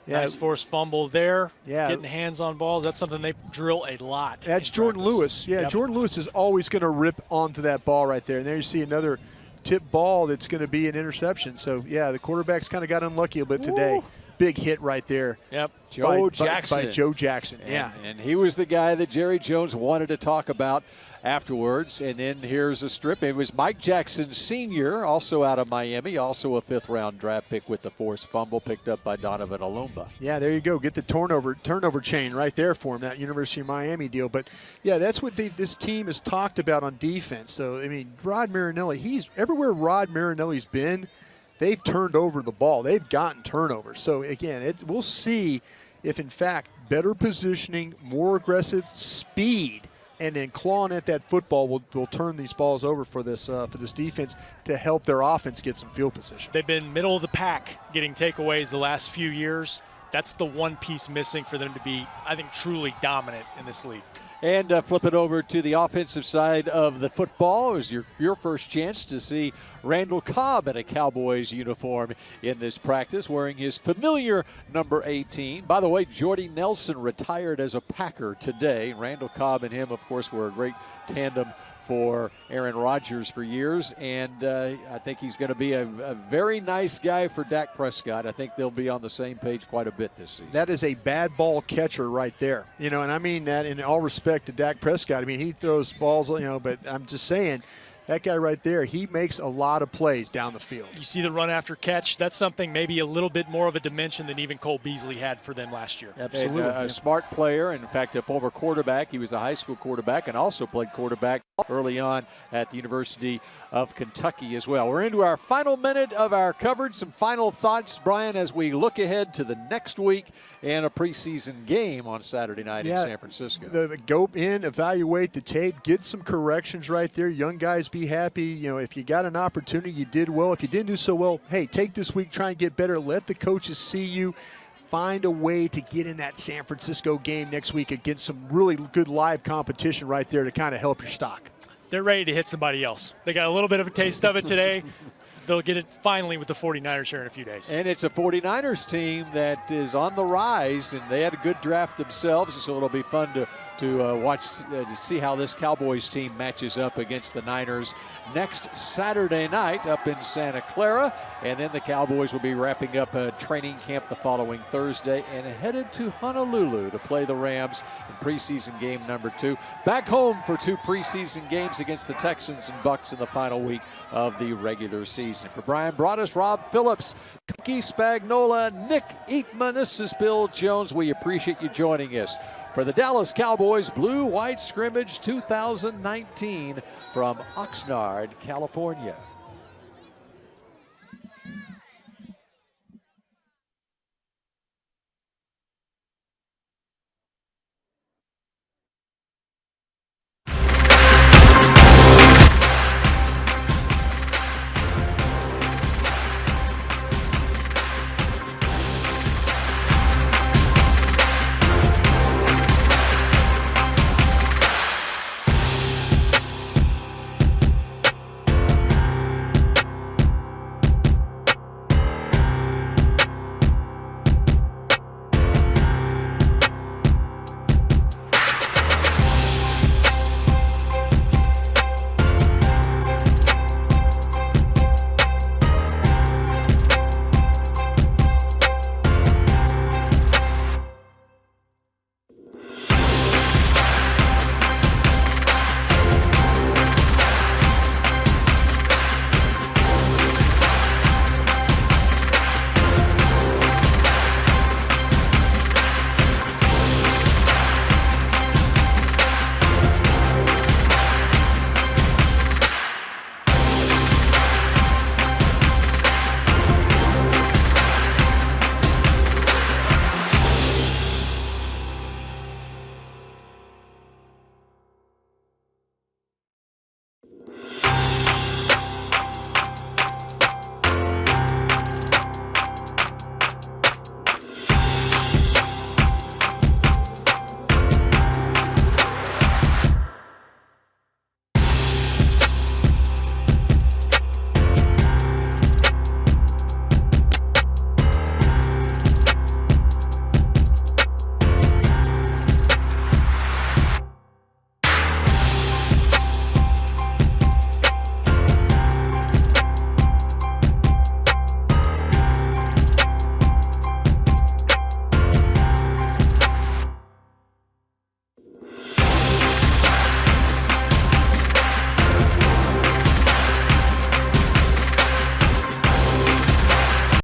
Yeah. Nice forced fumble there. Yeah. Getting hands on balls. That's something they drill a lot. That's Jordan Lewis. Yeah, yep. Jordan Lewis is always going to rip onto that ball right there. And there you see another tip ball that's going to be an interception. So, yeah, the quarterback's kind of got unlucky a bit today. big hit right there. Yep. Joe Jackson. By Joe Jackson, yeah. And he was the guy that Jerry Jones wanted to talk about afterwards. And then here's a strip. It was Mike Jackson Sr., also out of Miami, also a 5th-round draft pick with the forced fumble picked up by Donovan Alumba. Yeah, there you go. Get the turnover chain right there for him, that University of Miami deal. But, yeah, that's what this team has talked about on defense. So, I mean, Rod Marinelli, everywhere Rod Marinelli's been, they've turned over the ball. They've gotten turnovers. So, again, we'll see if, in fact, better positioning, more aggressive speed, and then clawing at that football will turn these balls over for this defense to help their offense get some field position. They've been middle of the pack getting takeaways the last few years. That's the one piece missing for them to be, I think, truly dominant in this league. And flip it over to the offensive side of the football. It was your first chance to see Randall Cobb in a Cowboys uniform in this practice, wearing his familiar number 18. By the way, Jordy Nelson retired as a Packer today. Randall Cobb and him, of course, were a great tandem for Aaron Rodgers for years, and I think he's going to be a very nice guy for Dak Prescott. I think they'll be on the same page quite a bit this season. That is a bad ball catcher right there. And I mean that in all respect to Dak Prescott. I mean, he throws balls, but I'm just saying, that guy right there, he makes a lot of plays down the field. You see the run after catch. That's something maybe a little bit more of a dimension than even Cole Beasley had for them last year. Absolutely. A smart player, and in fact, a former quarterback. He was a high school quarterback and also played quarterback early on at the University of Kentucky as well. We're into our final minute of our coverage. Some final thoughts, Brian, as we look ahead to the next week and a preseason game on Saturday night in San Francisco. Go in, evaluate the tape, get some corrections right there. Young guys, be happy. If you got an opportunity, you did well. If you didn't do so well, hey, take this week, try and get better. Let the coaches see you. Find a way to get in that San Francisco game next week against some really good live competition right there to kind of help your stock. They're ready to hit somebody else. They got a little bit of a taste of it today. They'll get it finally with the 49ers here in a few days. And it's a 49ers team that is on the rise, and they had a good draft themselves, so it'll be fun to watch, to see how this Cowboys team matches up against the Niners next Saturday night up in Santa Clara. And then the Cowboys will be wrapping up a training camp the following Thursday and headed to Honolulu to play the Rams in preseason game number 2. Back home for 2 preseason games against the Texans and Bucs in the final week of the regular season. For Brian Broaddus, Rob Phillips, Cookie Spagnola, Nick Eatman, this is Bill Jones. We appreciate you joining us for the Dallas Cowboys Blue-White Scrimmage 2019 from Oxnard, California.